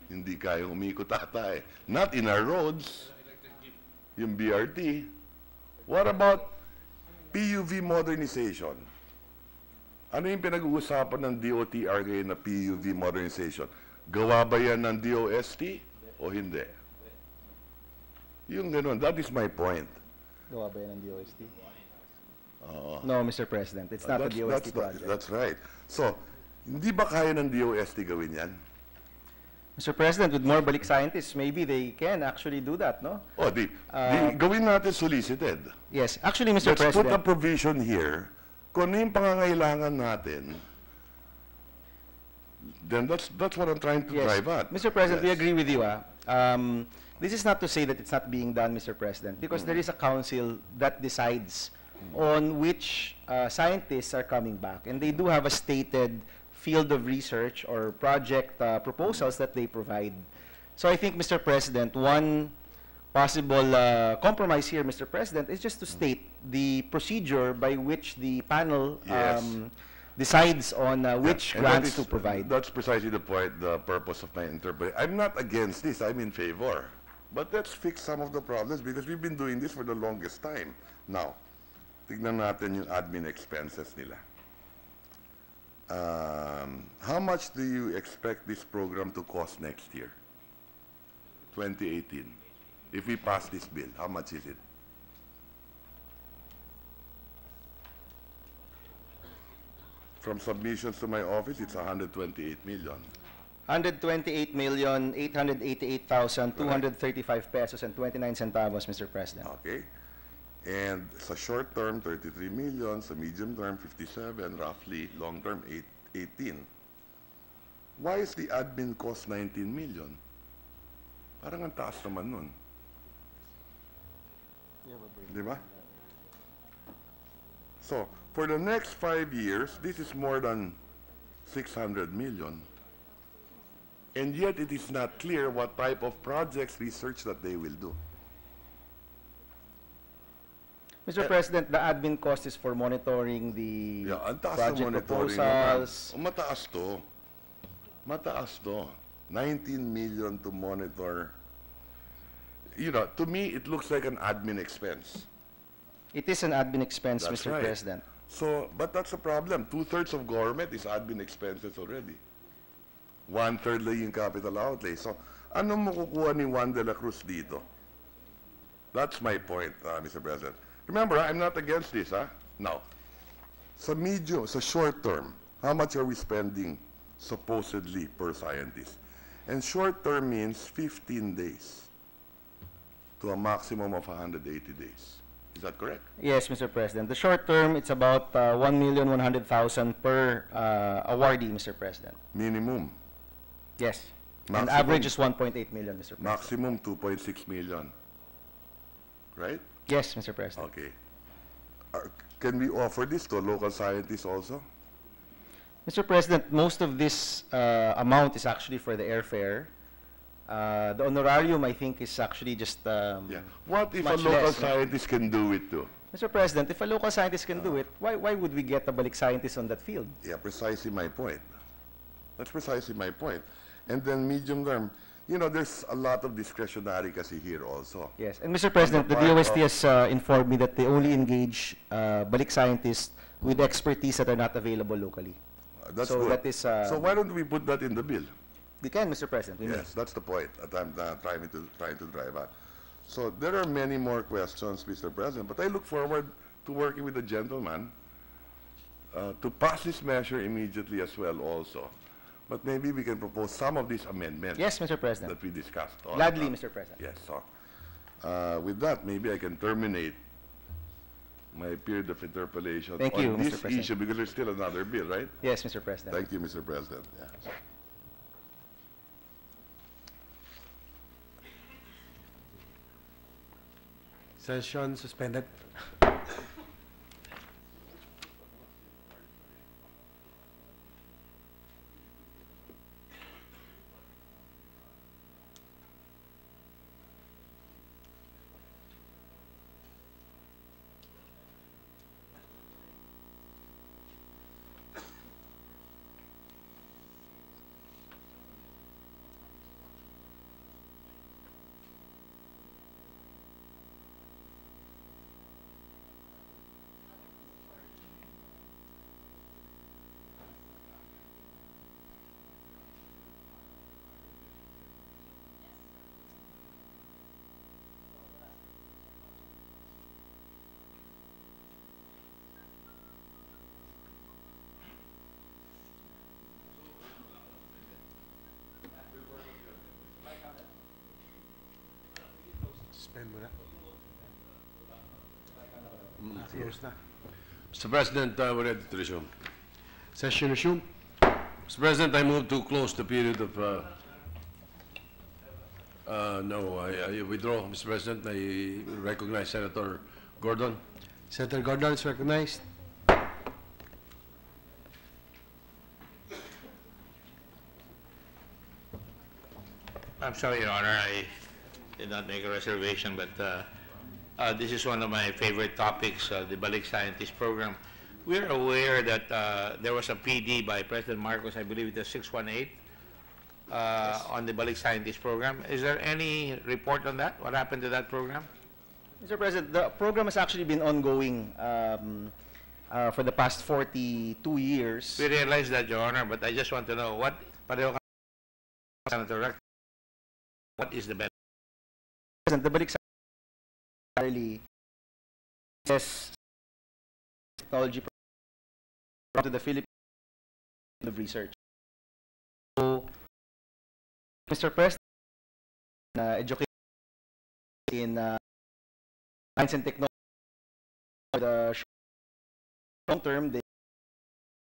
Hindi kayang umiikot ata eh. Not in our roads. Yung BRT. What about PUV modernization? Ano yung pinag-uusapan ng DOTR ngayon na PUV modernization? Gawa ba yan ng DOST o hindi? Yung ganun, that is my point. Gawa ba yan ng DOST? No, Mr. President, it's not a DOST project. That's right. So, hindi ba kaya ng DOST gawin yan? Mr. President, with more balik scientists, maybe they can actually do that, no? Oh, gawin natin solicited. Yes, actually, Mr. Let's President. put a provision here. Kung ano yung pangangailangan natin, then that's what I'm trying to drive at. Mr. President, we agree with you. This is not to say that it's not being done, Mr. President, because there is a council that decides on which scientists are coming back. And they do have a stated field of research or project proposals that they provide. So I think, Mr. President, one possible compromise here, Mr. President, is just to state the procedure by which the panel decides on which grants to provide. That's precisely the point, the purpose of my interpretation. I'm not against this, I'm in favor. But let's fix some of the problems because we've been doing this for the longest time. Now, tignan natin yung admin expenses nila. How much do you expect this program to cost next year? 2018. If we pass this bill, how much is it? From submissions to my office, it's 128 million. 128,888,235 pesos and 29 centavos, Mr. President. Okay. And sa short term, 33 million. Sa medium term, 57, roughly. Long term, 18. Why is the admin cost 19 million? Parang ang taas naman nun. Di ba? So, for the next 5 years, this is more than 600 million. And yet, it is not clear what type of projects, research that they will do. Mr. President, the admin cost is for monitoring the Yeah, ang taas project ng monitoring naman. proposals. O, mataas to. Mataas to. 19 million to monitor. You know, to me, it looks like an admin expense. It is an admin expense, That's Mr. right. President. So, but that's the problem. 2/3 of government is admin expenses already. 1/3 lang yung capital outlay. So, ano makukuha ni Juan de la Cruz dito? That's my point, Mr. President. Remember, I'm not against this, Now, sa medium, sa short term, how much are we spending supposedly per scientist? And short term means 15 days to a maximum of 180 days. Is that correct? Yes, Mr. President. The short term, it's about 1,100,000 per awardee, Mr. President. Minimum. Yes. And Maximum. average is 1.8 million, Mr. President. Maximum 2.6 million. Right? Yes, Mr. President. Okay. Can we offer this to local scientists also? Mr. President, most of this amount is actually for the airfare. The honorarium, I think, is actually just Yeah. What if a much local less, no? scientist can do it too? Mr. President, if a local scientist can do it, why would we get a balik scientist on that field? Yeah, precisely my point. That's precisely my point. And then medium term, you know, there's a lot of discretionary kasi here also. Yes, and Mr. President, the part DOST of- has informed me that they only engage balik scientists with expertise that are not available locally. That's So good. that is, so why don't we put that in the bill? We can, Mr. President. We may. Yes, that's the point that I'm trying to drive at. So there are many more questions, Mr. President, but I look forward to working with the gentleman to pass this measure immediately as well also. But maybe we can propose some of these amendments Yes, Mr. President. that we discussed. Gladly, Mr. President. Yes, so with that, maybe I can terminate my period of interpellation Thank on you, Mr. this President. issue because there's still another bill, right? Yes, Mr. President. Thank you, Mr. President. Yeah. Session suspended. Suspend muna. Close na. Mr. President, we're ready to resume. Session resumed. Mr. President, I move to close the period of, no, I withdraw, Mr. President. I recognize Senator Gordon. Senator Gordon is recognized. I'm sorry, Your Honor, I did not make a reservation, but this is one of my favorite topics, the Balik Scientist Program. We're aware that there was a PD by President Marcos, I believe it was 618, on the Balik Scientist Program. Is there any report on that? What happened to that program? Mr. President, the program has actually been ongoing for the past 42 years. We realize that, Your Honor, but I just want to know what, pareho ka, Senator Rec, what is the benefit? The balik scientist says technology to the Philippines of research. So, Mr. President, education in science and technology for the long term, the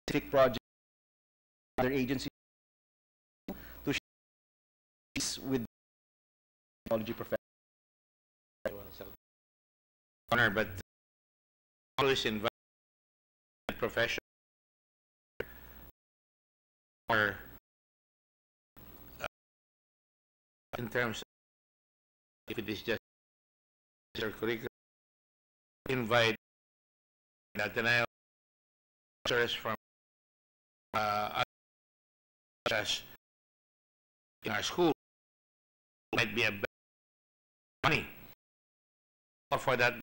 specific project, other agencies to share with technology professionals. Honor, but always invite professional or in terms of if it is just your curriculum invite the Ateneo professors from us in our school. Might be a better money. Or for that,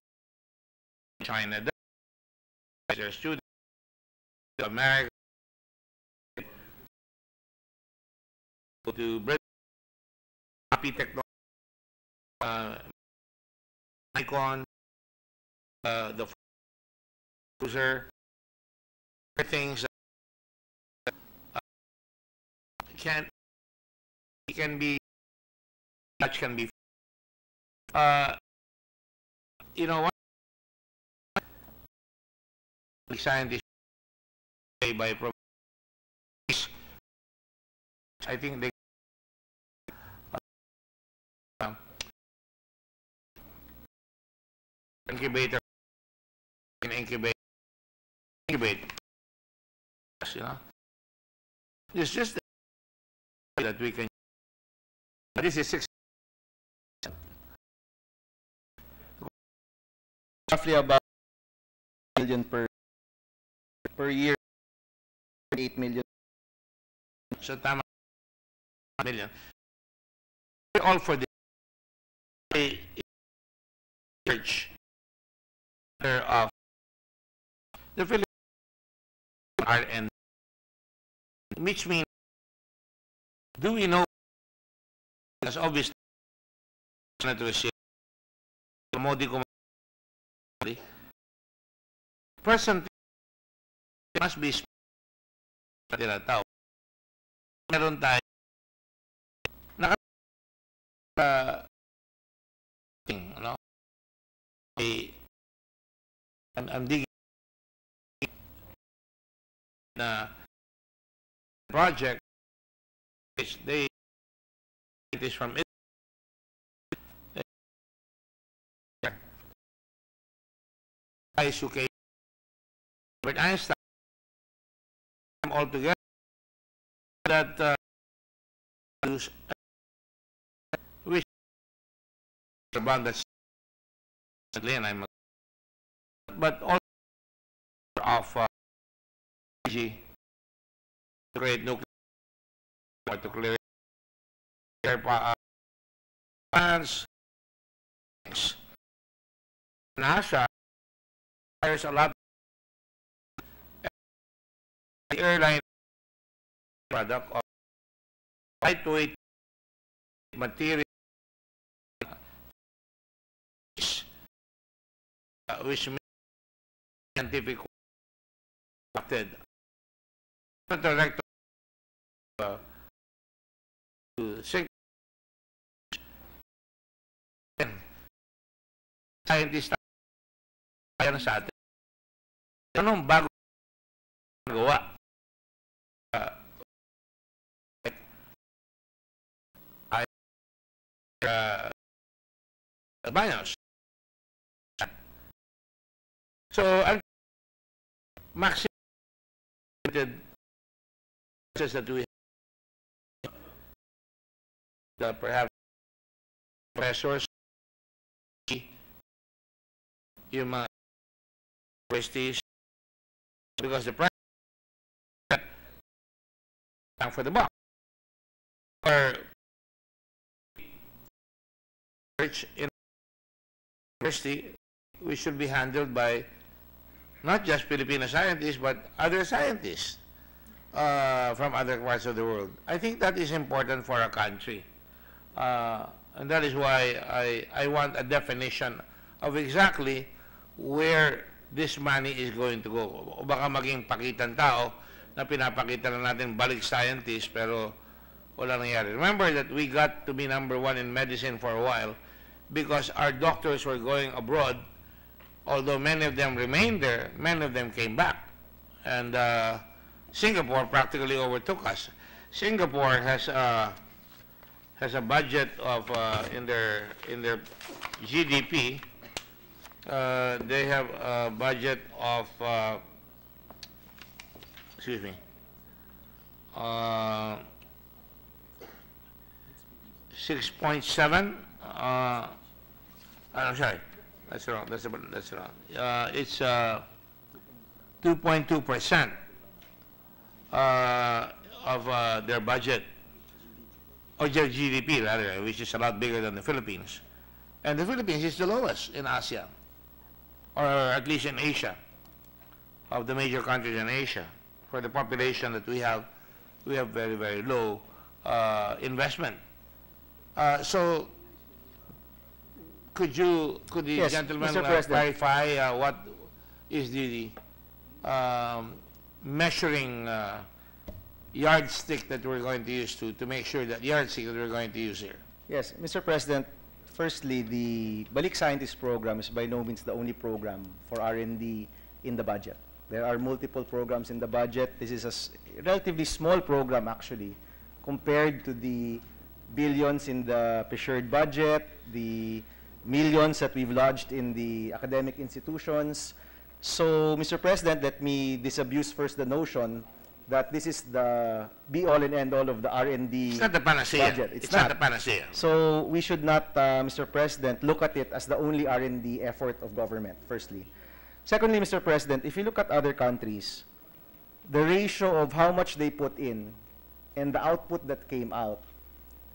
China, their students, America, to Britain, happy technology, icon, the user, things that can be, touch can be, you know what? Scientists by I think they incubator can incubate, you know. It's just that we can. This is 6 roughly about million per year, 8 million. So tama million. All for the church of the Philippines and which means, do we know? Because obviously, person must be tao. Meron tayo no? I'm digging na project which it is from it. UK, but Einstein all together that which about that and I'm but also of energy to create nuclear or to clear plants. NASA hires a lot the airline product of lightweight material which means scientific director to sink scientist tayo sa atin. Anong bago gawa? Baños. So, ang maximum that we have, perhaps professors, yung mga universities, because the price for the buck. Or research in university, we should be handled by not just Filipino scientists, but other scientists from other parts of the world. I think that is important for a country. And that is why I want a definition of exactly where this money is going to go. O baka maging pakitang tao na pinapakita na natin balik scientists pero wala nangyari. Remember that we got to be #1 in medicine for a while because our doctors were going abroad. Although many of them remained there, many of them came back. And Singapore practically overtook us. Singapore has a budget of in their GDP. They have a budget of 6.7. I'm sorry. That's wrong. That's wrong. It's 2.2% of their budget, or their GDP rather, which is a lot bigger than the Philippines. And the Philippines is the lowest in ASEAN, or at least in Asia, of the major countries in Asia. For the population that we have very, very low investment. So, could the Yes, gentleman Mr. President. clarify what is the measuring yardstick that we're going to use to make sure that yardstick that we're going to use here? Yes, Mr. President, firstly, the Balik Scientist program is by no means the only program for R&D in the budget. There are multiple programs in the budget. This is a relatively small program, actually, compared to the billions in the presured budget, the millions that we've lodged in the academic institutions. So, Mr. President, let me disabuse first the notion that this is the be-all and end-all of the R&D It's not the panacea. budget. It's not the panacea. So we should not, Mr. President, look at it as the only R&D effort of government, firstly. Secondly, Mr. President, if you look at other countries, the ratio of how much they put in and the output that came out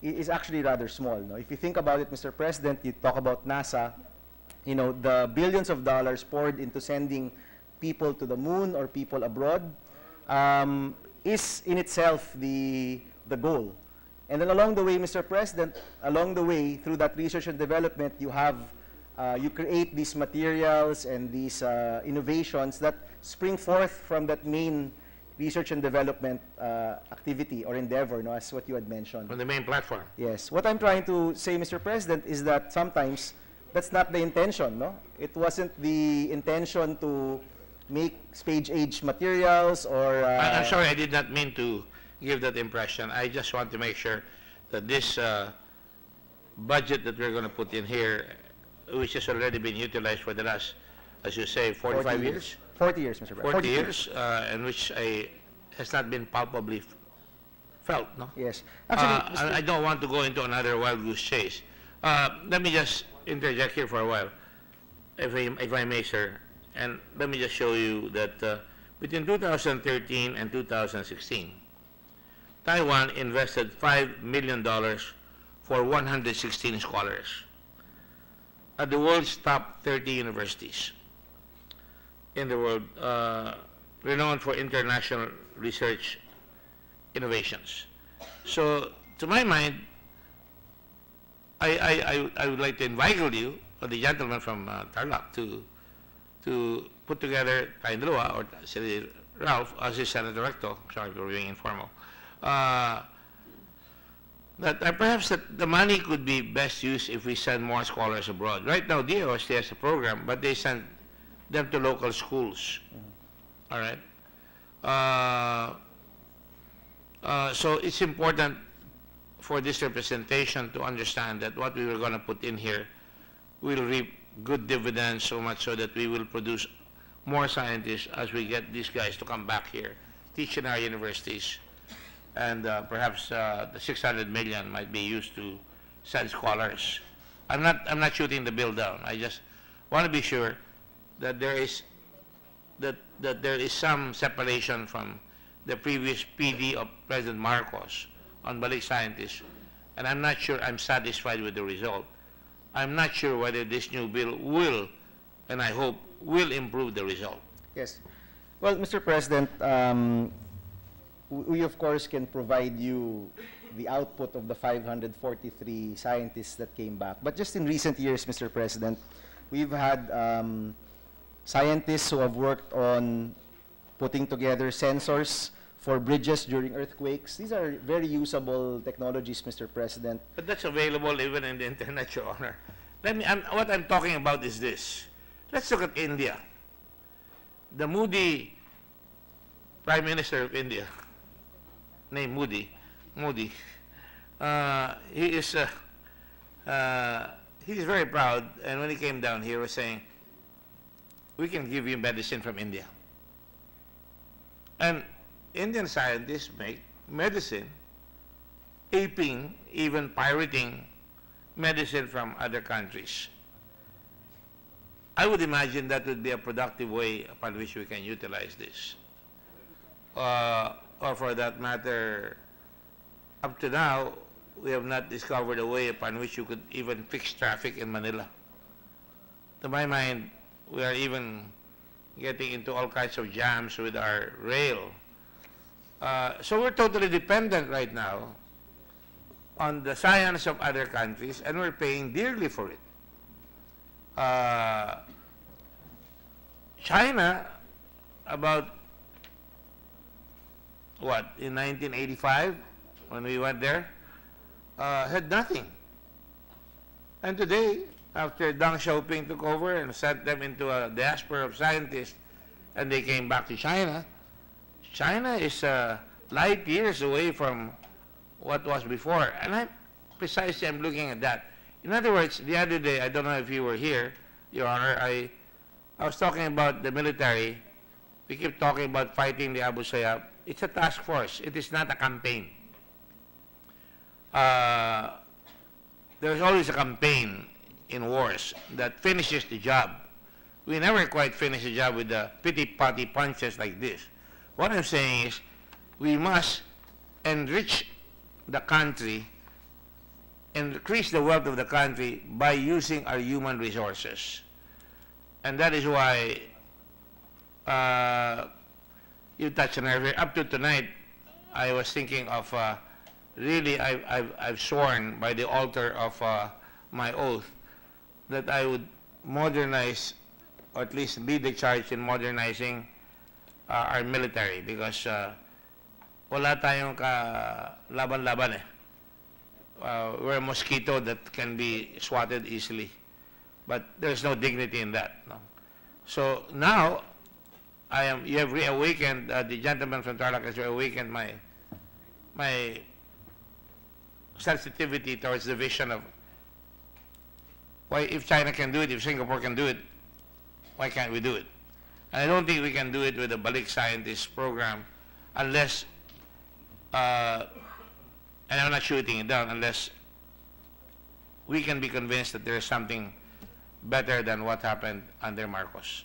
is actually rather small. No? If you think about it, Mr. President, you talk about NASA, you know, the billions of dollars poured into sending people to the moon or people abroad is in itself the goal. And then along the way, Mr. President, along the way, through that research and development, you have, you create these materials and these innovations that spring forth from that main research and development activity or endeavor, no, as what you had mentioned. On the main platform. Yes. What I'm trying to say, Mr. President, is that sometimes that's not the intention, no? It wasn't the intention to make space-age materials or... I'm sorry, I did not mean to give that impression. I just want to make sure that this budget that we're going to put in here, which has already been utilized for the last, as you say, 45 years? 40 years, Mr. President. 40 years, and which has not been palpably felt, no? Yes. Actually, I don't want to go into another wild goose chase. Let me just interject here for a while, if I may, sir. And let me just show you that between 2013 and 2016, Taiwan invested $5 million for 116 scholars at the world's top 30 universities in the world, renowned for international research innovations. So, to my mind, I would like to invite you, or the gentleman from Tarlac, to put together tayong dalawa, or si Ralph, as his Senator Recto, sorry for being informal, that perhaps that the money could be best used if we send more scholars abroad. Right now, DOST has a program, but they send them to local schools. All right? So it's important for this representation to understand that what we were going to put in here will reap good dividends, so much so that we will produce more scientists as we get these guys to come back here, teach in our universities, and perhaps the 600 million might be used to send scholars. I'm not shooting the bill down. I just want to be sure that there is some separation from the previous PD of President Marcos on Balik Scientists, and I'm not sure I'm satisfied with the result. I'm not sure whether this new bill will, and I hope, will improve the result. Yes. Well, Mr. President, we of course can provide you the output of the 543 scientists that came back. But just in recent years, Mr. President, we've had scientists who have worked on putting together sensors for bridges during earthquakes. These are very usable technologies, Mr. President. But that's available even in the internet, Your Honor. What I'm talking about is this. Let's look at India. The Modi Prime Minister of India, named Modi, he's very proud, and when he came down here, he was saying, we can give you medicine from India. And Indian scientists make medicine, aping, even pirating medicine from other countries. I would imagine that would be a productive way upon which we can utilize this. Or for that matter, up to now, we have not discovered a way upon which you could even fix traffic in Manila. To my mind, we are even getting into all kinds of jams with our rail. So we're totally dependent right now on the science of other countries, and we're paying dearly for it. China, about what, in 1985, when we went there, had nothing. And today, after Deng Xiaoping took over and sent them into a diaspora of scientists, and they came back to China, China is light years away from what was before. And I'm looking at that. In other words, the other day, I don't know if you were here, Your Honor, I was talking about the military. We keep talking about fighting the Abu Sayyaf. It's a task force. It is not a campaign. There's always a campaign in wars that finishes the job. We never quite finish the job with the pity-patty punches like this. What I'm saying is we must enrich the country, increase the wealth of the country by using our human resources. And that is why you touched on earlier. Up to tonight, I was thinking of really, I've sworn by the altar of my oath that I would modernize, or at least lead the charge in modernizing our military, because wala tayong laban-laban eh. We're a mosquito that can be swatted easily, but there's no dignity in that. No? So now, you have reawakened, the gentleman from Tarlac has reawakened my sensitivity towards the vision of why, if China can do it, if Singapore can do it, why can't we do it? And I don't think we can do it with the Balik Scientist program unless, and I'm not shooting it down, unless we can be convinced that there is something better than what happened under Marcos.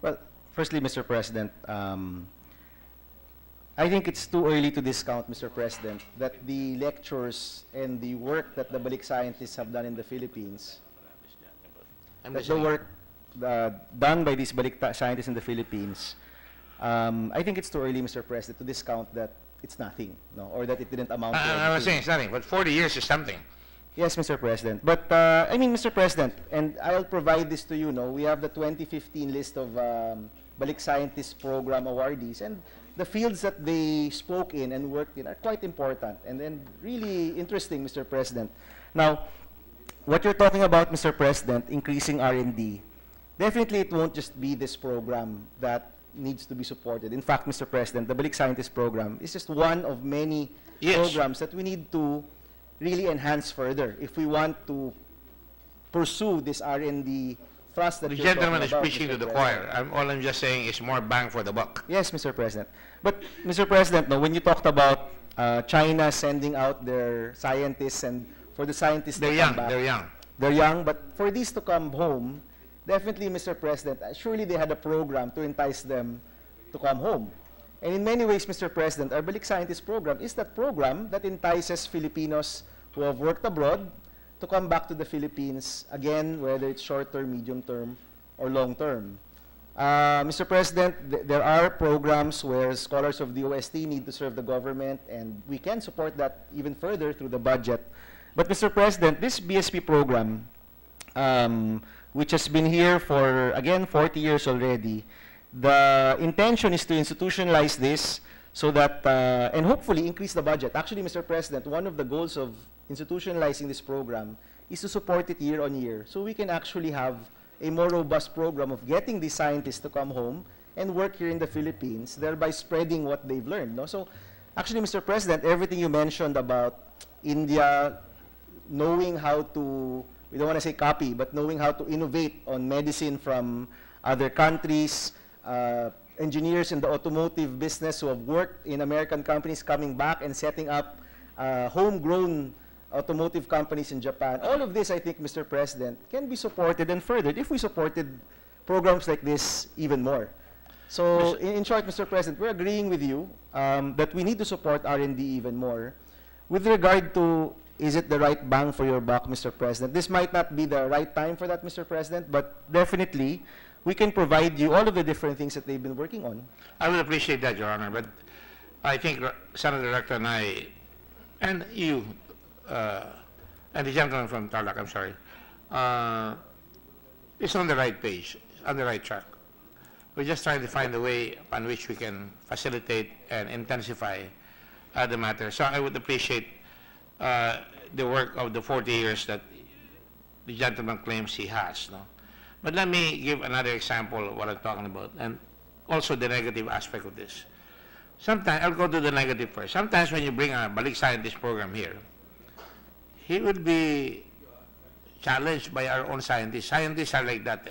Well, firstly, Mr. President, I think it's too early to discount, Mr. President, that the lectures and the work that the Balik Scientists have done in the Philippines, that the work done by these Balik Scientists in the Philippines, I think it's too early, Mr. President, to discount that it's nothing, no, or that it didn't amount to anything. I'm not saying it's nothing, but 40 years is something. Yes, Mr. President. But, I mean, Mr. President, and I'll provide this to you, no, we have the 2015 list of Balik Scientists Program awardees, and the fields that they spoke in and worked in are quite important and really interesting, Mr. President. Now, what you're talking about, Mr. President, increasing R&D, definitely it won't just be this program that needs to be supported. In fact, Mr. President, the Balik Scientist Program is just one of many programs that we need to really enhance further if we want to pursue this R&D thrust that the you're gentleman is talking about, preaching Mr. to the President. choir. All I'm just saying is more bang for the buck. Yes, Mr. President. But, Mr. President, no, when you talked about China sending out their scientists and for the scientists to come back. They're young. They're young, but for these to come home, definitely, Mr. President, surely they had a program to entice them to come home. And in many ways, Mr. President, our Balik Scientist Program is that program that entices Filipinos who have worked abroad to come back to the Philippines, again, whether it's short-term, medium-term, or long-term. Mr. President, there are programs where scholars of the OST need to serve the government, and we can support that even further through the budget. But, Mr. President, this BSP program, which has been here for, again, 40 years already, the intention is to institutionalize this so that, and hopefully increase the budget. Actually, Mr. President, one of the goals of institutionalizing this program is to support it year on year, so we can actually have a more robust program of getting these scientists to come home and work here in the Philippines, thereby spreading what they've learned. No? So, actually, Mr. President, everything you mentioned about India knowing how to, we don't want to say copy, but knowing how to innovate on medicine from other countries, engineers in the automotive business who have worked in American companies coming back and setting up homegrown automotive companies in Japan. All of this, I think, Mr. President, can be supported and furthered if we supported programs like this even more. So in short, Mr. President, we're agreeing with you that we need to support R&D even more. With regard to, is it the right bang for your buck, Mr. President? This might not be the right time for that, Mr. President, but definitely we can provide you all of the different things that they've been working on. I would appreciate that, Your Honor, but I think Senator Rector and I, and you, and the gentleman from Tarlac, I'm sorry, is on the right page, on the right track. We're just trying to find a way on which we can facilitate and intensify the matter. So I would appreciate the work of the 40 years that the gentleman claims he has. No? But let me give another example of what I'm talking about, and also the negative aspect of this. Sometimes, I'll go to the negative first. Sometimes when you bring a Balik Scientist program here, he would be challenged by our own scientists. Scientists are like that.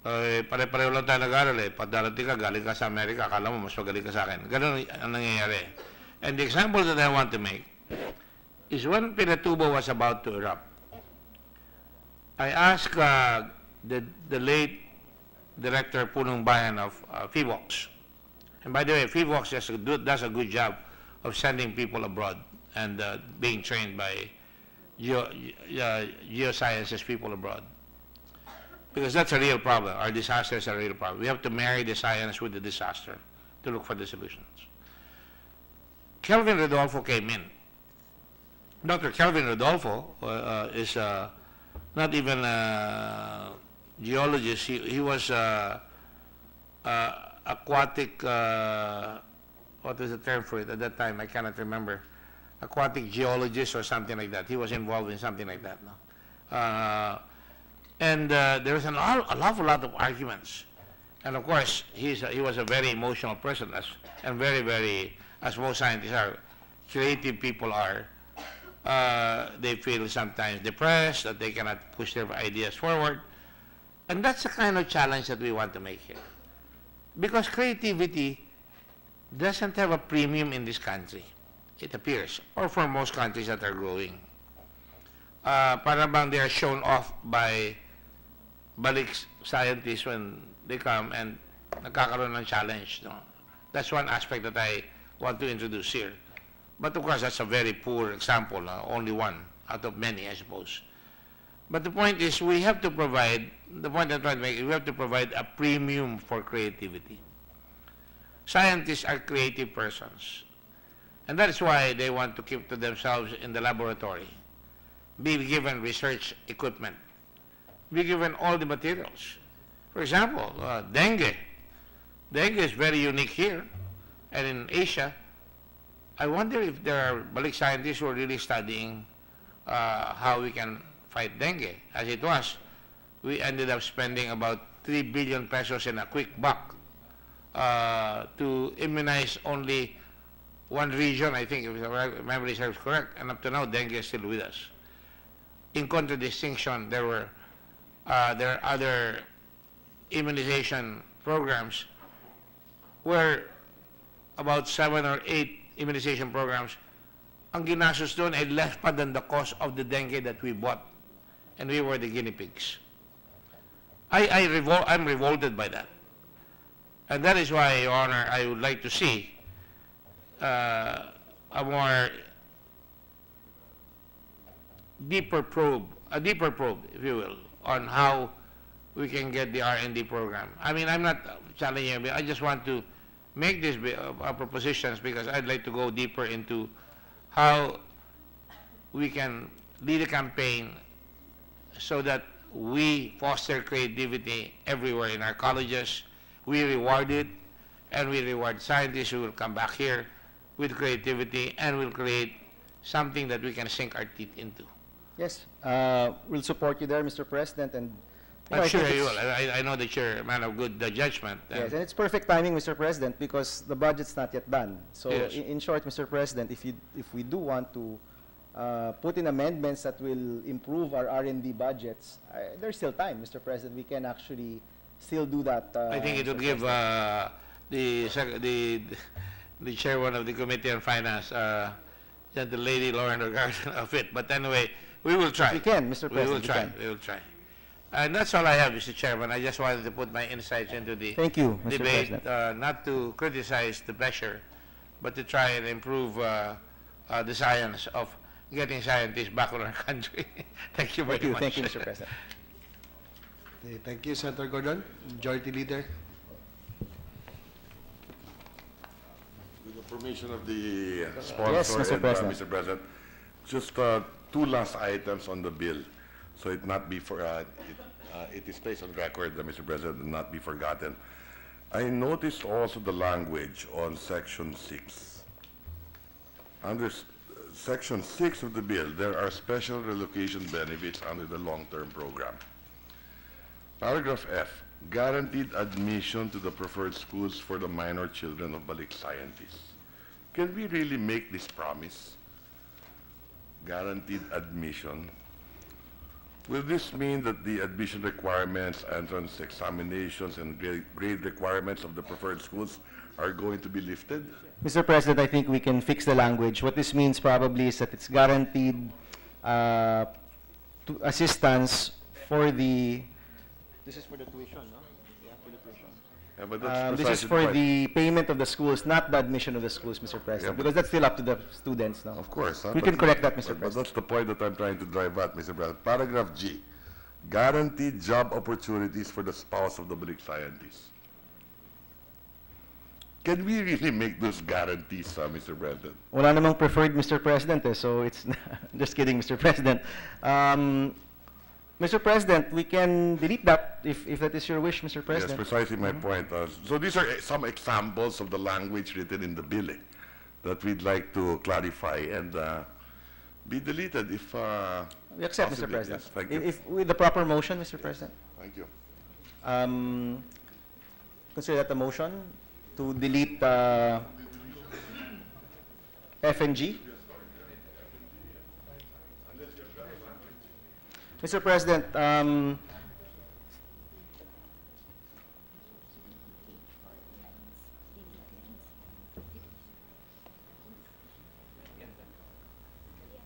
Pare-pareho lang tayo nag-aaral eh. Pag darating ka, galing ka sa Amerika, akala mo mas magaling ka sa akin. Ganun ang nangyayari. And the example that I want to make is when Pinatubo was about to erupt, I asked the late director Punong Bayan of FIVOX. And by the way, FIVOX does a good job of sending people abroad and being trained by geosciences people abroad. Because that's a real problem. Our disasters are a real problem. We have to marry the science with the disaster to look for the solutions. Kelvin Rodolfo came in. Dr. Kelvin Rodolfo is not even a geologist. He was aquatic, what is the term for it at that time? I cannot remember. Aquatic geologist or something like that. He was involved in something like that. No? And there was an awful lot of arguments. And of course, he was a very emotional person, and very, very, as most scientists are, creative people are. They feel sometimes depressed, that they cannot push their ideas forward. And that's the kind of challenge that we want to make here. Because creativity doesn't have a premium in this country, it appears, or for most countries that are growing. Para bang they are shown off by balik scientists when they come and nagkakaroon ng challenge. No? That's one aspect that I want to introduce here. But of course, that's a very poor example, only one out of many, I suppose. But the point is, we have to provide, the point I'm trying to make is we have to provide a premium for creativity. Scientists are creative persons. And that is why they want to keep to themselves in the laboratory, be given research equipment, be given all the materials. For example, dengue. Dengue is very unique here and in Asia. I wonder if there are balik scientists who are really studying how we can fight dengue. As it was, we ended up spending about 3 billion pesos in a quick buck to immunize only one region, I think, if my memory serves correct, and up to now, dengue is still with us. In contradistinction, there are other immunization programs where about 7 or 8 immunization programs, ang ginastos doon ay less pa than the cost of the dengue that we bought, and we were the guinea pigs. I'm revolted by that. And that is why, Your Honor, I would like to see a more deeper probe, if you will, on how we can get the R&D program. I mean, I'm not challenging you, I just want to make these propositions because I'd like to go deeper into how we can lead a campaign so that we foster creativity everywhere in our colleges. We reward it, and we reward scientists who will come back here with creativity and will create something that we can sink our teeth into. Yes, we'll support you there, Mr. President, and I'm sure you will. I know that you're a man of good judgment. Yes, and it's perfect timing, Mr. President, because the budget's not yet done. So, yes. in short, Mr. President, if we do want to put in amendments that will improve our R&D budgets, there's still time, Mr. President. We can actually still do that. I think it will give the chairman of the Committee on Finance, the lady Lauren Regarden of it. But anyway, we will try. We can, Mr. President. We will try. We will try. And that's all I have, Mr. Chairman. I just wanted to put my insights into the Thank you, Mr. debate, President. not to criticize the measure, but to try and improve the science of getting scientists back in our country. Thank you very much. Thank you, Mr. President. Okay, thank you, Senator Gordon. Majority Leader. With the permission of the sponsor Yes, Mr. and President. Mr. President, just two last items on the bill, so it not be for it is placed on record, Mr. President, and not be forgotten. I noticed also the language on Section 6. Under Section 6 of the bill, there are special relocation benefits under the long-term program. Paragraph F, guaranteed admission to the preferred schools for the minor children of Balik scientists. Can we really make this promise? Guaranteed admission. Will this mean that the admission requirements, entrance examinations, and grade requirements of the preferred schools are going to be lifted? Mr. President, I think we can fix the language. What this means probably is that it's guaranteed assistance for the... This is for the tuition, no? Yeah, for the tuition. Yeah, but that's This is precisely for the point. the payment of the schools, not the admission of the schools, Mr. President, Yeah, but- because that's still up to the students now. Of course. We can correct that, Mr. But President. that's the point that I'm trying to drive at, Mr. President. Paragraph G, guaranteed job opportunities for the spouse of the Balik scientist. Can we really make those guarantees, Mr. President? Wala namang preferred, Mr. President, so it's... Just kidding, Mr. President. Mr. President, we can delete that if that is your wish, Mr. President. Yes, precisely my point. So these are some examples of the language written in the bill that we'd like to clarify and be deleted if We accept, Mr. possibly. President. Yes, thank you. If with the proper motion, Mr. President. Thank you. Consider that a motion to delete F and G. Mr. President,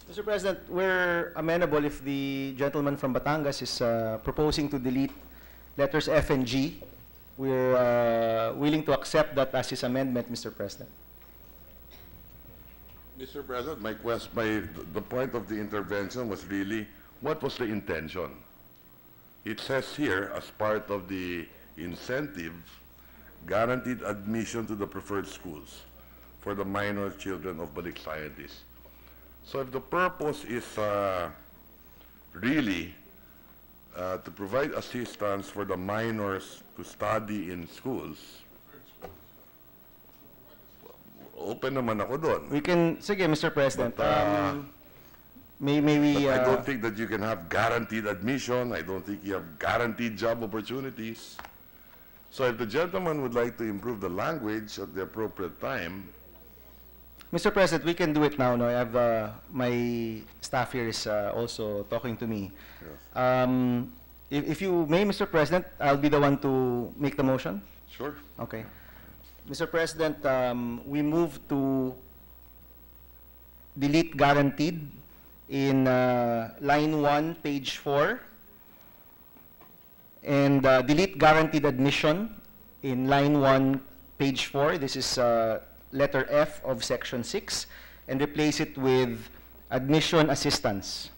Mr. President, we're amenable if the gentleman from Batangas is proposing to delete letters F and G. We're willing to accept that as his amendment, Mr. President. Mr. President, the point of the intervention was really, what was the intention? It says here, as part of the incentive, guaranteed admission to the preferred schools for the minor children of Balik scientists. So if the purpose is really to provide assistance for the minors to study in schools, open naman ako doon. We can, sige, Mr. President. But, may we... But I don't think that you can have guaranteed admission. I don't think you have guaranteed job opportunities. So if the gentleman would like to improve the language at the appropriate time, Mr. President, we can do it now. No? I have my staff here is also talking to me. yes. If you may, Mr. President, I'll be the one to make the motion. Sure. Okay. Mr. President, we move to delete guaranteed in line 1, page 4, and delete guaranteed admission in line 1, page 4. This is letter F of section 6, and replace it with admission assistance.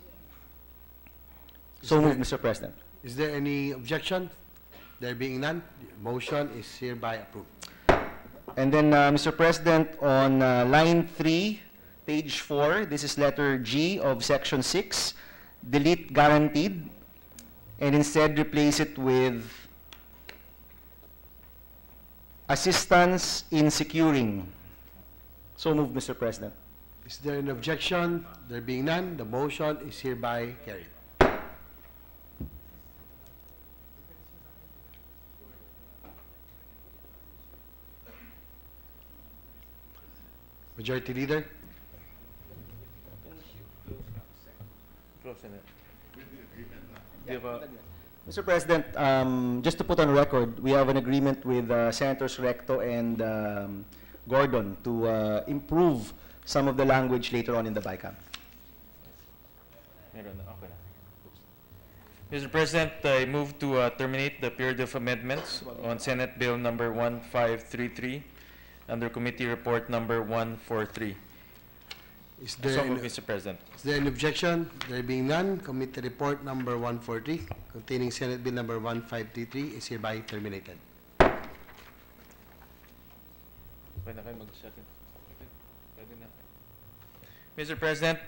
So moved, Mr. President. Is there any objection? There being none, motion is hereby approved. And then, Mr. President, on line 3, page 4, this is letter G of section 6, delete guaranteed, and instead replace it with assistance in securing. So moved, Mr. President. Is there an objection? There being none, the motion is hereby carried. Majority Leader? Mr. President, just to put on record, we have an agreement with Senators Recto and Gordon to improve some of the language later on in the BICAM. Mr. President, I move to terminate the period of amendments on Senate Bill number 1533 under Committee Report number 143. Is there, So any, moved, Mr. President. is there any objection? There being none, Committee Report number 140 containing Senate Bill number 1533 is hereby terminated. Mr. President,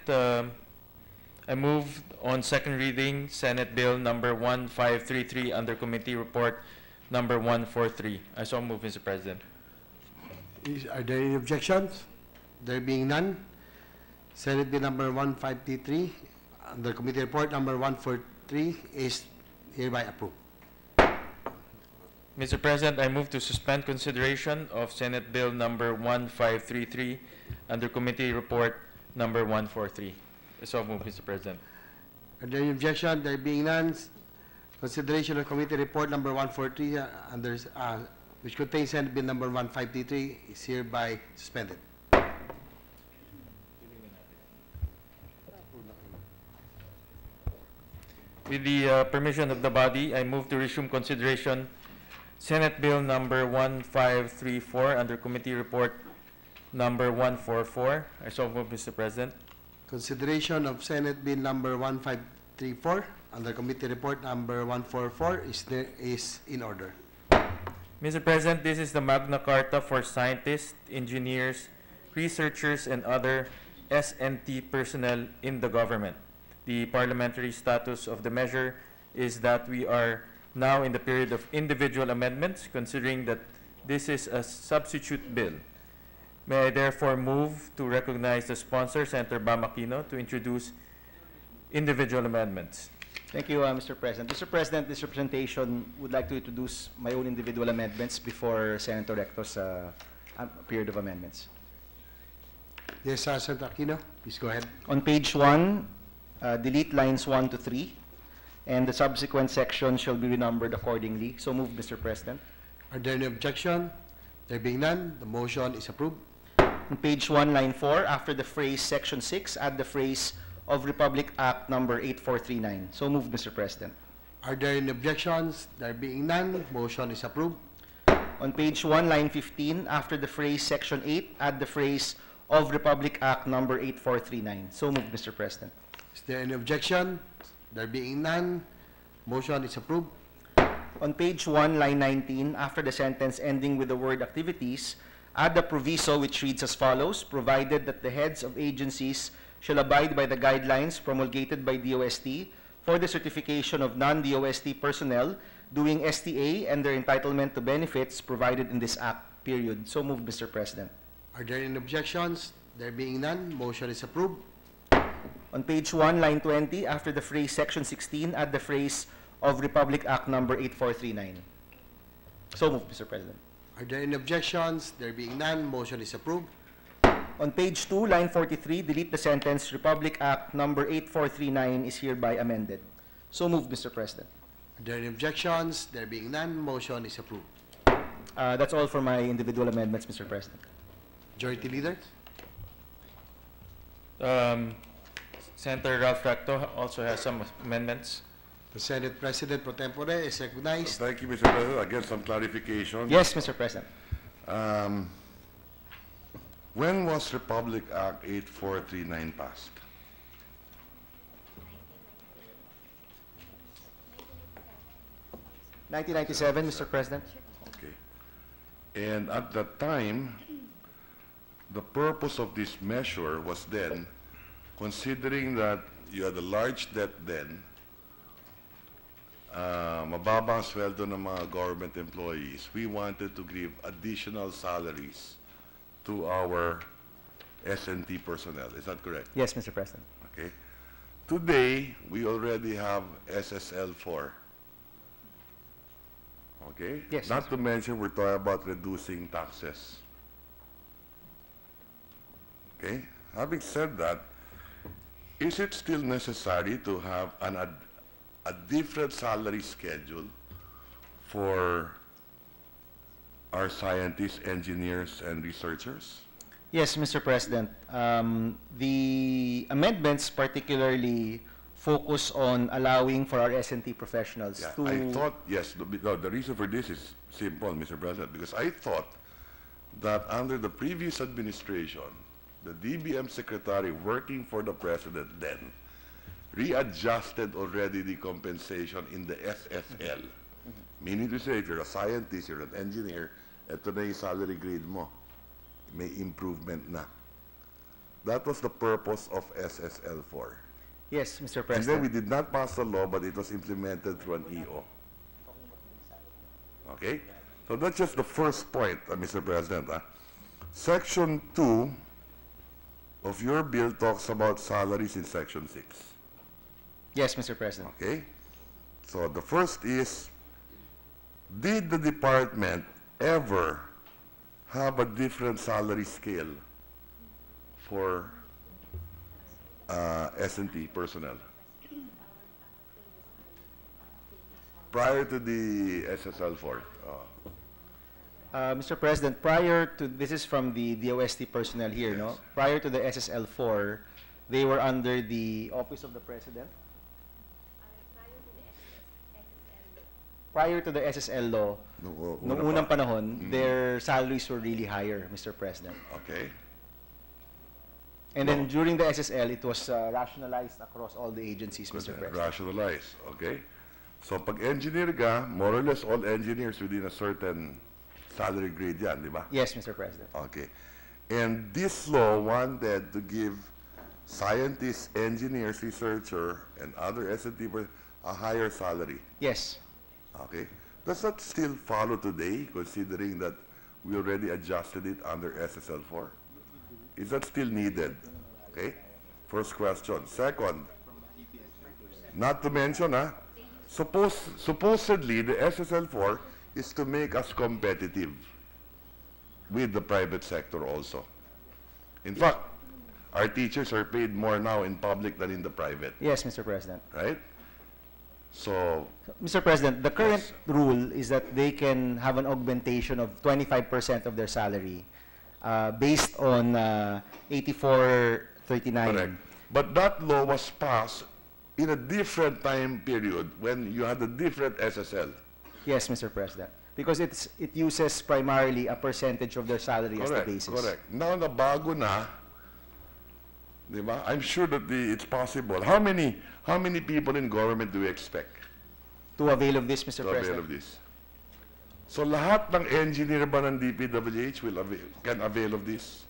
I move on second reading Senate Bill number 1533 under Committee Report number 143. I so move, Mr. President. Are there any objections? There being none, Senate Bill number 1533 under Committee Report number 143 is hereby approved. Mr. President, I move to suspend consideration of Senate Bill number 1533 under Committee Report number 143. So move, Mr. President. Are there any objection? There being none, consideration of Committee Report number 143 which contains Senate Bill number 1533 is hereby suspended. With the permission of the body, I move to resume consideration Senate Bill number 1534 under Committee Report number 144. I so move, Mr. President. Consideration of Senate Bill number 1534 under Committee Report number 144 is in order. Mr. President, this is the Magna Carta for scientists, engineers, researchers, and other S&T personnel in the government. The parliamentary status of the measure is that we are now in the period of individual amendments, considering that this is a substitute bill. May I therefore move to recognize the sponsor, Senator Bam Aquino, to introduce individual amendments. Thank you, Mr. President. Mr. President, this representation would like to introduce my own individual amendments before Senator Recto's period of amendments. Yes, Senator Aquino, please go ahead. On page 1, delete lines 1 to 3, and the subsequent section shall be renumbered accordingly. So moved, Mr. President. Are there any objection? There being none, the motion is approved. On page 1, line 4, after the phrase Section 6, add the phrase of Republic Act number 8439. So moved, Mr. President. Are there any objections? There being none, motion is approved. On page 1, line 15, after the phrase Section 8, add the phrase of Republic Act number 8439. So moved, Mr. President. Is there any objection? There being none, motion is approved. On page 1, line 19, after the sentence ending with the word activities, add the proviso which reads as follows: provided that the heads of agencies shall abide by the guidelines promulgated by DOST for the certification of non-DOST personnel doing STA and their entitlement to benefits provided in this act, period. So moved, Mr. President. Are there any objections? There being none, motion is approved. On page 1, line 20, after the phrase Section 16, add the phrase of Republic Act number 8439. So moved, Mr. President. Are there any objections? There being none, motion is approved. On page 2, line 43, delete the sentence Republic Act number 8439 is hereby amended. So moved, Mr. President. Are there any objections? There being none, motion is approved. That's all for my individual amendments, Mr. President. Majority Leader? Senator Ralph Recto also has some amendments. The Senate President pro tempore is recognized. Thank you, Mr. President. Again, some clarification. Yes, Mr. President. When was Republic Act 8439 passed? 1997, Mr. President. Okay. And at that time, the purpose of this measure was then, considering that you had a large debt then, mababa ang sweldo ng mga government employees, we wanted to give additional salaries to our S&T personnel. Is that correct? Yes, Mr. President. Okay. Today, we already have SSL4. Okay? Yes. Not to mention, we're talking about reducing taxes. Okay? Having said that, is it still necessary to have a different salary schedule for our scientists, engineers, and researchers? Yes, Mr. President. The amendments, particularly focus on allowing for our S&T professionals Yeah, to... I thought, yes, the reason for this is simple, Mr. President, because I thought that under the previous administration, the DBM secretary working for the president then readjusted already the compensation in the SSL. Meaning to say, if you're a scientist, you're an engineer, ito na yung salary grade mo. May improvement na. That was the purpose of SSL4. Yes, Mr. And President. then we did not pass the law, but it was implemented through an EO. Okay? So that's just the first point, Mr. President. Section 2 of your bill talks about salaries in Section 6. Yes, Mr. President. Okay? So the first is, did the department ever have a different salary scale for S&T personnel prior to the SSL4? Mr. President, prior to, this is from the DOST personnel here, Yes. no? Prior to the SSL4, they were under the Office of the President. Prior to the SSL law, noong unang panahon, their salaries were really higher, Mr. President. Okay. And then during the SSL, it was rationalized across all the agencies, Mr. President. Rationalize, okay? So pag engineer ka, more or less all engineers within a certain salary grade yan, di ba? Yes, Mr. President. Okay. And this law wanted to give scientists, engineers, researcher, and other S&T a higher salary. Yes. Okay. Does that still follow today, considering that we already adjusted it under SSL4? Is that still needed? Okay. First question. Second, not to mention, supposedly the SSL4 is to make us competitive with the private sector also. In fact, our teachers are paid more now in public than in the private. Yes, Mr. President. Right? So, Mr. President, the current rule is that they can have an augmentation of 25% of their salary based on 8439. correct. But that law was passed in a different time period when you had a different SSL. Yes, Mr. President. Because it uses primarily a percentage of their salary as the basis. Correct. Now na bago na, di ba? I'm sure that it's possible. How many people in government do we expect To avail of this, Mr. to President. avail of this? So lahat ng engineer ba ng DPWH can avail of this?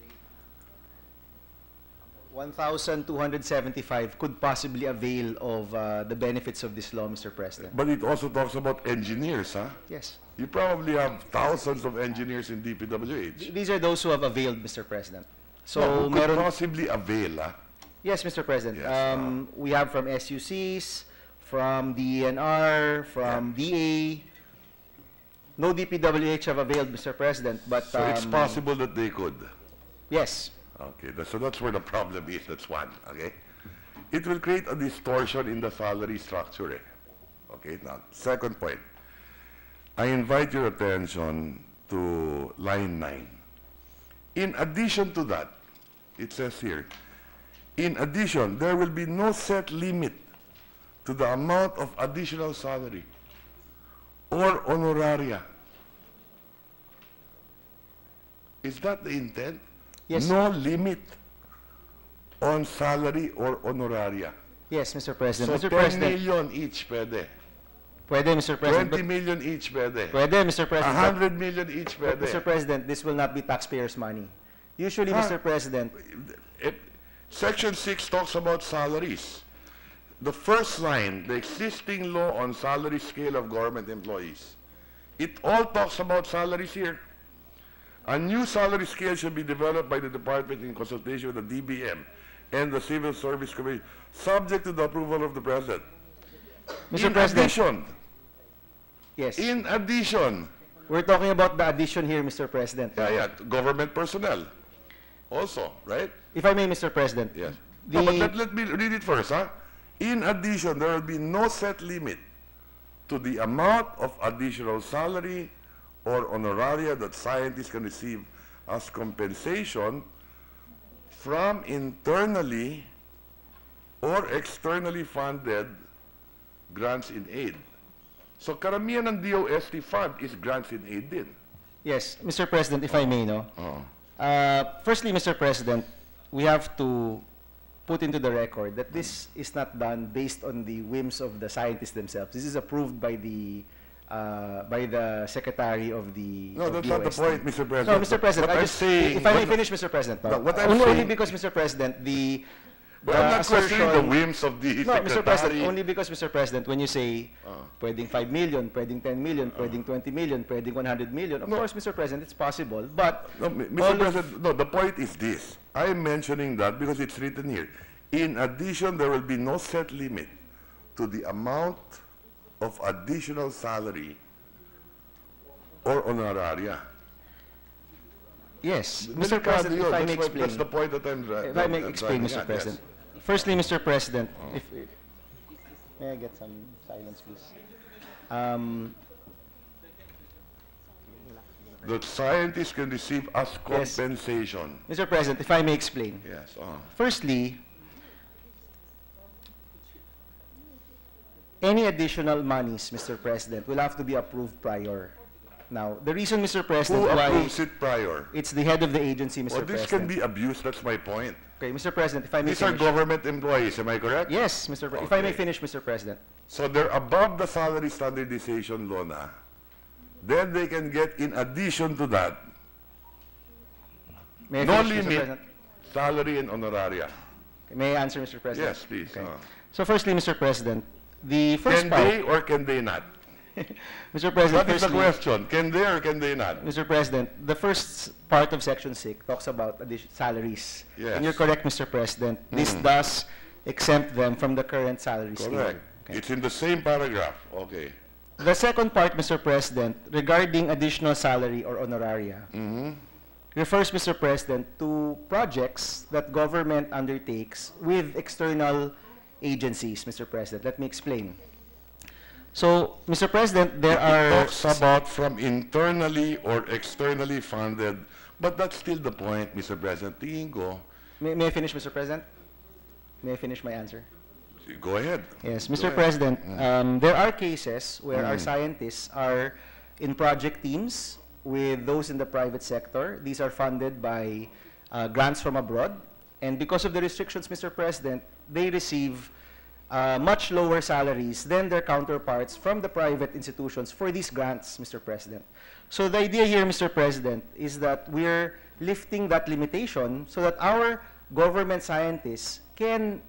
1,275 could possibly avail of the benefits of this law, Mr. President. But it also talks about engineers, huh? Yes. You probably have thousands of engineers in DPWH. These are those who have availed, Mr. President. So, who could meron... possibly avail, huh? Yes, Mr. President. Yes, we have from SUCs, from DNR, from DA. No DPWH have availed, Mr. President, but... So it's possible that they could. Yes. Okay, so that's where the problem is. That's one, okay? It will create a distortion in the salary structure, Okay, now, second point. I invite your attention to line 9. In addition to that, it says here, in addition, there will be no set limit to the amount of additional salary or honoraria. Is that the intent? Yes. No limit on salary or honoraria. Yes, Mr. President. So Mr. 10 President. million each pwede. Pwede, Mr. President. 20 million each pwede. Pwede, Mr. President. 100 million each But, pwede. Mr. President, this will not be taxpayers' money. Usually, Mr. President, Section 6 talks about salaries. The first line, the existing law on salary scale of government employees, it all talks about salaries here. A new salary scale should be developed by the department in consultation with the DBM and the Civil Service Committee, subject to the approval of the President. Mr. President. Addition, yes. in addition, We're talking about the addition here, Mr. President. yeah, government personnel also, right? If I may, Mr. President. Yes. The- No, but let me read it first, huh? In addition, there will be no set limit to the amount of additional salary or honoraria that scientists can receive as compensation from internally or externally funded grants in aid. So karamihan ng DOST fund is grants in aid din. Yes, Mr. President, if I may, no? Firstly, Mr. President, we have to put into the record that this is not done based on the whims of the scientists themselves. This is approved by the Secretary of the No, that's not the DOST. point, Mr. President. No, Mr. President, What I I'm just, saying- if I may finish, Mr. President, no? No, what I'm only saying- because, Mr. President, But I'm not questioning the whims of the No, Mr. President, Secretary. only because, Mr. President, when you say, pwedeng 5 million, pwedeng 10 million, pwedeng 20 million, pwedeng 100 million, of course, Mr. President, it's possible, but... No, Mr. President, no, the point is this. I am mentioning that because it's written here. In addition, there will be no set limit to the amount of additional salary or honoraria. Yes, Delikado Mr. President, yun. if I That's may what- explain. That's the point that I'm If I may explain, driving Mr. at, President. yes. Firstly, Mr. President, if may I get some silence, please? The scientists can receive as Yes. compensation. Mr. President, if I may explain. Yes. Firstly, any additional monies, Mr. President, will have to be approved prior. Now, the reason, Mr. President, Who why approves it prior? it's the head of the agency, Mr. Well, this President. can be abused. That's my point. Okay, Mr. President, if I may These are finish. government employees. Am I correct? Yes, Mr. If I may Okay. finish, Mr. President. So they're above the salary standardization law na. Then they can get, in addition to that, May I no finish, Mr. limit President? salary and honoraria. May I answer, Mr. President? Yes, please. Okay. So firstly, Mr. President, the first Can part... they or can they not? Mr. President, That is the firstly, question. Can they or can they not? Mr. President, the first part of Section 6 talks about salaries. Yes. And you're correct, Mr. President. This does exempt them from the current salary scheme. Correct. Okay. It's in the same paragraph. Okay. The second part, Mr. President, regarding additional salary or honoraria, refers, Mr. President, to projects that government undertakes with external agencies, Mr. President. Let me explain. So, Mr. President, there It are... talks about from internally or externally funded, but that's still the point, Mr. President. Tingin ko, May I finish, Mr. President? May I finish my answer? go ahead. Yes, Go Mr. ahead. President, there are cases where our scientists are in project teams with those in the private sector. These are funded by grants from abroad. And because of the restrictions, Mr. President, they receive much lower salaries than their counterparts from the private institutions for these grants, Mr. President. So the idea here, Mr. President, is that we're lifting that limitation so that our government scientists can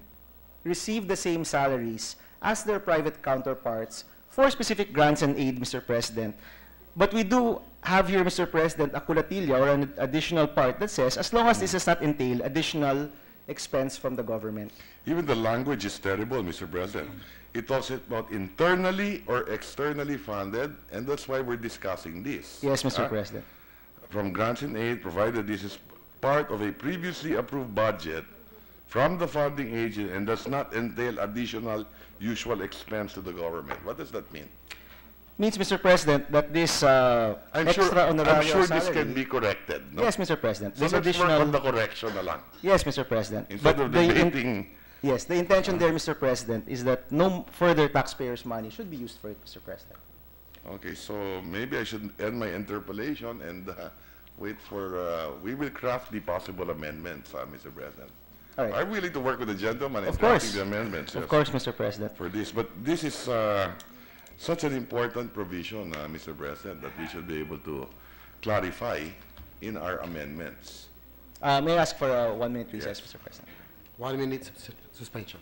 receive the same salaries as their private counterparts for specific grants and aid, Mr. President. But we do have here, Mr. President, a kulatilla or an additional part that says, as long as this does not entail additional expense from the government. Even the language is terrible, Mr. President. It talks about internally or externally funded, and that's why we're discussing this. Yes, Mr. President. From grants and aid, provided this is part of a previously approved budget from the funding agent and does not entail additional usual expense to the government. What does that mean? Means, Mr. President, that this I'm extra honoraria sure this salary- can be corrected, no? Yes, Mr. President. So This let's work additional... on the correction na lang. Yes, Mr. President. Instead of the in- debating. Yes, the intention there, Mr. President, is that no further taxpayers' money should be used for it, Mr. President. Okay, so maybe I should end my interpolation and wait for, we will craft the possible amendments, Mr. President. All right. I'm willing to work with the gentleman in Of drafting course. the amendments. Of yes, course, Mr. President. For this, but this is such an important provision, Mr. President, that we should be able to clarify in our amendments. May I ask for a 1-minute recess, Yes. Mr. President? 1 minute suspension.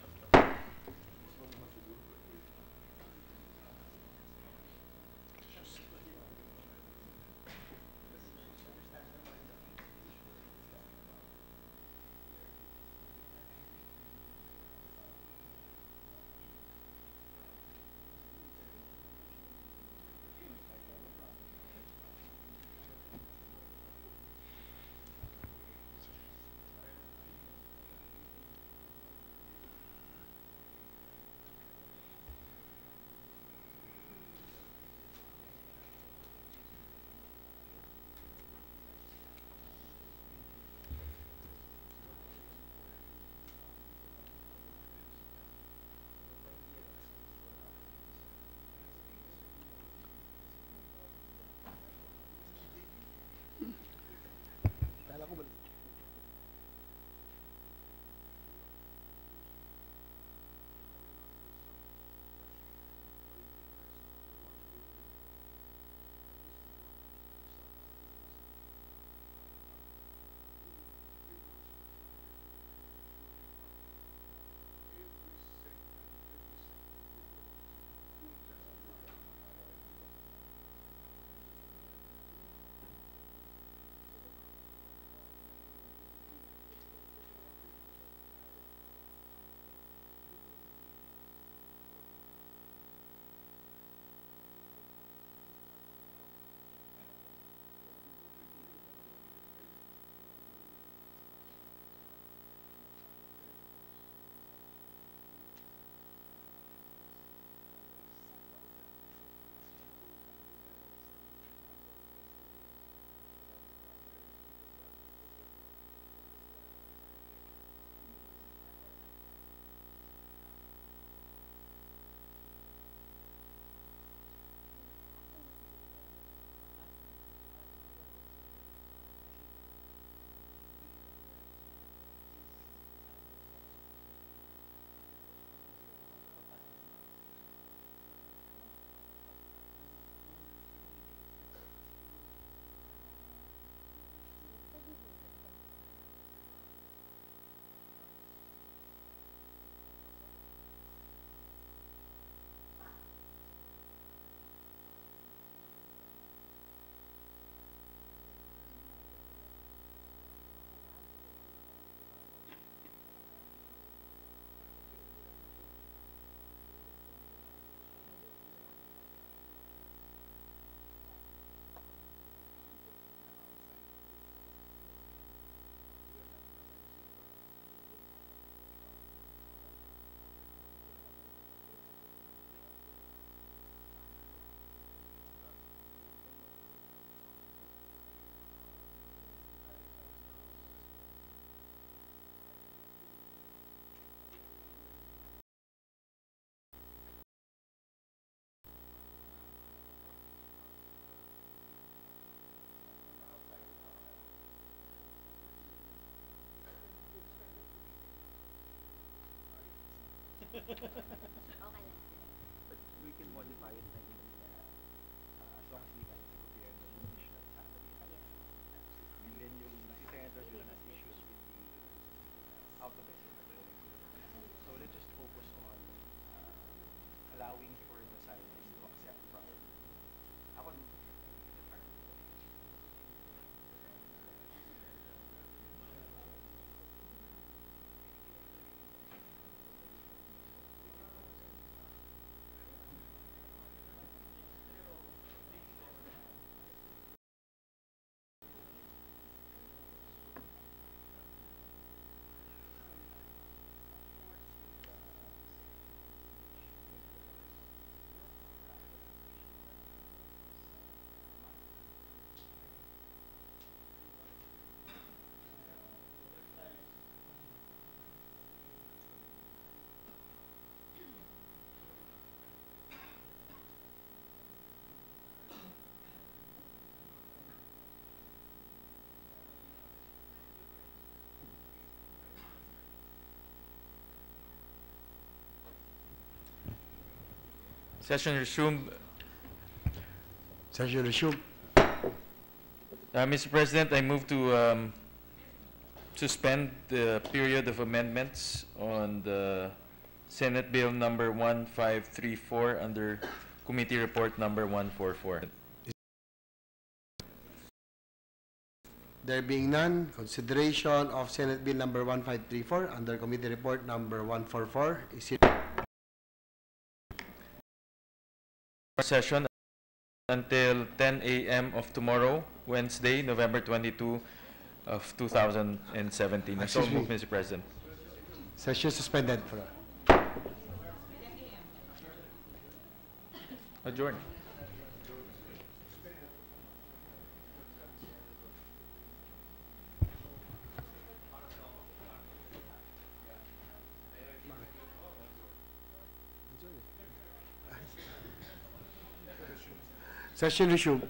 But we can modify it na yun as long as we can prepare the additional salary hike. And then yung si Senator Duran has issues with the out of senator. So let's just focus on allowing for the scientists to accept from ako. Session resumed. Session resumed. Mr. President, I move to suspend the period of amendments on the Senate Bill number 1534 under Committee Report number 144. There being none, consideration of Senate Bill number 1534 under Committee Report number 144 is session until 10 a.m. of tomorrow, Wednesday, November 22 of 2017. I so move, Mr. President. Session suspended for Adjourn. Session resumed.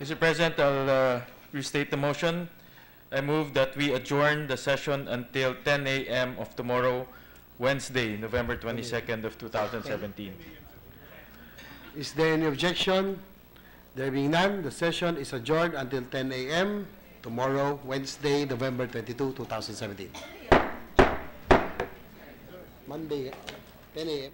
Mr. President, I'll restate the motion. I move that we adjourn the session until 10 a.m. of tomorrow, Wednesday, November 22nd of 2017. Is there any objection? There being none, the session is adjourned until 10 a.m. tomorrow, Wednesday, November 22, 2017. Monday, 10 a.m.